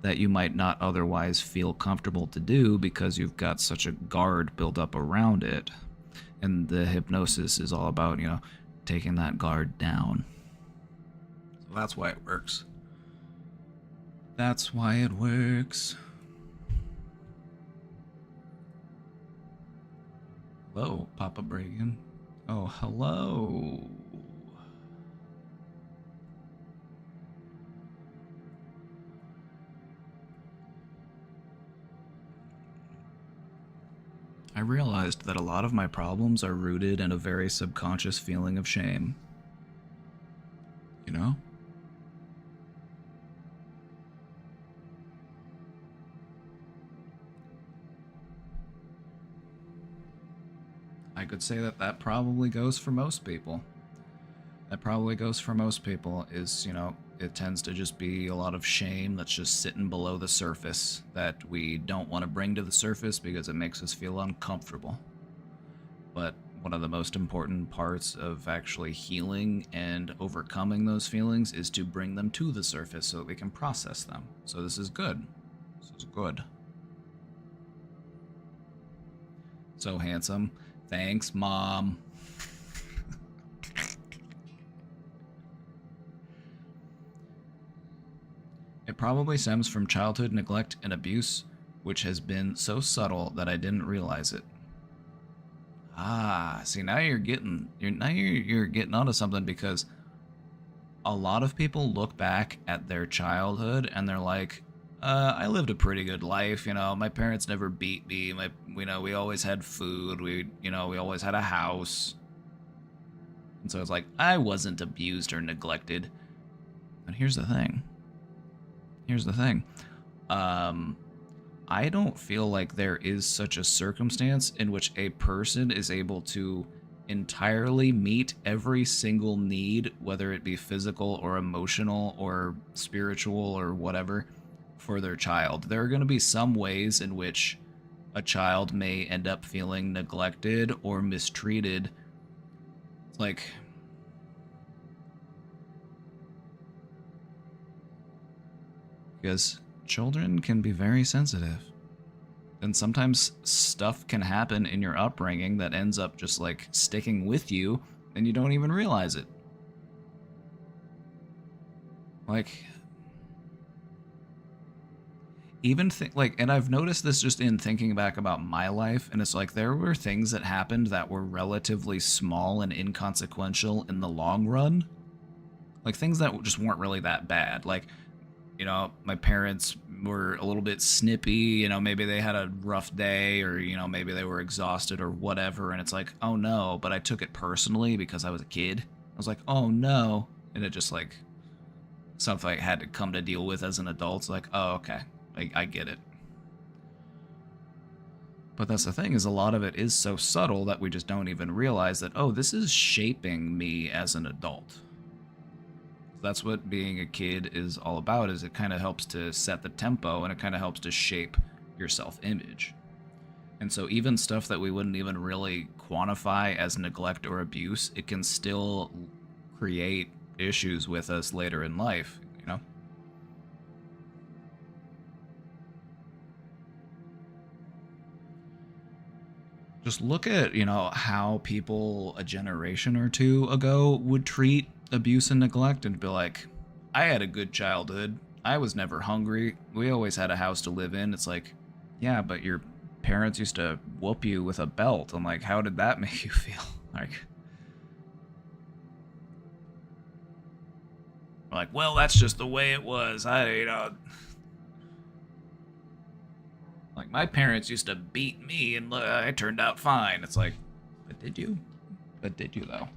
that you might not otherwise feel comfortable to do because you've got such a guard built up around it. And the hypnosis is all about, taking that guard down. So that's why it works. That's why it works. Hello, Papa Bragan. Oh, hello. I realized that a lot of my problems are rooted in a very subconscious feeling of shame. You know? I could say that probably goes for most people. That probably goes for most people is, it tends to just be a lot of shame that's just sitting below the surface that we don't want to bring to the surface because it makes us feel uncomfortable. But one of the most important parts of actually healing and overcoming those feelings is to bring them to the surface so that we can process them. So this is good. This is good. So handsome. Thanks, Mom. It probably stems from childhood neglect and abuse, which has been so subtle that I didn't realize it. Ah, see, now you're getting onto something, because a lot of people look back at their childhood and they're like, I lived a pretty good life, my parents never beat me, we always had food, we always had a house. And so it's like, I wasn't abused or neglected. But here's the thing. I don't feel like there is such a circumstance in which a person is able to entirely meet every single need, whether it be physical or emotional or spiritual or whatever, for their child. There are going to be some ways in which a child may end up feeling neglected or mistreated. It's like, because children can be very sensitive. And sometimes stuff can happen in your upbringing that ends up just like sticking with you and you don't even realize it. Like, and I've noticed this just in thinking back about my life, and it's like there were things that happened that were relatively small and inconsequential in the long run. Like things that just weren't really that bad. Like, my parents were a little bit snippy, maybe they had a rough day, or, maybe they were exhausted or whatever, and it's like, oh no, but I took it personally because I was a kid. I was like, oh no, and it just like, something I had to come to deal with as an adult. It's like, oh, okay, I get it. But that's the thing, is a lot of it is so subtle that we just don't even realize that, oh, this is shaping me as an adult. That's what being a kid is all about, is it kind of helps to set the tempo and it kind of helps to shape your self-image. And so even stuff that we wouldn't even really quantify as neglect or abuse, it can still create issues with us later in life, you know? Just look at, how people a generation or two ago would treat abuse and neglect and be like, I had a good childhood. I was never hungry. We always had a house to live in. It's like, yeah, but your parents used to whoop you with a belt. I'm like, how did that make you feel? Like, well, that's just the way it was. Like, my parents used to beat me and I turned out fine. It's like, but did you? But did you, though?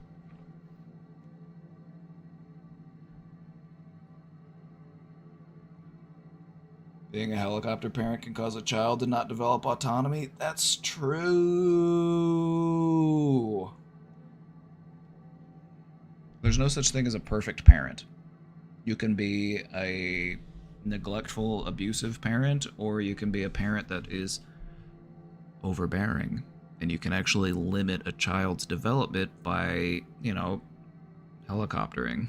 Being a helicopter parent can cause a child to not develop autonomy. That's true. There's no such thing as a perfect parent. You can be a neglectful, abusive parent, or you can be a parent that is overbearing. And you can actually limit a child's development by, helicoptering.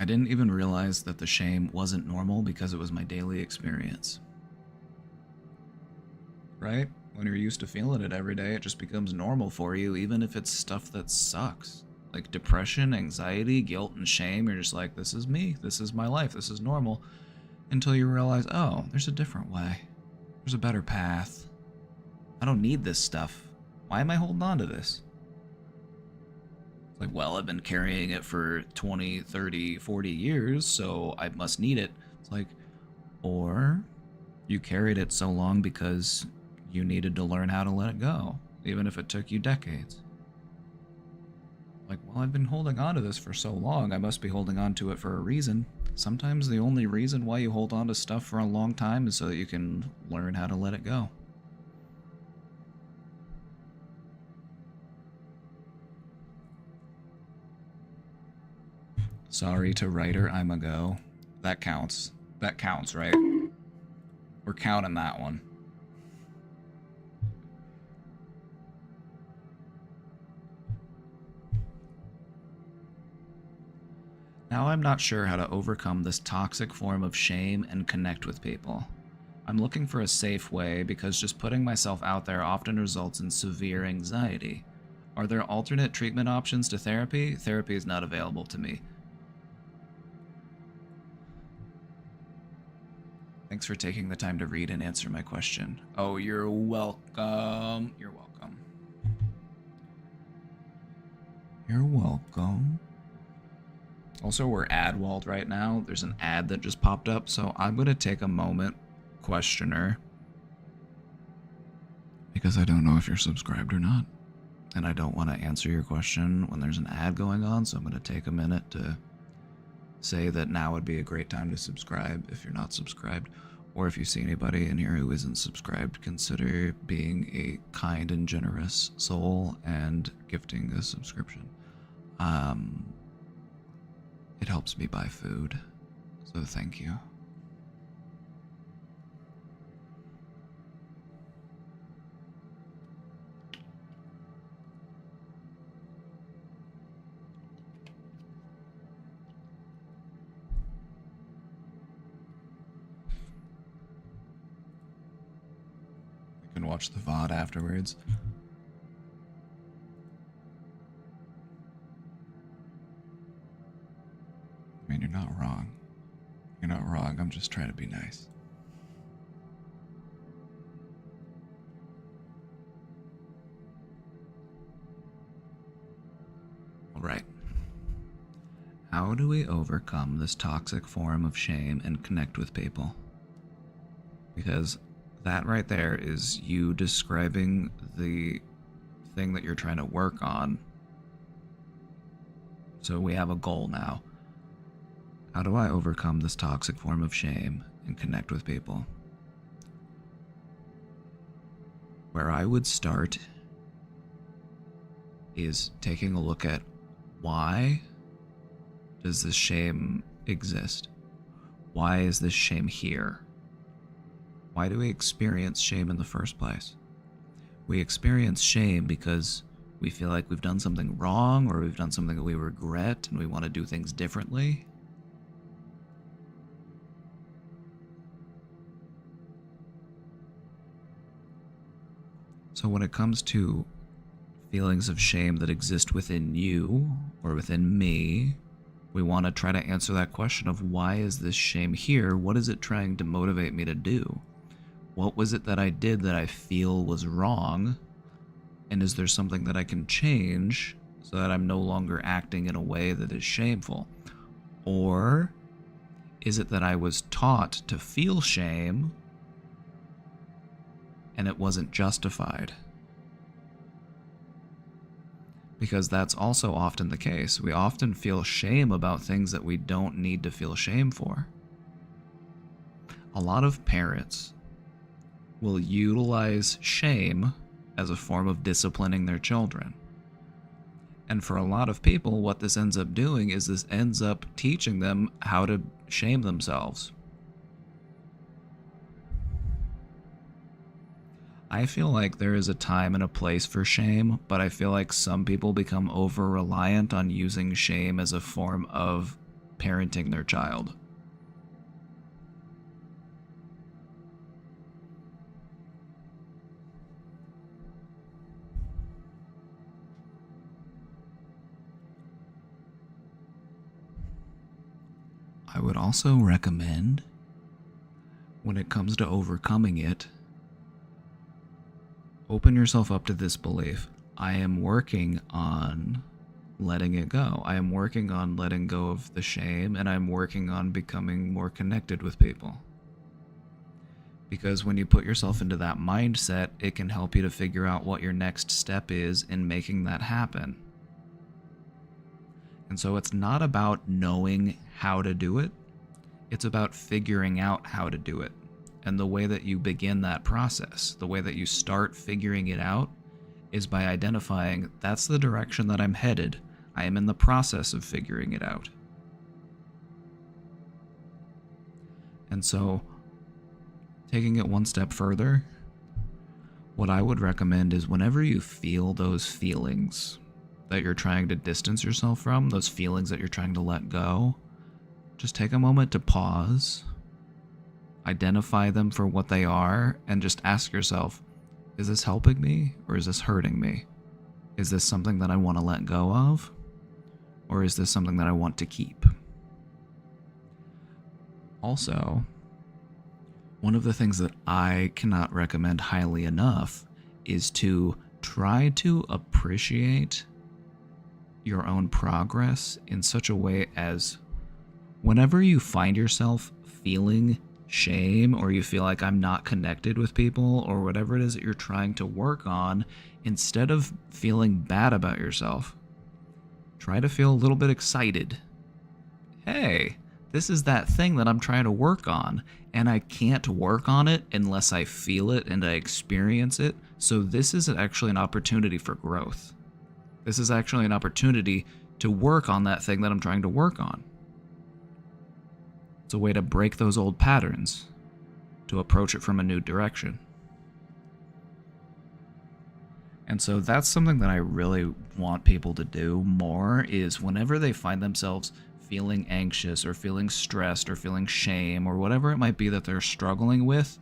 I didn't even realize that the shame wasn't normal because it was my daily experience. Right? When you're used to feeling it every day, it just becomes normal for you, even if it's stuff that sucks. Like depression, anxiety, guilt, and shame. You're just like, this is me. This is my life. This is normal. Until you realize, oh, there's a different way. There's a better path. I don't need this stuff. Why am I holding on to this? Like, well, I've been carrying it for 20, 30, 40 years, so I must need it. It's like, or you carried it so long because you needed to learn how to let it go, even if it took you decades. Like, well, I've been holding on to this for so long, I must be holding on to it for a reason. Sometimes the only reason why you hold on to stuff for a long time is so that you can learn how to let it go. Sorry to writer, I'm a go. That counts. That counts, right? We're counting that one. Now I'm not sure how to overcome this toxic form of shame and connect with people. I'm looking for a safe way because just putting myself out there often results in severe anxiety. Are there alternate treatment options to therapy? Therapy is not available to me. Thanks for taking the time to read and answer my question. Oh, you're welcome. You're welcome. You're welcome. Also, we're ad walled right now. There's an ad that just popped up, so I'm going to take a moment, questioner, because I don't know if you're subscribed or not. And I don't want to answer your question when there's an ad going on, so I'm going to take a minute to say that now would be a great time to subscribe if you're not subscribed. Or if you see anybody in here who isn't subscribed, consider being a kind and generous soul and gifting a subscription. It helps me buy food, so thank you. You can watch the VOD afterwards. I mean, you're not wrong. You're not wrong. I'm just trying to be nice. All right. How do we overcome this toxic form of shame and connect with people? Because that right there is you describing the thing that you're trying to work on. So we have a goal now. How do I overcome this toxic form of shame and connect with people? Where I would start is taking a look at why does this shame exist? Why is this shame here? Why do we experience shame in the first place? We experience shame because we feel like we've done something wrong, or we've done something that we regret and we want to do things differently. So when it comes to feelings of shame that exist within you or within me, we want to try to answer that question of why is this shame here? What is it trying to motivate me to do? What was it that I did that I feel was wrong? And is there something that I can change so that I'm no longer acting in a way that is shameful? Or is it that I was taught to feel shame and it wasn't justified? Because that's also often the case. We often feel shame about things that we don't need to feel shame for. A lot of parents will utilize shame as a form of disciplining their children. And for a lot of people, what this ends up doing is this ends up teaching them how to shame themselves. I feel like there is a time and a place for shame, but I feel like some people become over-reliant on using shame as a form of parenting their child. I would also recommend, when it comes to overcoming it, open yourself up to this belief. I am working on letting it go. I am working on letting go of the shame, and I'm working on becoming more connected with people. Because when you put yourself into that mindset, it can help you to figure out what your next step is in making that happen. And so it's not about knowing how to do it, it's about figuring out how to do it. And the way that you begin that process, the way that you start figuring it out, is by identifying that's the direction that I'm headed. I am in the process of figuring it out. And so, taking it one step further, what I would recommend is whenever you feel those feelings that you're trying to distance yourself from, those feelings that you're trying to let go, just take a moment to pause, identify them for what they are, and just ask yourself, is this helping me or is this hurting me? Is this something that I want to let go of? Or is this something that I want to keep? Also, one of the things that I cannot recommend highly enough is to try to appreciate your own progress in such a way as whenever you find yourself feeling shame, or you feel like I'm not connected with people, or whatever it is that you're trying to work on, instead of feeling bad about yourself, try to feel a little bit excited. Hey, this is that thing that I'm trying to work on, and I can't work on it unless I feel it and I experience it. So this is actually an opportunity for growth. This is actually an opportunity to work on that thing that I'm trying to work on. It's a way to break those old patterns, to approach it from a new direction. And so that's something that I really want people to do more, is whenever they find themselves feeling anxious or feeling stressed or feeling shame or whatever it might be that they're struggling with,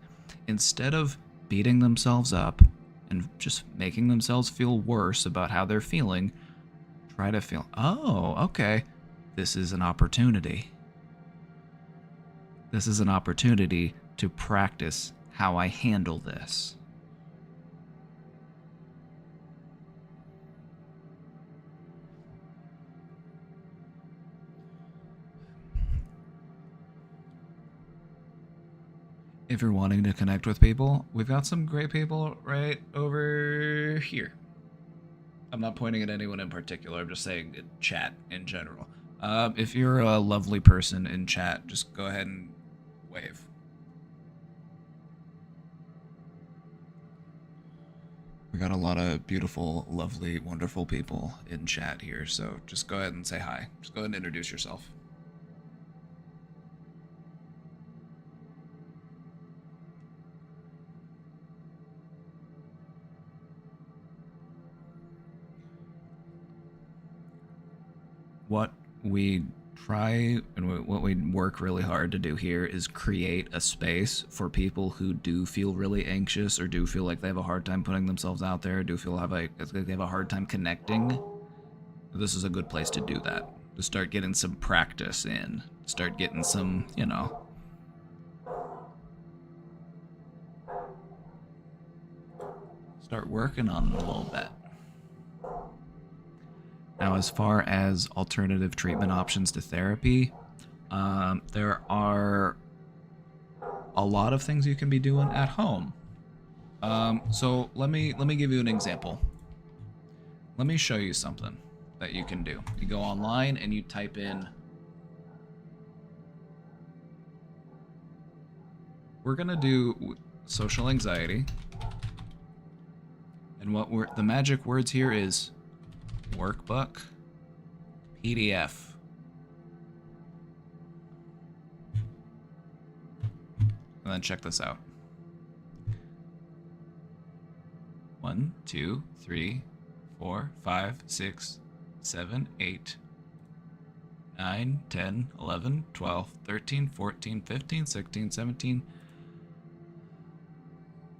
instead of beating themselves up and just making themselves feel worse about how they're feeling, try to feel, oh, okay, this is an opportunity. This is an opportunity to practice how I handle this. If you're wanting to connect with people, we've got some great people right over here. I'm not pointing at anyone in particular, I'm just saying chat in general. If you're a lovely person in chat, just go ahead and wave. We got a lot of beautiful, lovely, wonderful people in chat here, so just go ahead and say hi. Just go ahead and introduce yourself. What we try and what we work really hard to do here is create a space for people who do feel really anxious or do feel like they have a hard time putting themselves out there, do feel like they have a hard time connecting. This is a good place to do that. To start getting some practice in. Start getting some, start working on it a little bit. Now, as far as alternative treatment options to therapy, there are a lot of things you can be doing at home. So let me give you an example. Let me show you something that you can do. You go online and you type in. We're gonna do social anxiety, and the magic words here is workbook, PDF. And then check this out. 1, 2, 3, 4, 5, 6, 7, 8, 9, 10, 11, 12, 13, 14, 15, 16, 17,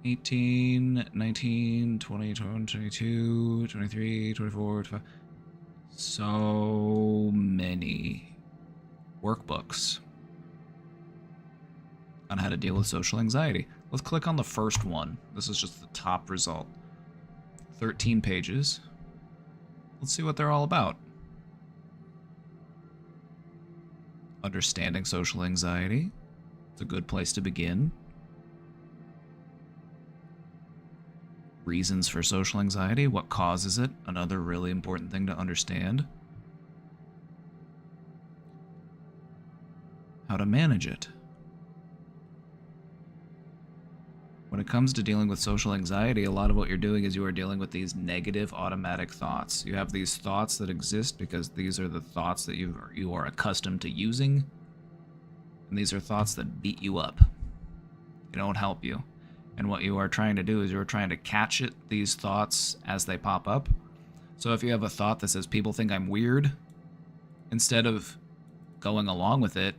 18, 19, 20, 21, 22, 23, 24, 25. So many workbooks on how to deal with social anxiety. Let's click on the first one. This is just the top result. 13 pages. Let's see what they're all about. Understanding social anxiety. It's a good place to begin. Reasons for social anxiety, what causes it, another really important thing to understand. How to manage it. When it comes to dealing with social anxiety, a lot of what you're doing is you are dealing with these negative automatic thoughts. You have these thoughts that exist because these are the thoughts that you are accustomed to using, and these are thoughts that beat you up. They don't help you. And what you are trying to do is you're trying to catch these thoughts as they pop up. So if you have a thought that says, people think I'm weird, instead of going along with it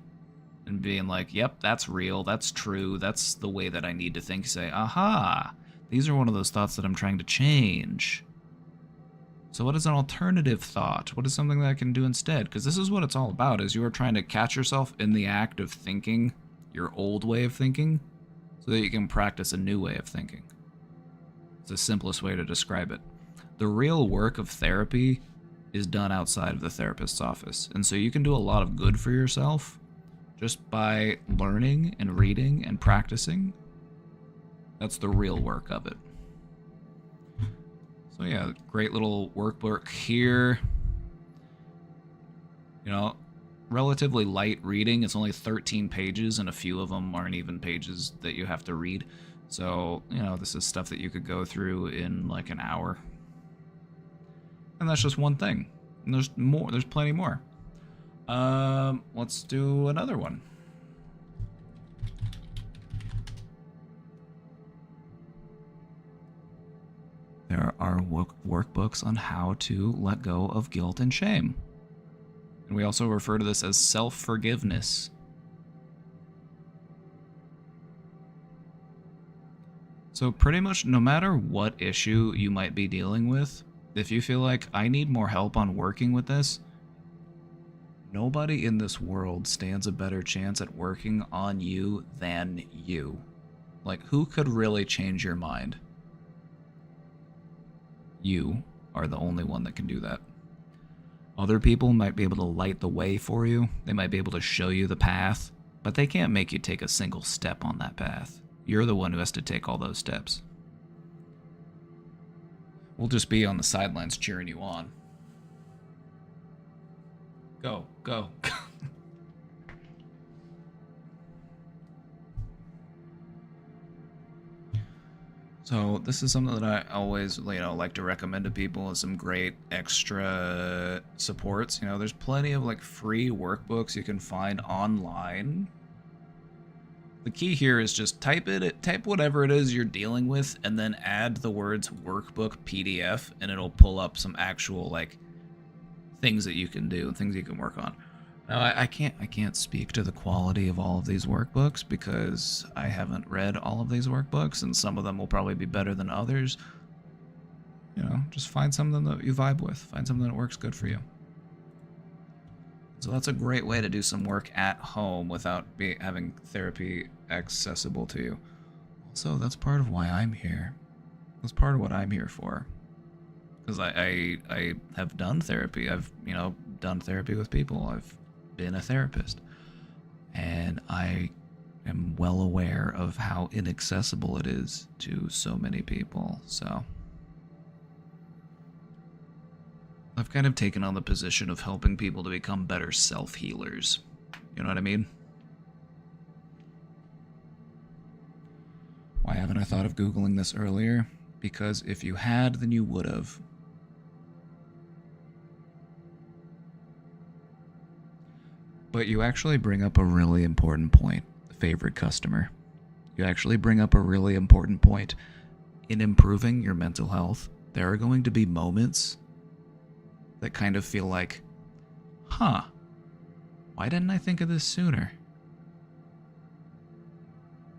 and being like, yep, that's real, that's true, that's the way that I need to think, say, aha, these are one of those thoughts that I'm trying to change. So what is an alternative thought? What is something that I can do instead? Because this is what it's all about, is you are trying to catch yourself in the act of thinking your old way of thinking, so that you can practice a new way of thinking. It's the simplest way to describe it. The real work of therapy is done outside of the therapist's office. And so you can do a lot of good for yourself just by learning and reading and practicing. That's the real work of it. So yeah, great little workbook here. Relatively light reading. It's only 13 pages, and a few of them aren't even pages that you have to read. So, this is stuff that you could go through in like an hour. And that's just one thing. And there's more. There's plenty more. Let's do another one. There are workbooks on how to let go of guilt and shame. And we also refer to this as self-forgiveness. So pretty much no matter what issue you might be dealing with, if you feel like I need more help on working with this, nobody in this world stands a better chance at working on you than you. Like, who could really change your mind? You are the only one that can do that. Other people might be able to light the way for you. They might be able to show you the path, but they can't make you take a single step on that path. You're the one who has to take all those steps. We'll just be on the sidelines cheering you on. Go, go. So this is something that I always, like to recommend to people as some great extra supports. There's plenty of like free workbooks you can find online. The key here is just type whatever it is you're dealing with, and then add the words workbook PDF, and it'll pull up some actual like things that you can do, things you can work on. Now, I can't speak to the quality of all of these workbooks because I haven't read all of these workbooks, and some of them will probably be better than others. Just find something that you vibe with. Find something that works good for you. So that's a great way to do some work at home without having therapy accessible to you. Also, that's part of why I'm here. That's part of what I'm here for. Because I have done therapy. I've, done therapy with people. I've been a therapist. And I am well aware of how inaccessible it is to so many people. So I've kind of taken on the position of helping people to become better self-healers. You know what I mean? Why haven't I thought of Googling this earlier? Because if you had, then you would have. But you actually bring up a really important point, favorite customer. You actually bring up a really important point. In improving your mental health, there are going to be moments that kind of feel like, why didn't I think of this sooner?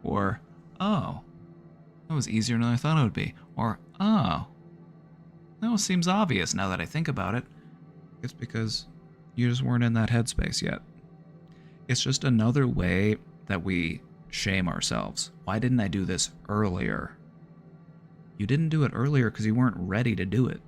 Or, oh, that was easier than I thought it would be. Or, oh, that seems obvious now that I think about it. It's because you just weren't in that headspace yet. It's just another way that we shame ourselves. Why didn't I do this earlier? You didn't do it earlier because you weren't ready to do it.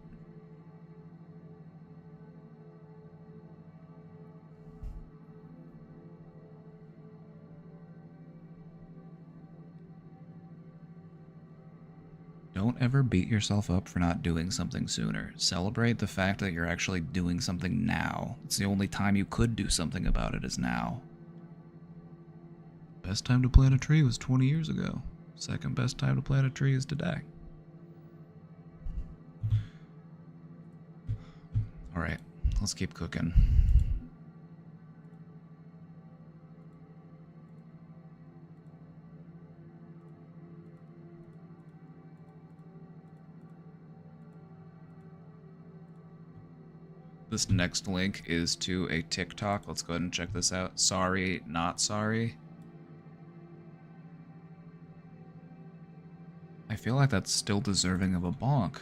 Don't ever beat yourself up for not doing something sooner. Celebrate the fact that you're actually doing something now. It's the only time you could do something about it is now. Best time to plant a tree was 20 years ago. Second best time to plant a tree is today. Alright, let's keep cooking. This next link is to a TikTok. Let's go ahead and check this out. Sorry, not sorry. I feel like that's still deserving of a bonk.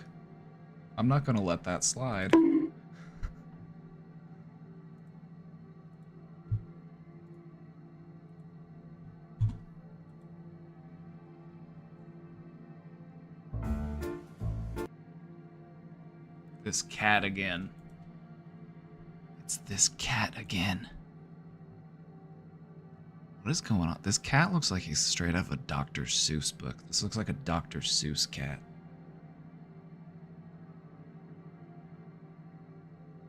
I'm not gonna let that slide. This cat again. It's this cat again. What is going on? This cat looks like he's straight out of a Dr. Seuss book. This looks like a Dr. Seuss cat.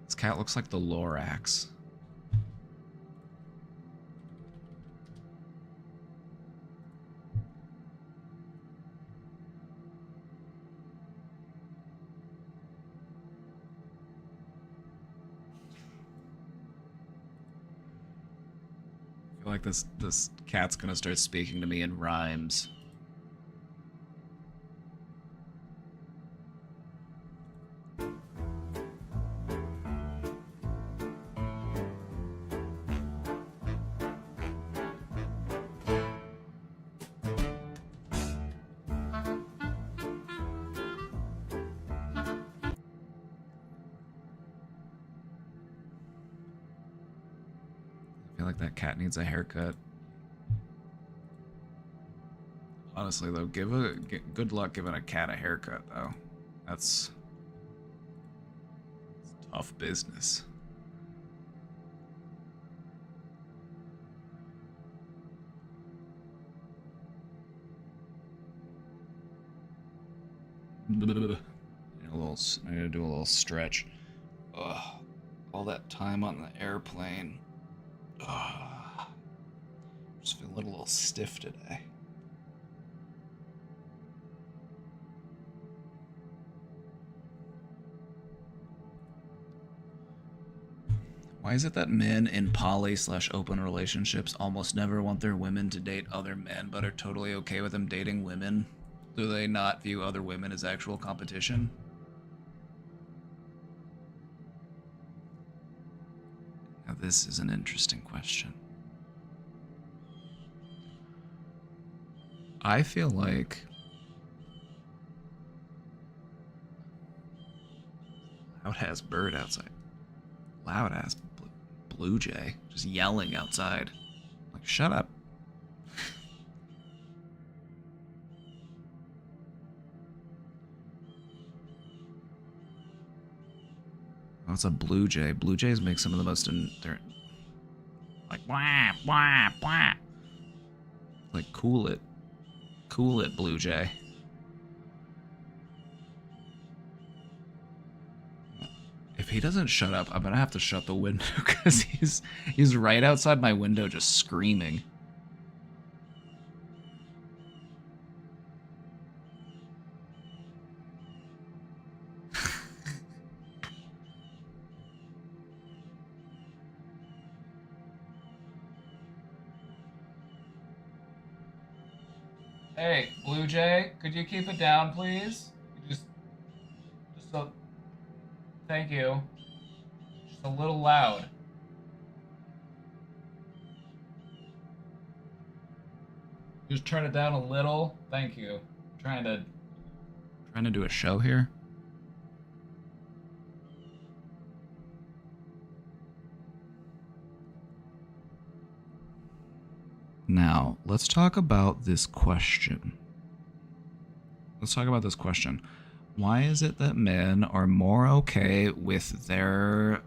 This cat looks like the Lorax. I feel like this cat's gonna start speaking to me in rhymes. I feel like that cat needs a haircut. Honestly, though, good luck giving a cat a haircut, though. That's tough business. I need to do a little stretch. Ugh. All that time on the airplane. Ugh. Just feeling a little stiff today. Why is it that men in poly/open relationships almost never want their women to date other men, but are totally okay with them dating women? Do they not view other women as actual competition? Now, this is an interesting question. I feel like loud ass bird outside. Loud ass blue jay just yelling outside. Like, shut up. Oh, it's a blue jay. Blue jays make some of the most they're like wah wah wah. Like, cool it, blue jay. If he doesn't shut up, I'm gonna have to shut the window because he's right outside my window just screaming. Hey, Blue Jay, could you keep it down, please? Just a, thank you. Just a little loud. Just turn it down a little. Thank you. I'm trying to do a show here. Now, let's talk about this question. Why is it that men are more okay with their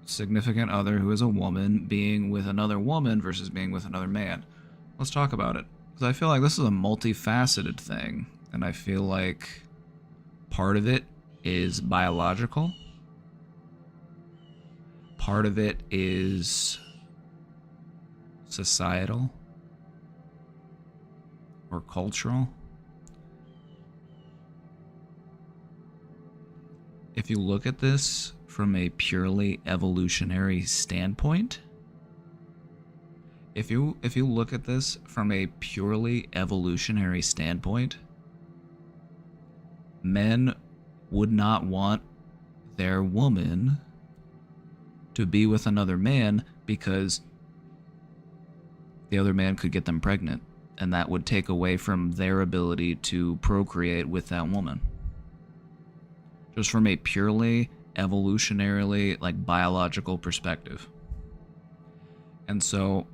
significant other who is a woman being with another woman versus being with another man? Let's talk about it. Because I feel like this is a multifaceted thing. And I feel like part of it is biological. Part of it is societal or cultural. If you look at this from a purely evolutionary standpoint, if you look at this from a purely evolutionary standpoint, men would not want their woman to be with another man because the other man could get them pregnant, and that would take away from their ability to procreate with that woman. Just from a purely evolutionarily, like, biological perspective. And so,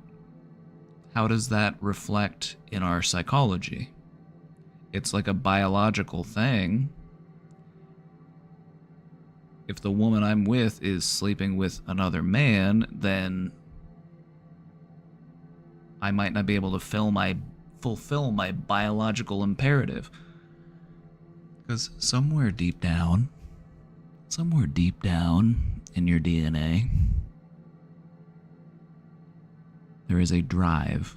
how does that reflect in our psychology? It's like a biological thing. If the woman I'm with is sleeping with another man, then I might not be able to fulfill my biological imperative. Because somewhere deep down in your DNA, there is a drive.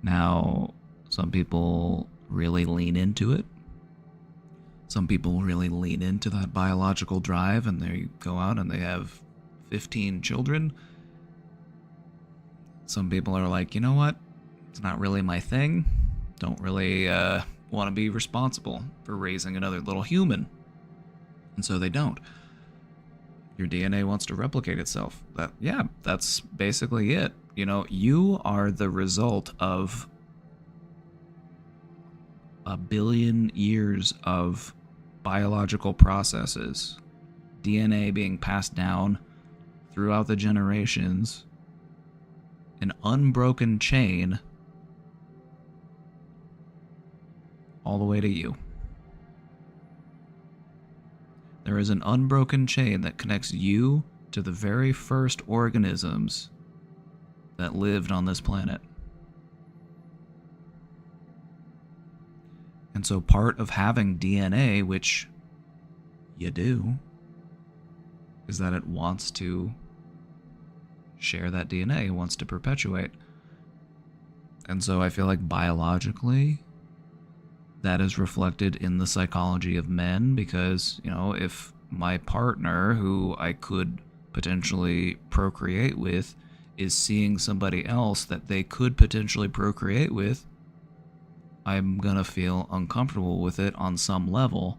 Now, some people really lean into it. Some people really lean into that biological drive and they go out and they have 15 children. Some people are like, you know what? It's not really my thing. Don't really want to be responsible for raising another little human. And so they don't. Your DNA wants to replicate itself. That's basically it. You know, you are the result of a billion years of biological processes, DNA being passed down throughout the generations, an unbroken chain all the way to you. There is an unbroken chain that connects you to the very first organisms that lived on this planet. And so part of having DNA, which you do, is that it wants to share that DNA, it wants to perpetuate. And so I feel like biologically, that is reflected in the psychology of men because, if my partner, who I could potentially procreate with, is seeing somebody else that they could potentially procreate with, I'm gonna feel uncomfortable with it on some level.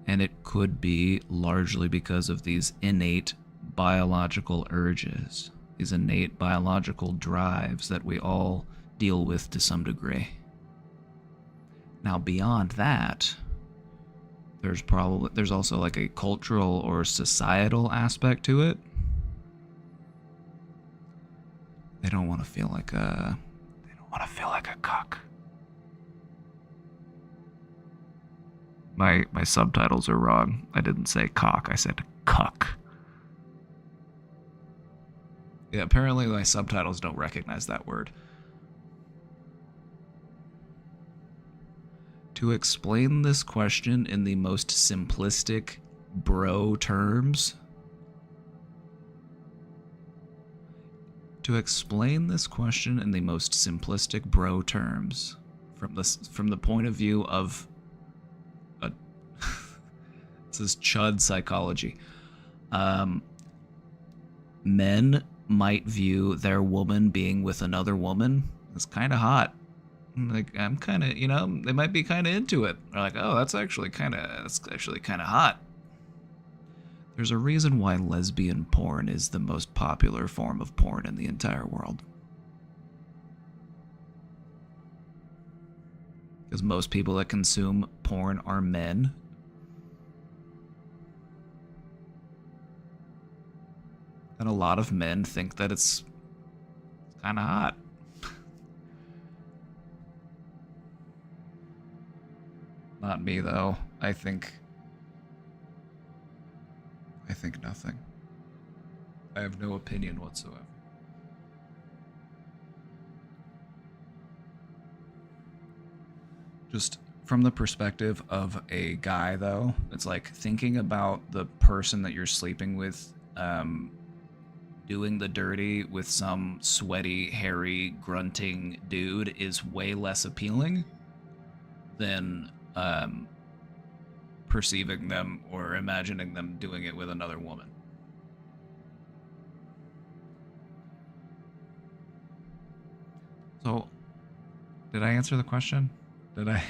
And it could be largely because of these innate biological urges, these innate biological drives that we all deal with to some degree. Now, beyond that, there's also like a cultural or societal aspect to it. They don't want to feel like a cuck. My subtitles are wrong. I didn't say cock, I said cuck. Yeah, apparently my subtitles don't recognize that word. To explain this question in the most simplistic bro terms. To explain this question in the most simplistic bro terms, from the point of view of this is chud psychology. Men might view their woman being with another woman as kind of hot. Like, I'm kind of, they might be kind of into it. They're like, oh, that's actually kind of hot. There's a reason why lesbian porn is the most popular form of porn in the entire world. Because most people that consume porn are men. And a lot of men think that it's kind of hot. Not me, though. I think nothing. I have no opinion whatsoever. Just from the perspective of a guy, though, it's like thinking about the person that you're sleeping with, doing the dirty with some sweaty, hairy, grunting dude is way less appealing than perceiving them or imagining them doing it with another woman. So, did I answer the question? Did I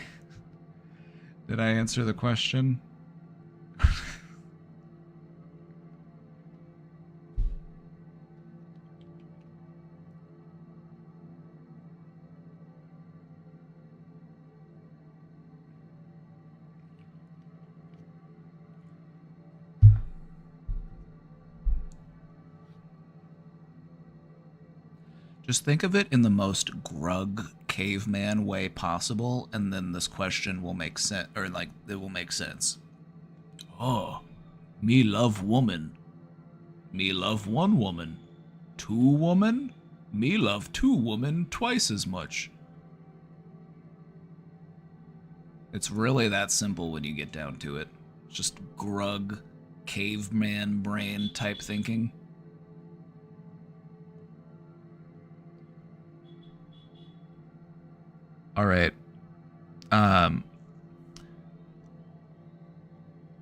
answer the question? Just think of it in the most grug caveman way possible, and then this question will make sense, or like, it will make sense. Oh, me love woman. Me love one woman. Two woman? Me love two woman twice as much. It's really that simple when you get down to it. It's just grug, caveman brain type thinking. All right.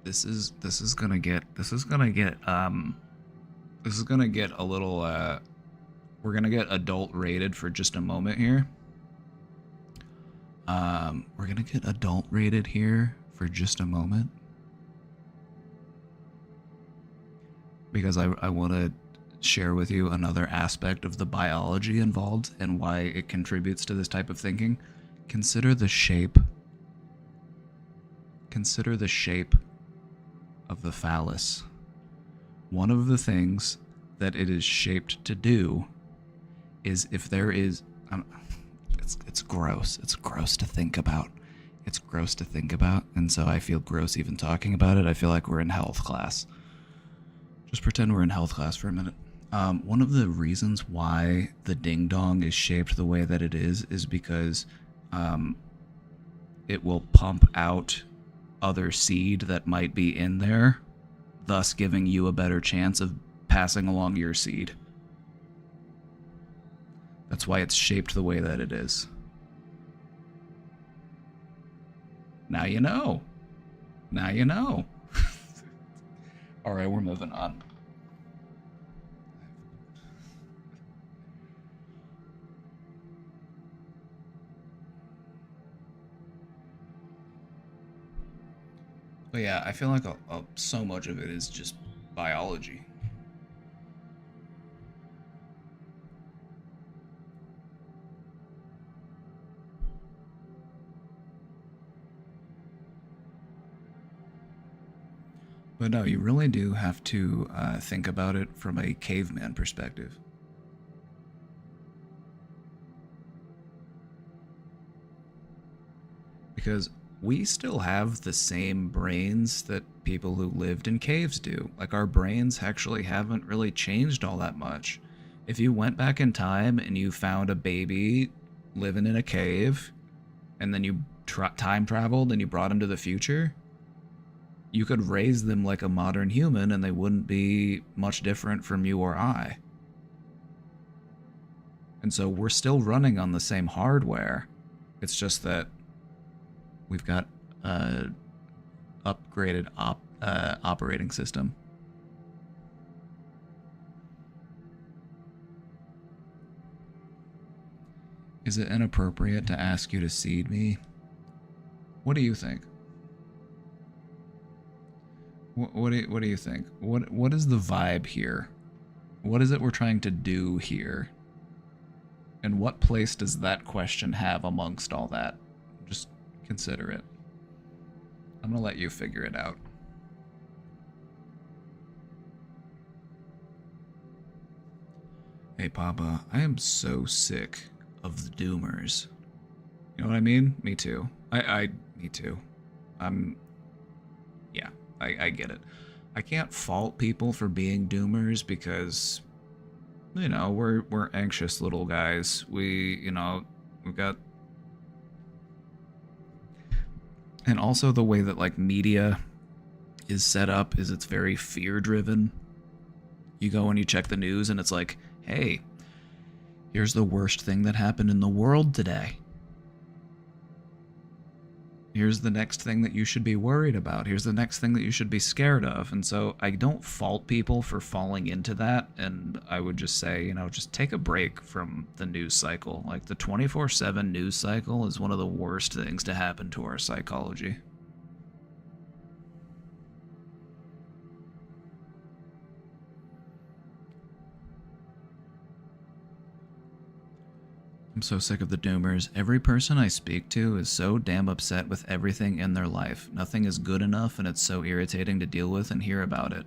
This is gonna get a little we're gonna get adult rated for just a moment here. We're gonna get adult rated here for just a moment. Because I want to share with you another aspect of the biology involved and why it contributes to this type of thinking. Consider the shape of the phallus. One of the things that it is shaped to do is, if there is it's gross. It's gross to think about. And so I feel gross even talking about it. I feel like we're in health class. Just pretend we're in health class for a minute. One of the reasons why the ding dong is shaped the way that it is because it will pump out other seed that might be in there thus giving you a better chance of passing along your seed. That's why it's shaped the way that it is. Now you know. Now you know. Alright, we're moving on. But yeah, I feel like so much of it is just biology. But no, you really do have to think about it from a caveman perspective. Because we still have the same brains that people who lived in caves do. Like, our brains actually haven't really changed all that much. If you went back in time and you found a baby living in a cave, and then you time traveled and you brought him to the future, you could raise them like a modern human and they wouldn't be much different from you or I. And so we're still running on the same hardware. It's just that we've got upgraded operating system. Is it inappropriate to ask you to seed me? What do you think? What do you think? What is the vibe here? What is it we're trying to do here? And what place does that question have amongst all that? Just consider it. I'm gonna let you figure it out. Hey Papa, I am so sick of the doomers. You know what I mean? Me too. Me too. Yeah, I get it. I can't fault people for being doomers because, you know, we're anxious little guys. We've got, and also the way that like media is set up is it's very fear driven. You go and you check the news and it's like, hey, here's the worst thing that happened in the world today. Here's the next thing that you should be worried about. Here's the next thing that you should be scared of. And so I don't fault people for falling into that. And I would just say, you know, just take a break from the news cycle. Like, the 24/7 news cycle is one of the worst things to happen to our psychology. I'm so sick of the doomers. Every person I speak to is so damn upset with everything in their life. Nothing is good enough, and it's so irritating to deal with and hear about it.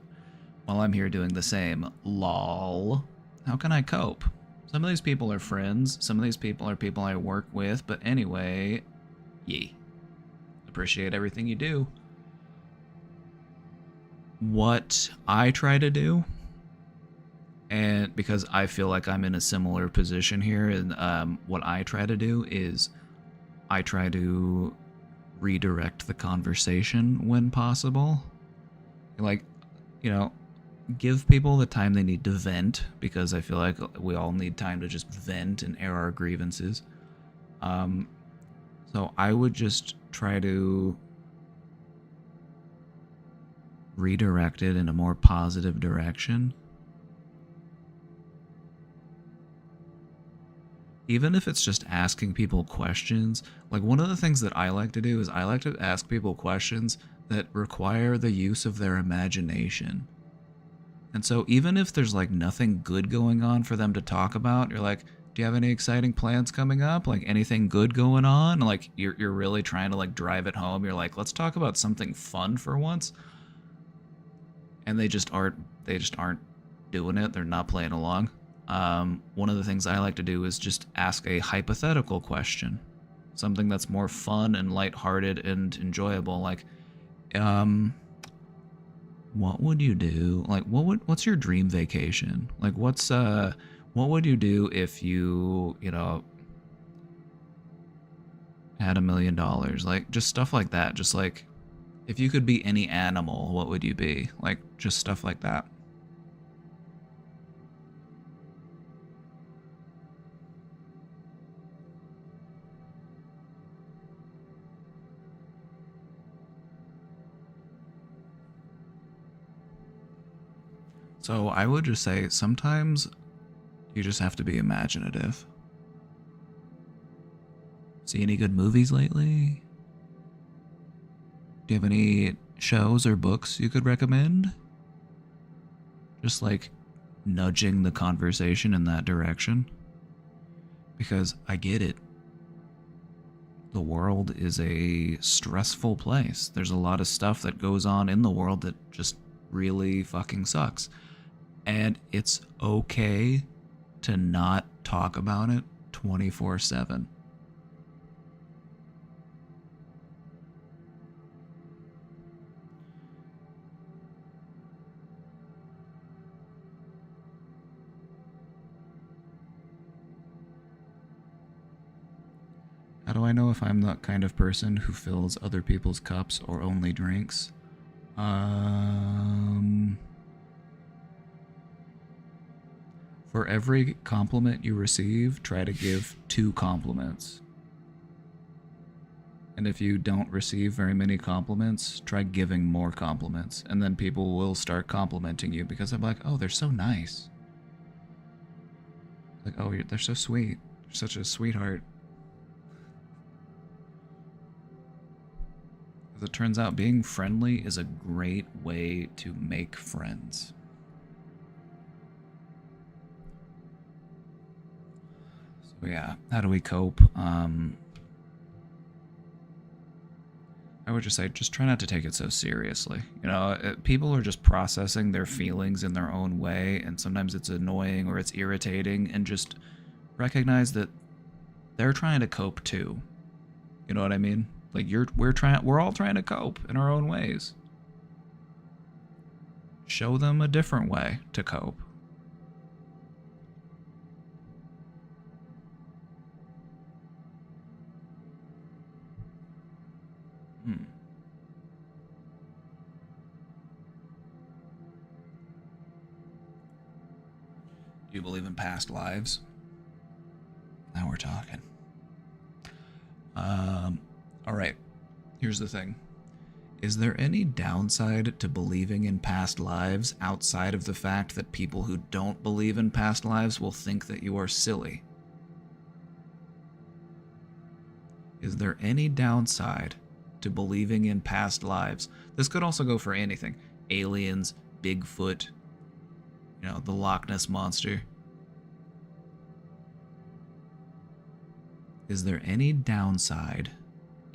While I'm here doing the same. Lol. How can I cope? Some of these people are friends. Some of these people are people I work with. But anyway, yee. Appreciate everything you do. What I try to do, and because I feel like I'm in a similar position here, and what I try to do is I try to redirect the conversation when possible. Like, you know, give people the time they need to vent, because I feel like we all need time to just vent and air our grievances. So I would just try to redirect it in a more positive direction. Even if it's just asking people questions. Like, one of the things that I like to do is I like to ask people questions that require the use of their imagination. And so even if there's like nothing good going on for them to talk about, you're like, do you have any exciting plans coming up? Like, anything good going on? Like, you're really trying to like drive it home. You're like, let's talk about something fun for once. And they just aren't doing it. They're not playing along. One of the things I like to do is just ask a hypothetical question, something that's more fun and lighthearted and enjoyable. Like, what would you do? Like, what's your dream vacation? Like, what would you do if you had $1 million? Like, just stuff like that. Just like, If you could be any animal, what would you be? Like, just stuff like that. So I would just say sometimes you just have to be imaginative. See any good movies lately? Do you have any shows or books you could recommend? Just like nudging the conversation in that direction. Because I get it. The world is a stressful place. There's a lot of stuff that goes on in the world that just really fucking sucks. And it's okay to not talk about it 24/7. How do I know if I'm the kind of person who fills other people's cups or only drinks? For every compliment you receive, try to give 2 compliments. And if you don't receive very many compliments, try giving more compliments. And then people will start complimenting you because I'm like, oh, they're so nice. Like, oh, they're so sweet. You're such a sweetheart. As it turns out, being friendly is a great way to make friends. So yeah, how do we cope? I would just say, just try not to take it so seriously. You know, people are just processing their feelings in their own way, and sometimes it's annoying or it's irritating, and just recognize that they're trying to cope too. You know what I mean? Like we're all trying to cope in our own ways. Show them a different way to cope. Do you believe in past lives? Now we're talking. All right. Here's the thing. Is there any downside to believing in past lives outside of the fact that people who don't believe in past lives will think that you are silly? Is there any downside to believing in past lives? This could also go for anything. Aliens, Bigfoot, you know, the Loch Ness Monster. Is there any downside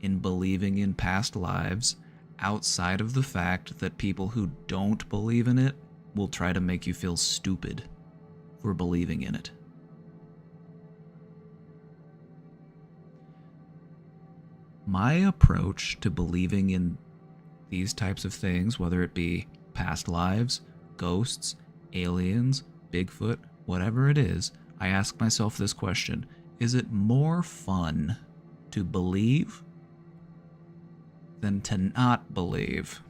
in believing in past lives outside of the fact that people who don't believe in it will try to make you feel stupid for believing in it? My approach to believing in these types of things, whether it be past lives, ghosts, aliens, Bigfoot, whatever it is, I ask myself this question: is it more fun to believe than to not believe?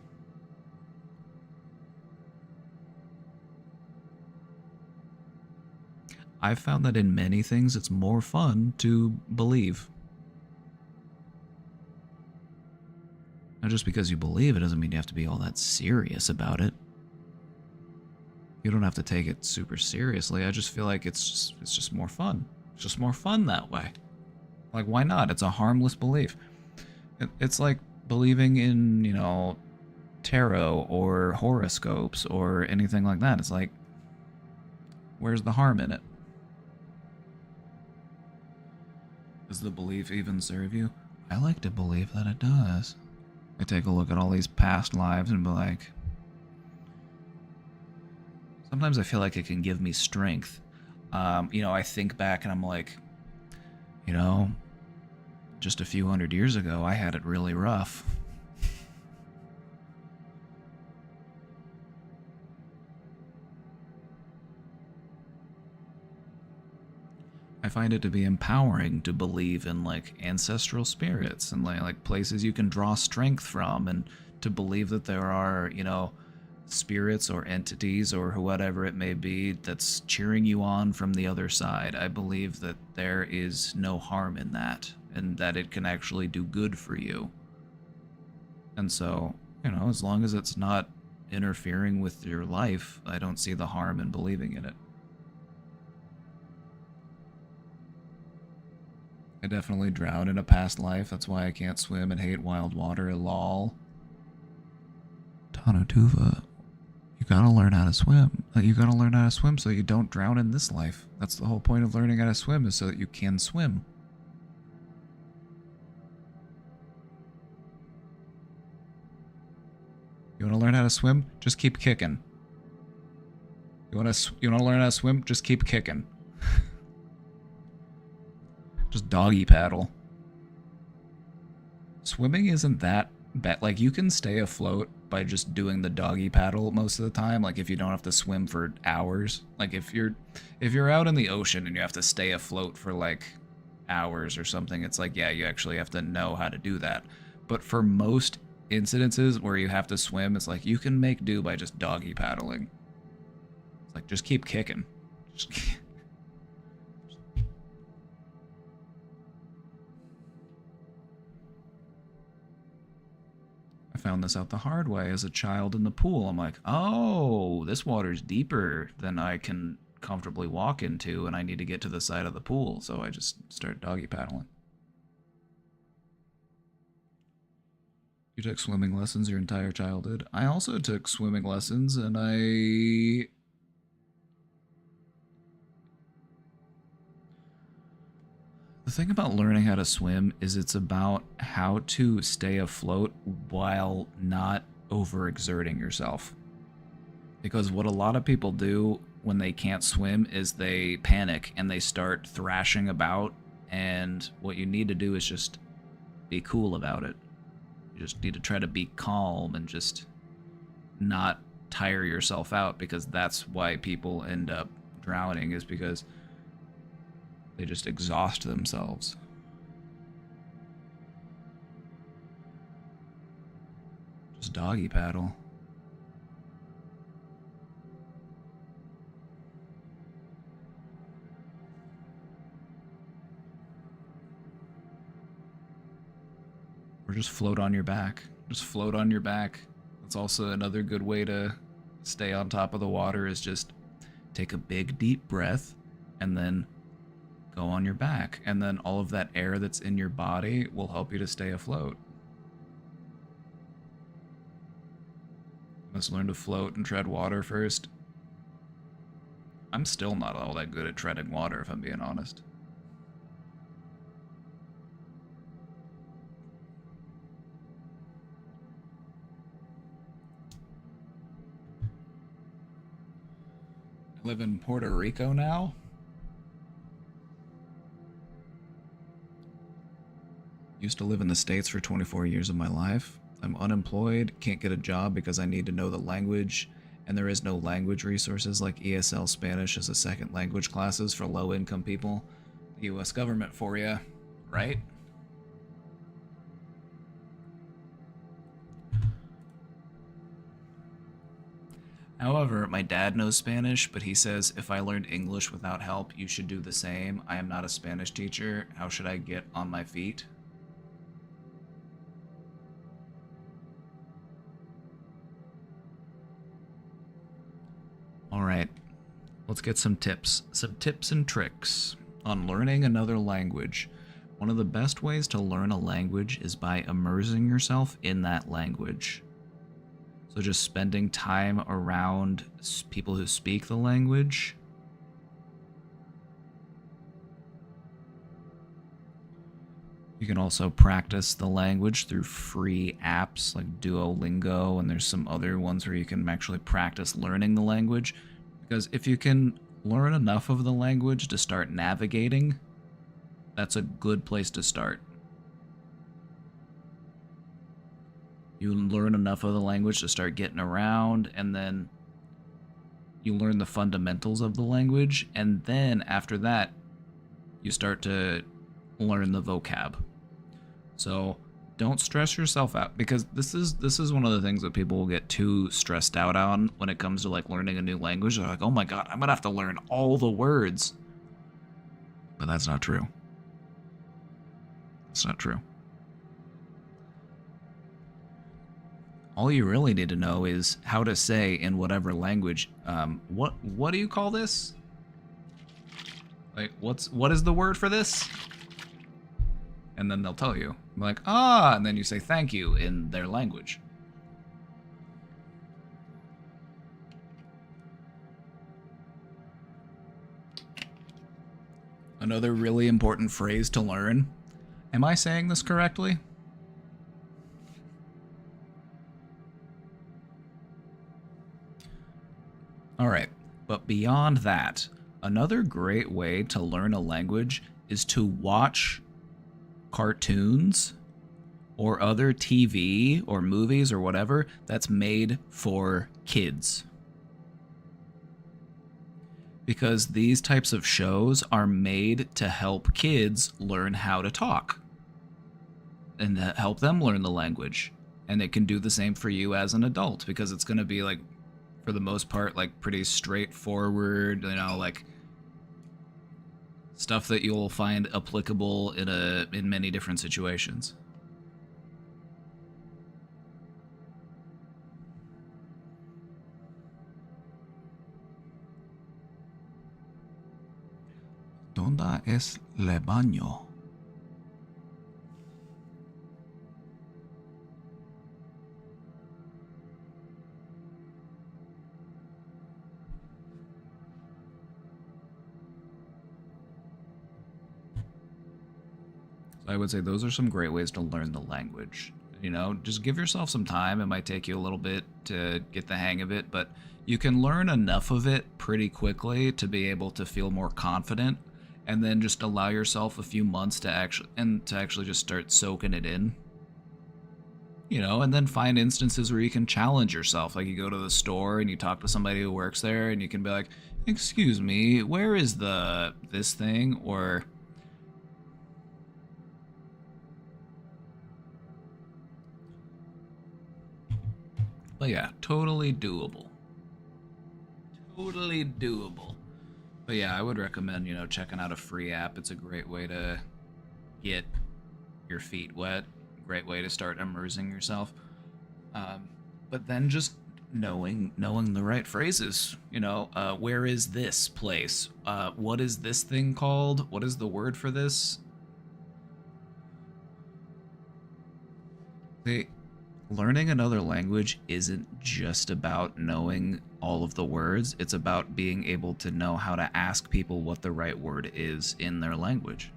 I've found that in many things it's more fun to believe. Now, just because you believe it doesn't mean you have to be all that serious about it. You don't have to take it super seriously. I just feel like it's just more fun. It's just more fun that way. Like, why not? It's a harmless belief. It's like believing in, you know, tarot or horoscopes or anything like that. It's like, where's the harm in it? Does the belief even serve you? I like to believe that it does. I take a look at all these past lives and be like, sometimes I feel like it can give me strength. You know, I think back and I'm like, you know, just a few hundred years ago, I had it really rough. I find it to be empowering to believe in like ancestral spirits and like places you can draw strength from and to believe that there are, spirits or entities or whatever it may be that's cheering you on from the other side. I believe that there is no harm in that and that it can actually do good for you. And so, as long as it's not interfering with your life, I don't see the harm in believing in it. I definitely drowned in a past life. That's why I can't swim and hate wild water. Lol. Tanutuva, you gotta learn how to swim. You gotta learn how to swim so you don't drown in this life. That's the whole point of learning how to swim, is so that you can swim. You wanna learn how to swim? Just keep kicking. You wanna learn how to swim? Just keep kicking. Just doggy paddle. Swimming isn't that bad. Like, you can stay afloat by just doing the doggy paddle most of the time. Like, if you don't have to swim for hours. Like, if you're out in the ocean and you have to stay afloat for like hours or something, it's like, yeah, you actually have to know how to do that. But for most incidences where you have to swim, it's like you can make do by just doggy paddling. It's like, just keep kicking. I found this out the hard way as a child in the pool. I'm like, oh, this water's deeper than I can comfortably walk into, and I need to get to the side of the pool, so I just start doggy paddling. You took swimming lessons your entire childhood. I also took swimming lessons, and the thing about learning how to swim is it's about how to stay afloat while not overexerting yourself. Because what a lot of people do when they can't swim is they panic and they start thrashing about, and what you need to do is just be cool about it. You just need to try to be calm and just not tire yourself out, because that's why people end up drowning, is because they just exhaust themselves. Just doggy paddle. Or just float on your back. Just float on your back. That's also another good way to stay on top of the water, is just take a big deep breath and then go on your back, and then all of that air that's in your body will help you to stay afloat. Let's learn to float and tread water first. I'm still not all that good at treading water, if I'm being honest. I live in Puerto Rico now. Used to live in the States for 24 years of my life. I'm unemployed, can't get a job because I need to know the language, and there is no language resources like ESL Spanish as a second language classes for low-income people. The US government for you, right? However, my dad knows Spanish, but he says if I learned English without help, you should do the same. I am not a Spanish teacher. How should I get on my feet? Alright, let's get some tips. Some tips and tricks on learning another language. One of the best ways to learn a language is by immersing yourself in that language. So just spending time around people who speak the language. You can also practice the language through free apps like Duolingo, and there's some other ones where you can actually practice learning the language. Because if you can learn enough of the language to start navigating, that's a good place to start. You learn enough of the language to start getting around, and then you learn the fundamentals of the language, and then after that, you start to learn the vocab. So don't stress yourself out, because this is one of the things that people will get too stressed out on when it comes to like learning a new language. They're like, "Oh my god, I'm going to have to learn all the words." But that's not true. That's not true. All you really need to know is how to say in whatever language. What do you call this? Like, what is the word for this? And then they'll tell you. Like, ah, and then you say thank you in their language. Another really important phrase to learn. Am I saying this correctly? All right, but beyond that, another great way to learn a language is to watch cartoons or other TV or movies or whatever that's made for kids. Because these types of shows are made to help kids learn how to talk and help them learn the language. And it can do the same for you as an adult, because it's going to be like, for the most part, like pretty straightforward, like stuff that you'll find applicable in many different situations. ¿Dónde es el baño? I would say those are some great ways to learn the language. Just give yourself some time. It might take you a little bit to get the hang of it, but you can learn enough of it pretty quickly to be able to feel more confident, and then just allow yourself a few months to actually just start soaking it in. And then find instances where you can challenge yourself. Like, you go to the store and you talk to somebody who works there, and you can be like, "Excuse me, where is this thing?" But yeah, totally doable. Totally doable. But yeah, I would recommend, checking out a free app. It's a great way to get your feet wet. Great way to start immersing yourself. But then just knowing the right phrases. Where is this place? What is this thing called? What is the word for this? Learning another language isn't just about knowing all of the words. It's about being able to know how to ask people what the right word is in their language.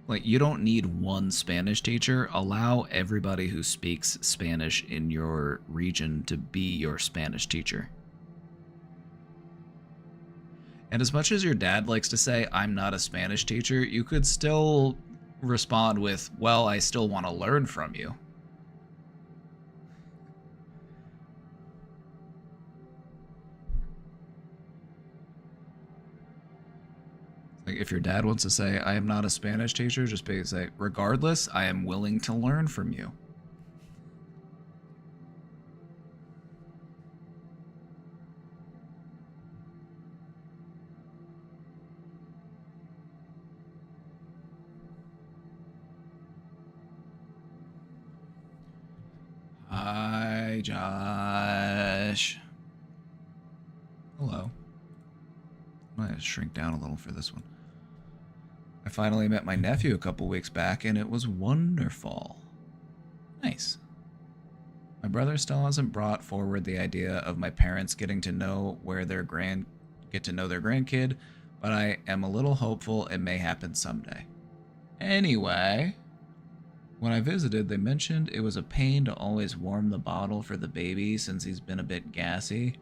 Like, you don't need one Spanish teacher. Allow everybody who speaks Spanish in your region to be your Spanish teacher. And as much as your dad likes to say, "I'm not a Spanish teacher," you could still respond with, "Well, I still want to learn from you." Like, if your dad wants to say, "I am not a Spanish teacher," just say, "Regardless, I am willing to learn from you." Hi, Josh. Hello. I'm gonna shrink down a little for this one. I finally met my nephew a couple weeks back, and it was wonderful. Nice. My brother still hasn't brought forward the idea of my parents getting to know their grandkid, but I am a little hopeful it may happen someday. Anyway, when I visited, they mentioned it was a pain to always warm the bottle for the baby since he's been a bit gassy.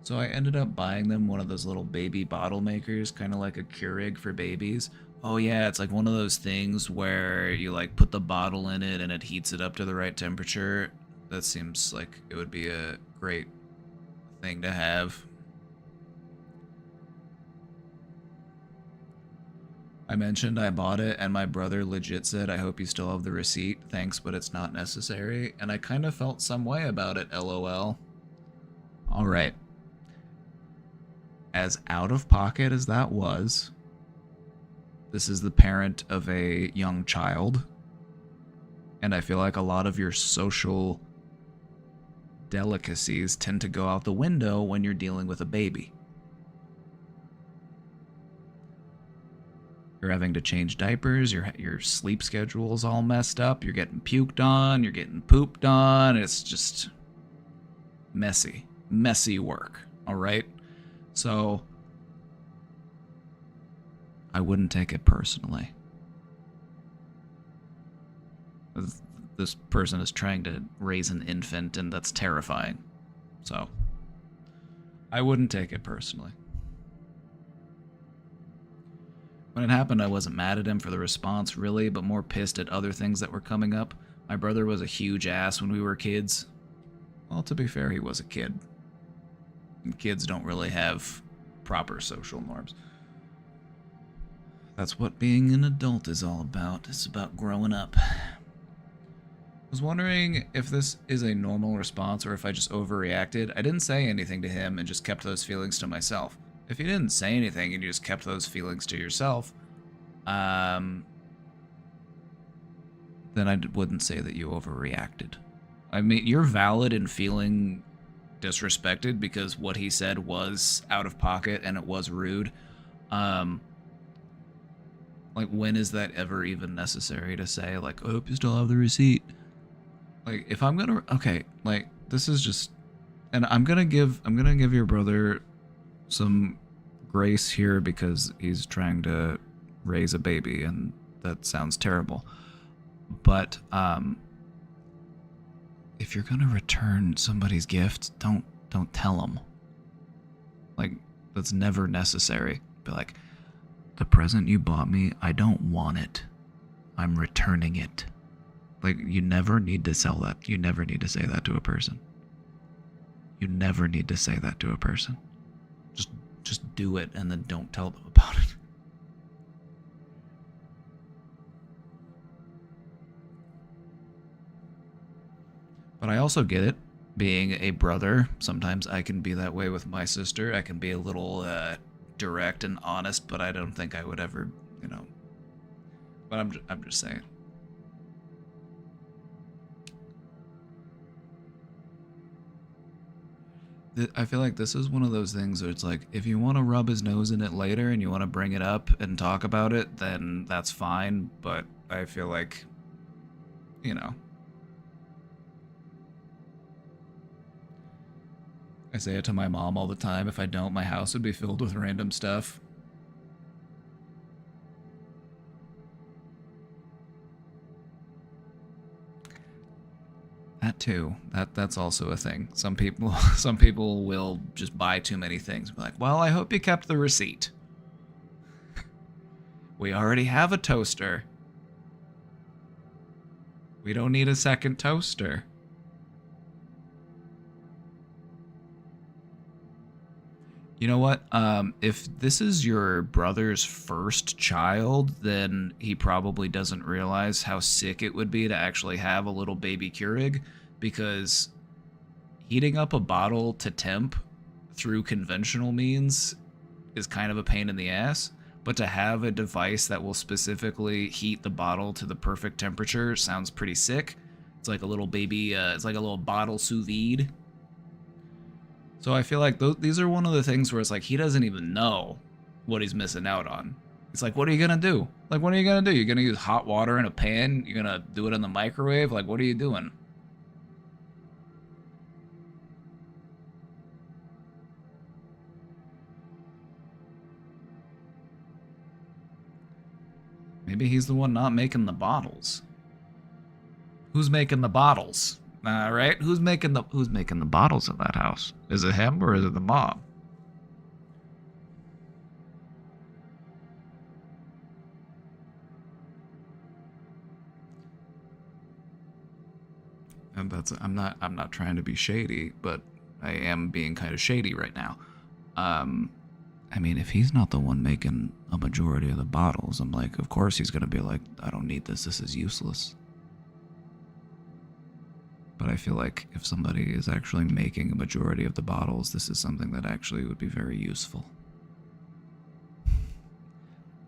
So I ended up buying them one of those little baby bottle makers, kind of like a Keurig for babies. Oh yeah, it's like one of those things where you like put the bottle in it and it heats it up to the right temperature. That seems like it would be a great thing to have. I mentioned I bought it, and my brother legit said, I hope you still have the receipt. Thanks, but it's not necessary. And I kind of felt some way about it, lol. Alright. As out of pocket as that was, this is the parent of a young child. And I feel like a lot of your social delicacies tend to go out the window when you're dealing with a baby. You're having to change diapers, your sleep schedule's all messed up, you're getting puked on, you're getting pooped on, it's just messy. Messy work, alright? So, I wouldn't take it personally. This person is trying to raise an infant, and that's terrifying. So, I wouldn't take it personally. When it happened, I wasn't mad at him for the response, really, but more pissed at other things that were coming up. My brother was a huge ass when we were kids. Well, to be fair, he was a kid. And kids don't really have proper social norms. That's what being an adult is all about. It's about growing up. I was wondering if this is a normal response or if I just overreacted. I didn't say anything to him and just kept those feelings to myself. If you didn't say anything and you just kept those feelings to yourself, then I wouldn't say that you overreacted. I mean, you're valid in feeling disrespected because what he said was out of pocket and it was rude. Like, when is that ever even necessary to say, like, I hope you still have the receipt? Like, if I'm gonna, okay, like, this is just, and I'm gonna give your brother some grace here because he's trying to raise a baby, and that sounds terrible. But if you're gonna return somebody's gift, don't tell them. Like, that's never necessary. Be like, the present you bought me, I don't want it. I'm returning it. Like, you never need to sell that. You never need to say that to a person. You never need to say that to a person. Just do it and then don't tell them about it. But I also get it. Being a brother, sometimes I can be that way with my sister. I can be a little direct and honest, but I don't think I would ever, you know. But I'm just saying. I feel like this is one of those things where it's like, if you want to rub his nose in it later and you want to bring it up and talk about it, then that's fine. But I feel like, you know, I say it to my mom all the time. If I don't, my house would be filled with random stuff. That too. That's also a thing. Some people will just buy too many things. Be like, well, I hope you kept the receipt. We already have a toaster. We don't need a second toaster. You know what? If this is your brother's first child, then he probably doesn't realize how sick it would be to actually have a little baby Keurig, because heating up a bottle to temp through conventional means is kind of a pain in the ass. But to have a device that will specifically heat the bottle to the perfect temperature sounds pretty sick. It's like a little baby, it's like a little bottle sous vide. So I feel like these are one of the things where it's like he doesn't even know what he's missing out on. It's like, what are you going to do? Like, what are you going to do? You're going to use hot water in a pan? You're going to do it in the microwave? Like, what are you doing? Maybe he's the one not making the bottles. Who's making the bottles? Right? Who's making the bottles in that house? Is it him or is it the mom? And that's I'm not trying to be shady, but I am being kind of shady right now. I mean, if he's not the one making a majority of the bottles, I'm like, of course he's going to be like, I don't need this. This is useless. But I feel like if somebody is actually making a majority of the bottles, this is something that actually would be very useful.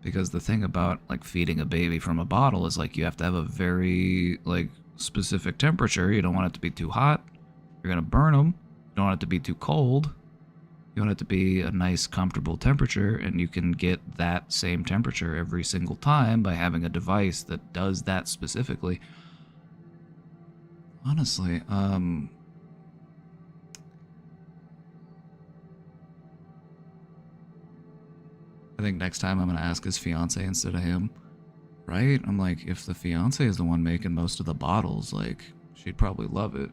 Because the thing about like feeding a baby from a bottle is like you have to have a very like specific temperature. You don't want it to be too hot. You're going to burn them. You don't want it to be too cold. You want it to be a nice, comfortable temperature, and you can get that same temperature every single time by having a device that does that specifically. Honestly, I think next time I'm gonna ask his fiance instead of him, right? I'm like, if the fiance is the one making most of the bottles, like, she'd probably love it.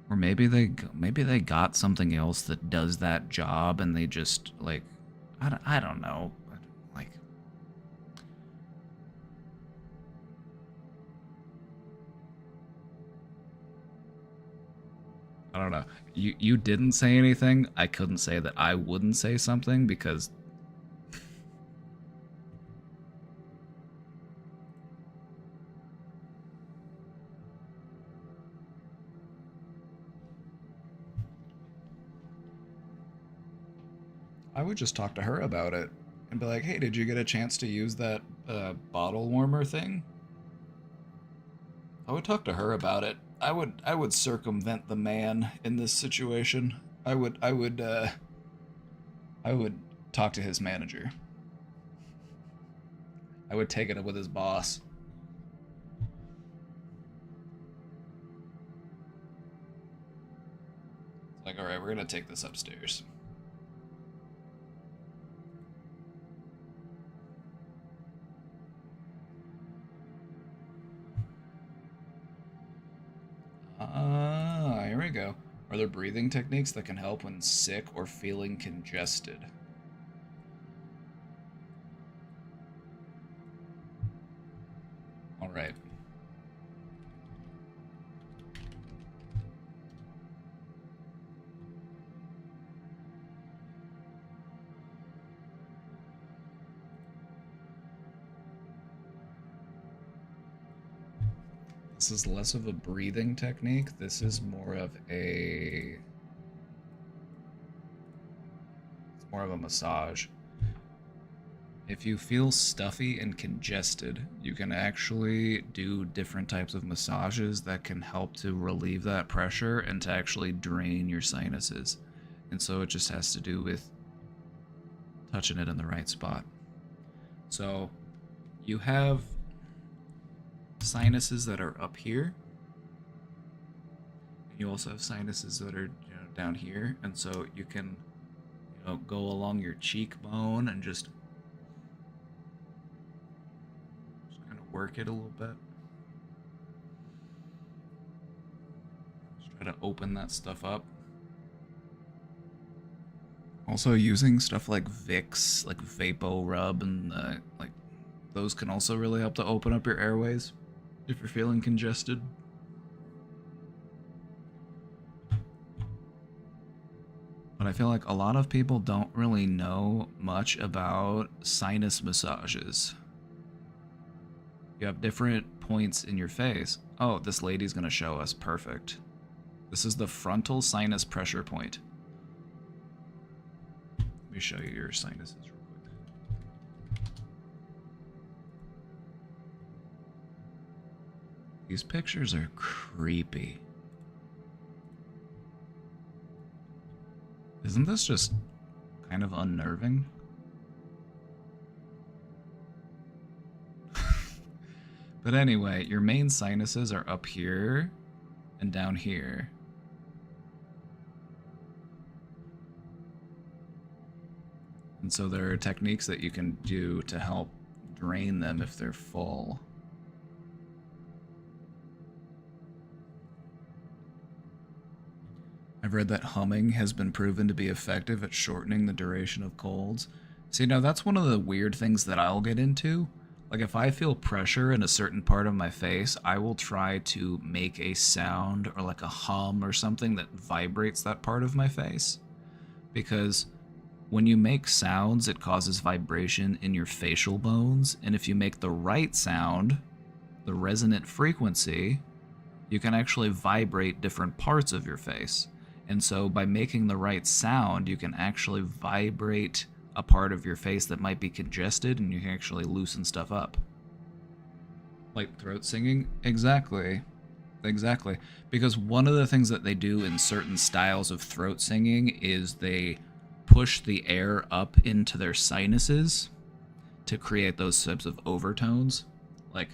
Or maybe they got something else that does that job, and they just like, I don't know, like, I don't know. You didn't say anything. I couldn't say that I wouldn't say something because I would just talk to her about it and be like, "Hey, did you get a chance to use that bottle warmer thing?" I would talk to her about it. I would circumvent the man in this situation. I would talk to his manager. I would take it up with his boss. It's like, all right, we're gonna take this upstairs. Ah, here we go. Are there breathing techniques that can help when sick or feeling congested? All right. This is less of a breathing technique. This is more of a... It's more of a massage. If you feel stuffy and congested, you can actually do different types of massages that can help to relieve that pressure and to actually drain your sinuses. And so it just has to do with touching it in the right spot. So you have sinuses that are up here, and you also have sinuses that are down here, and so you can go along your cheekbone and just kind of work it a little bit. Just try to open that stuff up. Also, using stuff like Vicks, like Vapo Rub, and like those can also really help to open up your airways if you're feeling congested. But I feel like a lot of people don't really know much about sinus massages. You have different points in your face. Oh, this lady's gonna show us. Perfect. This is the frontal sinus pressure point. Let me show you your sinuses real quick. These pictures are creepy. Isn't this just kind of unnerving? But anyway, your main sinuses are up here and down here. And so there are techniques that you can do to help drain them if they're full. I've read that humming has been proven to be effective at shortening the duration of colds. See, now that's one of the weird things that I'll get into. Like if I feel pressure in a certain part of my face, I will try to make a sound or like a hum or something that vibrates that part of my face. Because when you make sounds, it causes vibration in your facial bones, and if you make the right sound, the resonant frequency, you can actually vibrate different parts of your face. And so by making the right sound, you can actually vibrate a part of your face that might be congested, and you can actually loosen stuff up. Like throat singing? Exactly. Exactly. Because one of the things that they do in certain styles of throat singing is they push the air up into their sinuses to create those types of overtones. Like,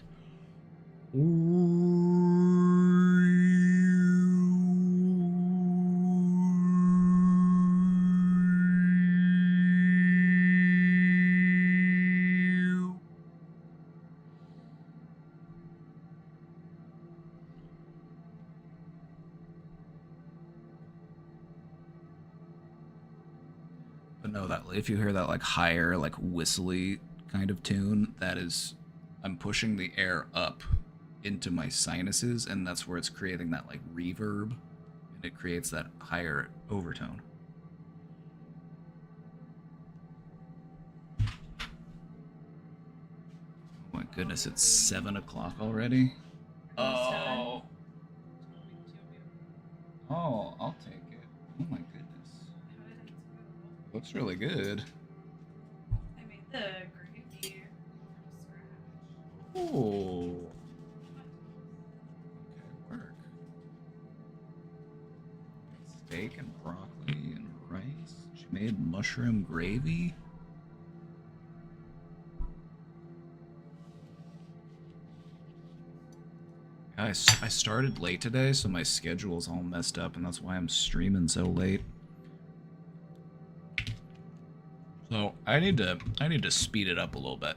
but no, that if you hear that like higher, like whistly kind of tune, that is, I'm pushing the air up into my sinuses, and that's where it's creating that like reverb, and it creates that higher overtone. Oh my goodness, it's 7 o'clock already. Oh. Oh, I'll take it. Oh my goodness. Looks really good. I made the gravy from scratch. Oh. Okay, work. Steak and broccoli and rice. She made mushroom gravy. I started late today, so my schedule's all messed up, and that's why I'm streaming so late. So I need to speed it up a little bit.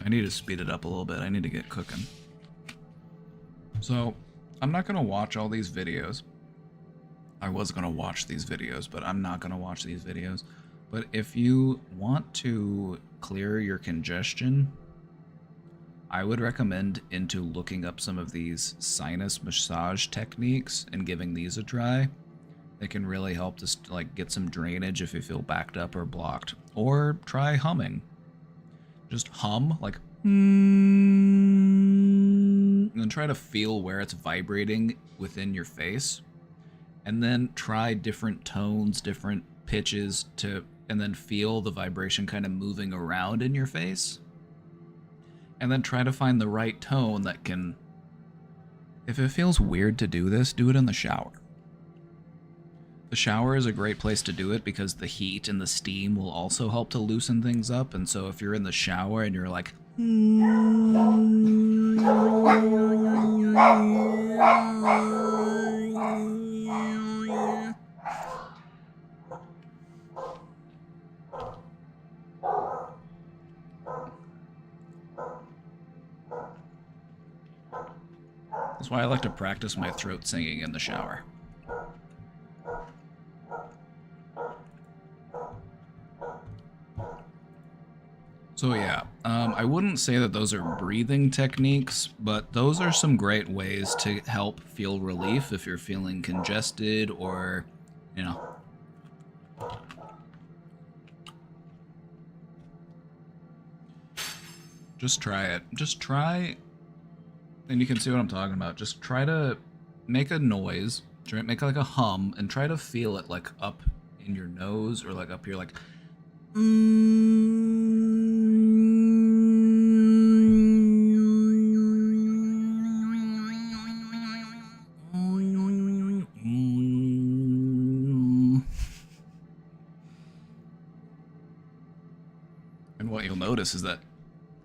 I need to speed it up a little bit. I need to get cooking. So I'm not gonna watch all these videos. I was gonna watch these videos, but I'm not gonna watch these videos. But if you want to clear your congestion, I would recommend into looking up some of these sinus massage techniques and giving these a try. They can really help to like get some drainage if you feel backed up or blocked. Or try humming. Just hum like and then try to feel where it's vibrating within your face. And then try different tones, different pitches and then feel the vibration kind of moving around in your face. And then try to find the right tone that can... If it feels weird to do this, do it in the shower. The shower is a great place to do it because the heat and the steam will also help to loosen things up. And so if you're in the shower and you're like... That's why I like to practice my throat singing in the shower. So yeah, I wouldn't say that those are breathing techniques, but those are some great ways to help feel relief if you're feeling congested or, you know. Just try it. Just try, and you can see what I'm talking about. Just try to make a noise, try to make like a hum, and try to feel it like up in your nose or like up here, like. And what you'll notice is that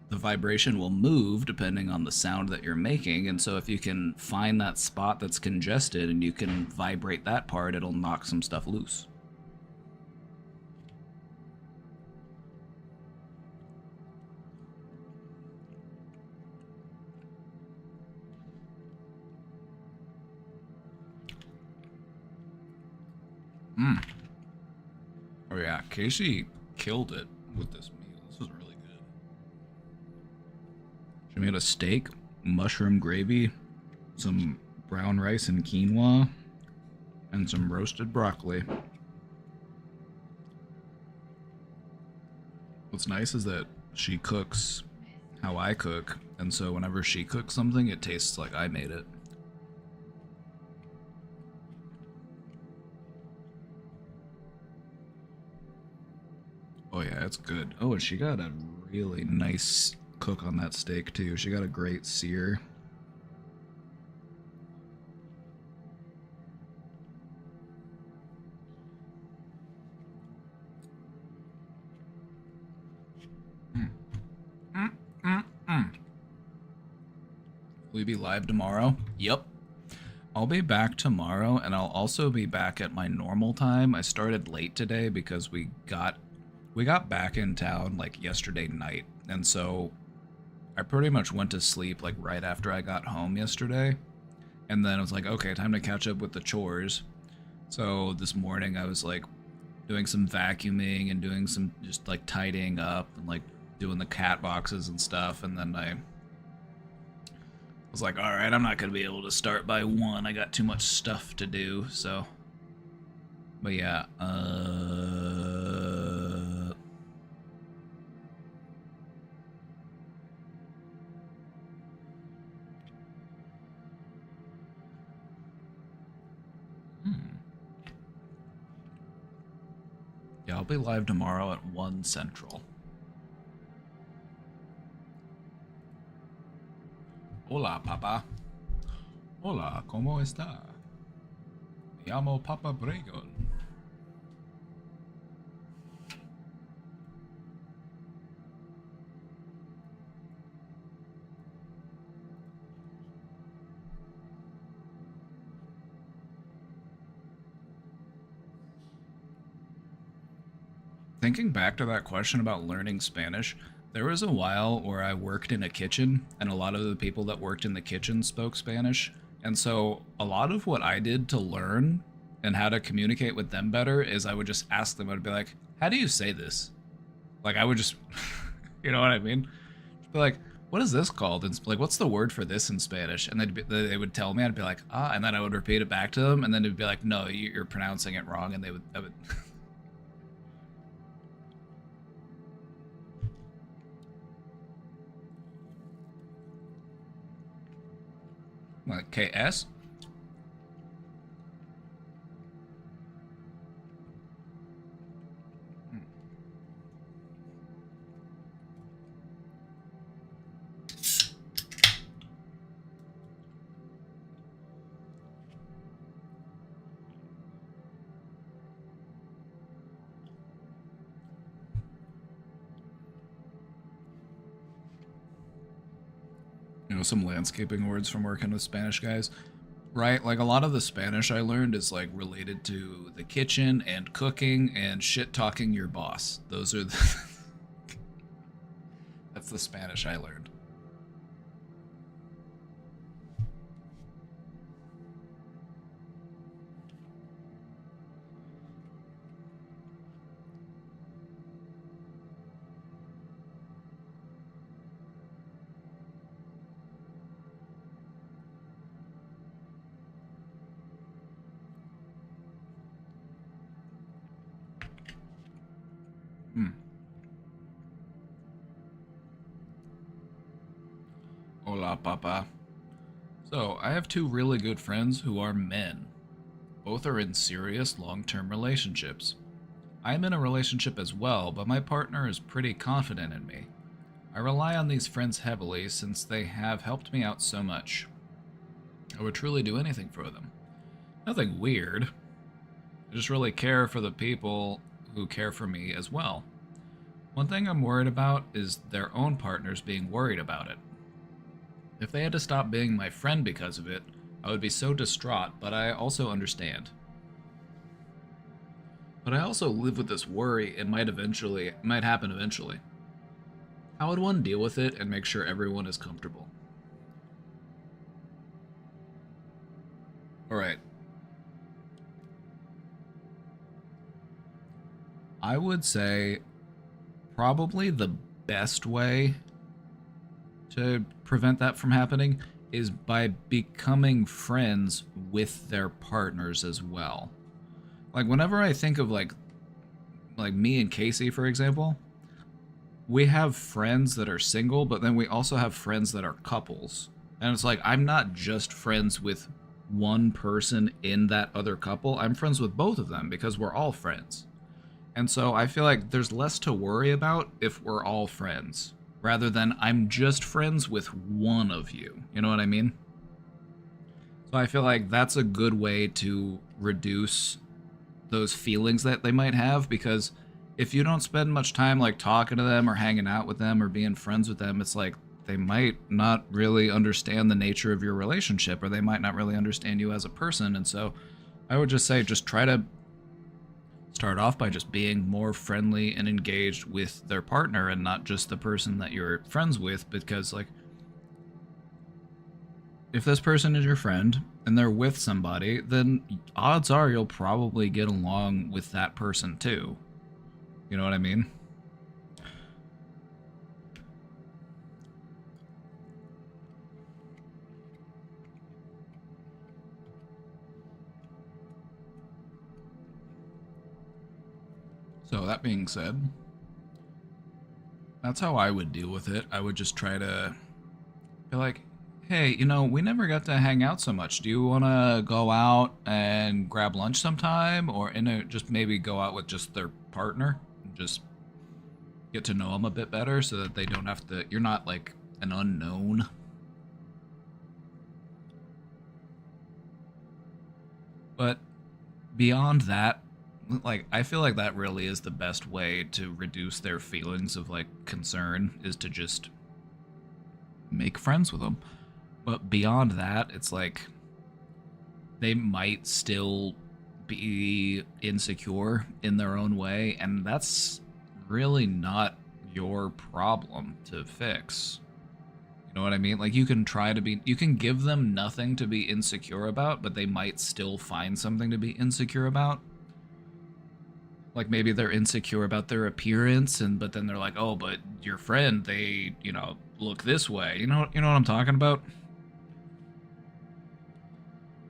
the vibration will move depending on the sound that you're making, and so if you can find that spot that's congested and you can vibrate that part, it'll knock some stuff loose. Oh yeah, Casey killed it with this meal. This was really good. She made a steak, mushroom gravy, some brown rice and quinoa, and some roasted broccoli. What's nice is that she cooks how I cook, and so whenever she cooks something, it tastes like I made it. Oh yeah, it's good. Oh, and she got a really nice cook on that steak too. She got a great sear. Will you be live tomorrow? Yep. I'll be back tomorrow, and I'll also be back at my normal time. I started late today because we got back in town like yesterday night, and so I pretty much went to sleep like right after I got home yesterday, and then I was like, okay, time to catch up with the chores. So this morning I was like doing some vacuuming and doing some just like tidying up and like doing the cat boxes and stuff, and then I was like, all right, I'm not gonna be able to start by 1. I got too much stuff to do. So, but yeah, yeah, I'll be live tomorrow at 1 Central. Hola, Papa. Hola, ¿cómo está? Me llamo Papa Bregon. Thinking back to that question about learning Spanish, there was a while where I worked in a kitchen, and a lot of the people that worked in the kitchen spoke Spanish. And so a lot of what I did to learn and how to communicate with them better is I would just ask them, I'd be like, how do you say this? Like, I would just, you know what I mean? Just be like, what is this called? And like, what's the word for this in Spanish? And they would tell me, I'd be like, ah, and then I would repeat it back to them, and then it'd be like, no, you're pronouncing it wrong, and I would like, KS? You know, some landscaping words from working with Spanish guys. Right? Like a lot of the Spanish I learned is like related to the kitchen and cooking and shit talking your boss. Those are the That's the Spanish I learned. Hola, papa. So, I have 2 really good friends who are men. Both are in serious long-term relationships. I'm in a relationship as well, but my partner is pretty confident in me. I rely on these friends heavily since they have helped me out so much. I would truly do anything for them. Nothing weird. I just really care for the people who care for me as well. One thing I'm worried about is their own partners being worried about it. If they had to stop being my friend because of it, I would be so distraught, but I also understand. But I also live with this worry it might happen eventually. How would one deal with it and make sure everyone is comfortable? Alright. I would say probably the best way to prevent that from happening is by becoming friends with their partners as well. Like whenever I think of like me and Casey, for example, we have friends that are single, but then we also have friends that are couples. And it's like I'm not just friends with one person in that other couple. I'm friends with both of them because we're all friends. And so I feel like there's less to worry about if we're all friends, rather than I'm just friends with one of you. You know what I mean? So I feel like that's a good way to reduce those feelings that they might have, because if you don't spend much time like talking to them or hanging out with them or being friends with them, it's like they might not really understand the nature of your relationship, or they might not really understand you as a person. And so I would just say just try to start off by just being more friendly and engaged with their partner and not just the person that you're friends with, because like if this person is your friend and they're with somebody, then odds are you'll probably get along with that person too. You know what I mean? So that being said, that's how I would deal with it. I would just try to be like, hey, we never got to hang out so much. Do you want to go out and grab lunch sometime? Or just maybe go out with just their partner and just get to know them a bit better so that they don't have to, you're not like an unknown. But beyond that, like I feel like that really is the best way to reduce their feelings of like concern, is to just make friends with them. But beyond that, it's like they might still be insecure in their own way, and that's really not your problem to fix. You know what I mean? Like you can give them nothing to be insecure about, but they might still find something to be insecure about. Like maybe they're insecure about their appearance, but then they're like, oh, but your friend, they, look this way. You know what I'm talking about?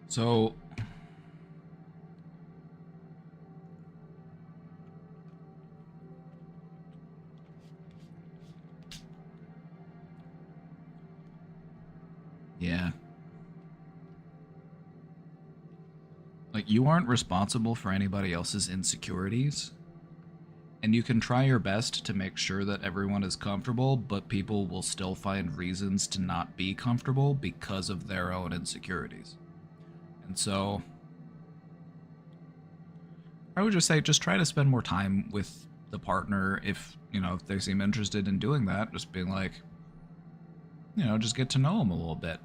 So yeah. Like you aren't responsible for anybody else's insecurities. And you can try your best to make sure that everyone is comfortable, but people will still find reasons to not be comfortable because of their own insecurities. And so I would just say just try to spend more time with the partner if they seem interested in doing that. Just being like, just get to know them a little bit.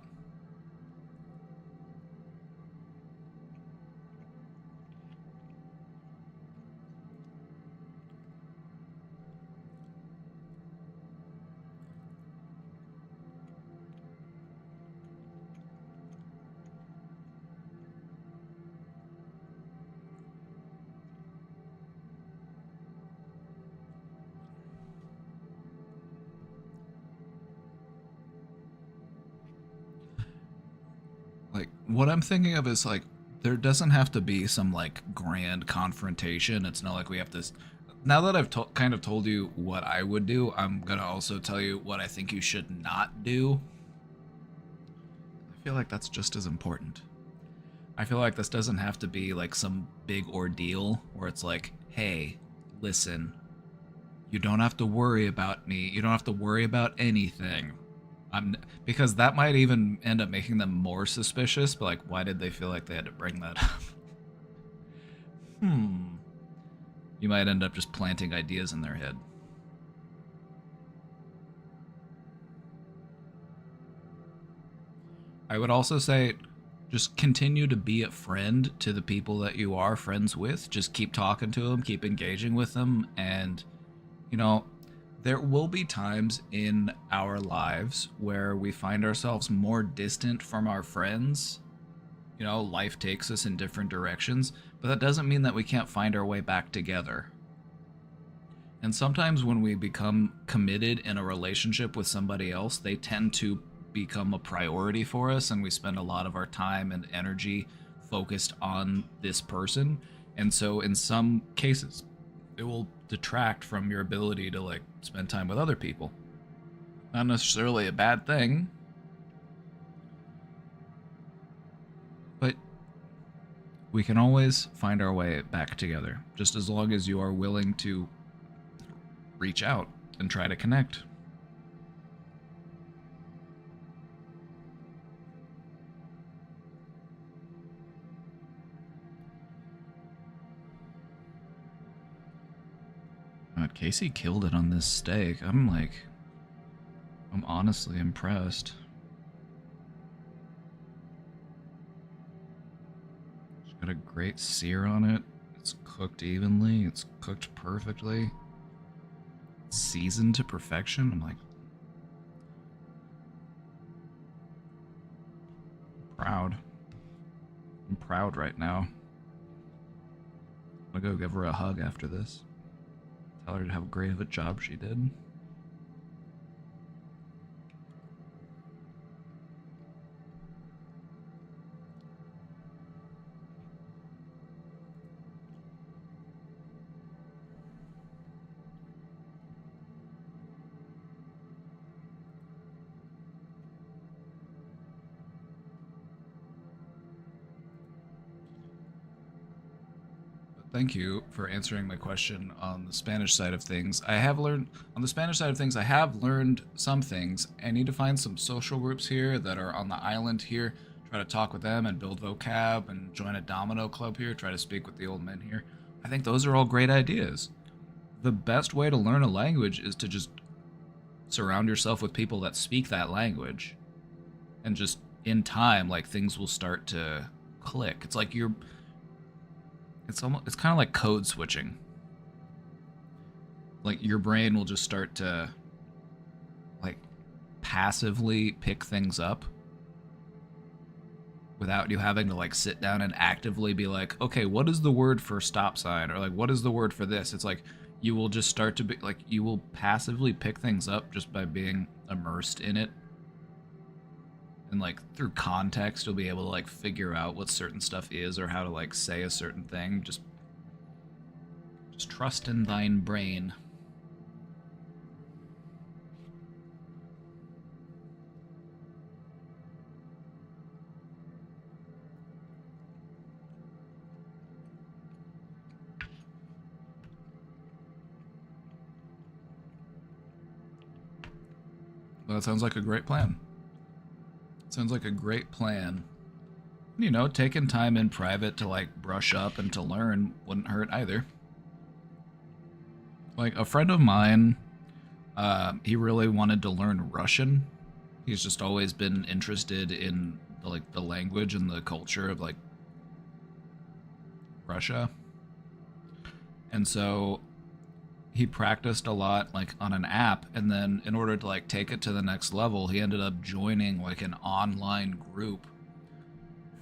Like what I'm thinking of is like there doesn't have to be some like grand confrontation. It's not like we have this. Now that I've kind of told you what I would do, I'm gonna also tell you what I think you should not do. I feel like that's just as important. I feel like this doesn't have to be like some big ordeal where it's like, hey, listen, you don't have to worry about me. You don't have to worry about anything. Because that might even end up making them more suspicious, but like, why did they feel like they had to bring that up? You might end up just planting ideas in their head. I would also say just continue to be a friend to the people that you are friends with. Just keep talking to them, keep engaging with them, and there will be times in our lives where we find ourselves more distant from our friends. Life takes us in different directions, but that doesn't mean that we can't find our way back together. And sometimes when we become committed in a relationship with somebody else, they tend to become a priority for us, and we spend a lot of our time and energy focused on this person. And so in some cases, it will detract from your ability to like spend time with other people. Not necessarily a bad thing, but we can always find our way back together, just as long as you are willing to reach out and try to connect. God, Casey killed it on this steak. I'm honestly impressed. She's got a great sear on it. It's cooked evenly. It's cooked perfectly. It's seasoned to perfection. I'm like, proud. I'm proud right now. I'm gonna go give her a hug after this. Tell her how great of a job she did. Thank you for answering my question on the Spanish side of things. I have learned, on the Spanish side of things, I have learned some things. I need to find some social groups here that are on the island here, try to talk with them and build vocab and join a domino club here, try to speak with the old men here. I think those are all great ideas. The best way to learn a language is to just surround yourself with people that speak that language. And just in time, like, things will start to click. It's like it's kind of like code switching. Like, your brain will just start to like passively pick things up without you having to like sit down and actively be like, okay, what is the word for stop sign, or like what is the word for this. It's like you will just start to be like, you will passively pick things up just by being immersed in it. And like through context, you'll be able to like figure out what certain stuff is or how to like say a certain thing. Just trust in thine brain. Well, that sounds like a great plan. Sounds like a great plan. You know, taking time in private to like brush up and to learn wouldn't hurt either. Like a friend of mine, he really wanted to learn Russian. He's just always been interested in the language and the culture of like Russia. And so he practiced a lot like on an app, and then in order to like take it to the next level, he ended up joining like an online group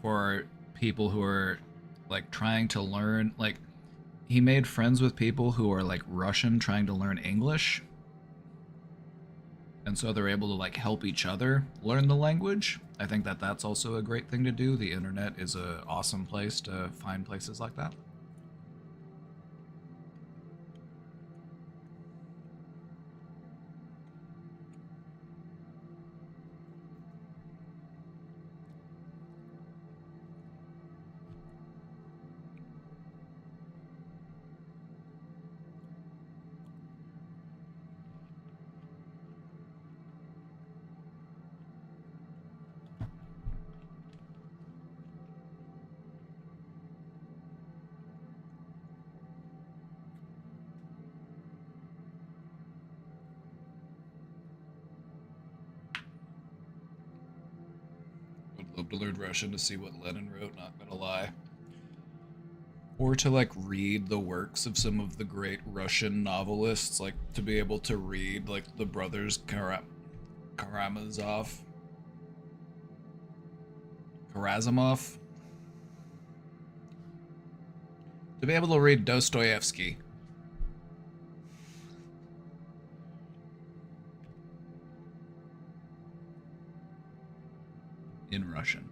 for people who are like trying to learn, like he made friends with people who are like Russian trying to learn English. And so they're able to like help each other learn the language. I think that that's also a great thing to do. The internet is an awesome place to find places like that. Would love to learn Russian to see what Lenin wrote, not gonna lie. Or to like read the works of some of the great Russian novelists, like to be able to read like the brothers Karamazov. To be able to read Dostoevsky. in Russian.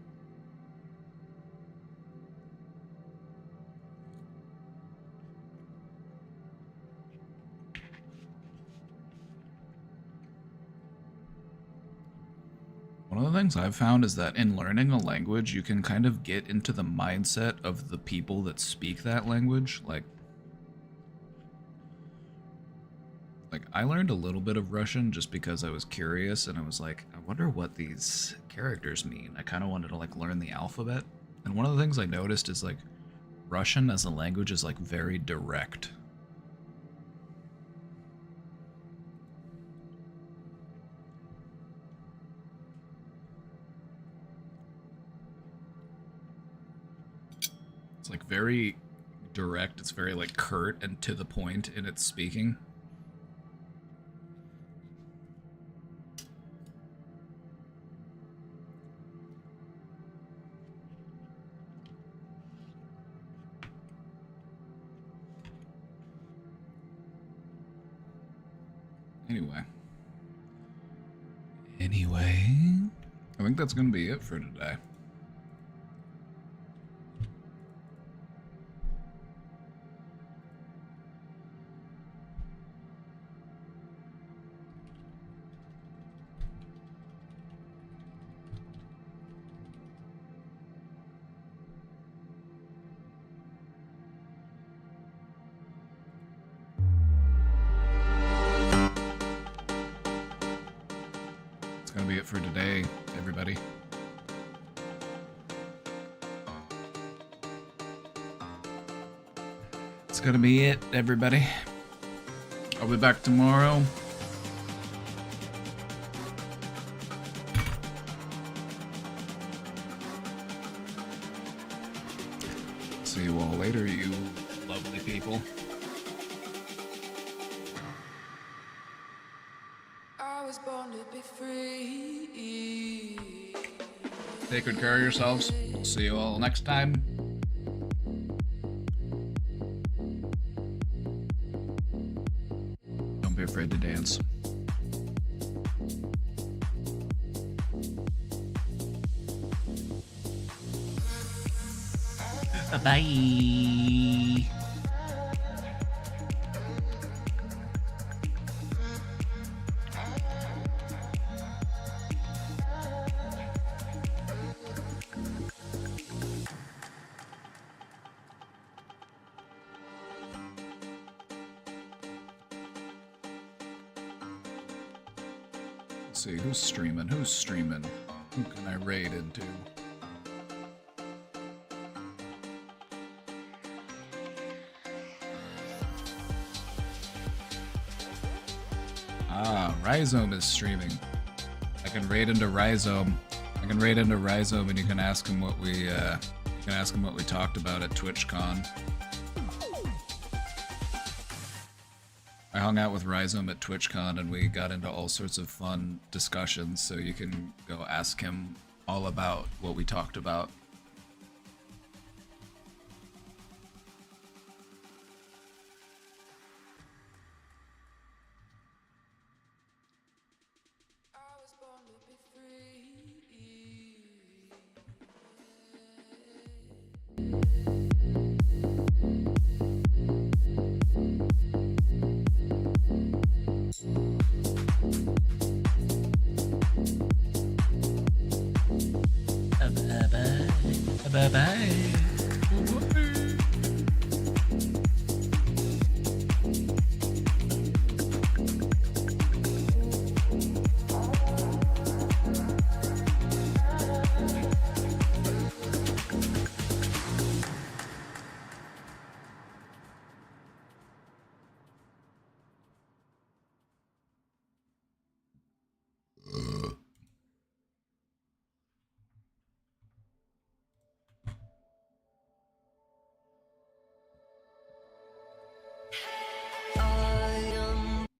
One of the things I've found is that in learning a language, you can kind of get into the mindset of the people that speak that language. Like I learned a little bit of Russian just because I was curious, and I was like, I wonder what these characters mean. I kind of wanted to like learn the alphabet. And one of the things I noticed is like Russian as a language is like very direct. It's like very direct. It's very like curt and to the point in its speaking. Anyway, I think that's gonna be it for today. It's gonna be it for today, everybody. It's gonna be it, everybody. I'll be back tomorrow. See you all later, you lovely people. I was born to be free. Take good care of yourselves. We'll see you all next time. Don't be afraid to dance. Bye-bye. Let's see, who's streaming? Who's streaming? Who can I raid into? Ah, Rhizome is streaming. I can raid into Rhizome. And you can ask him what we talked about at TwitchCon. I hung out with Rhizome at TwitchCon and we got into all sorts of fun discussions, so you can go ask him all about what we talked about.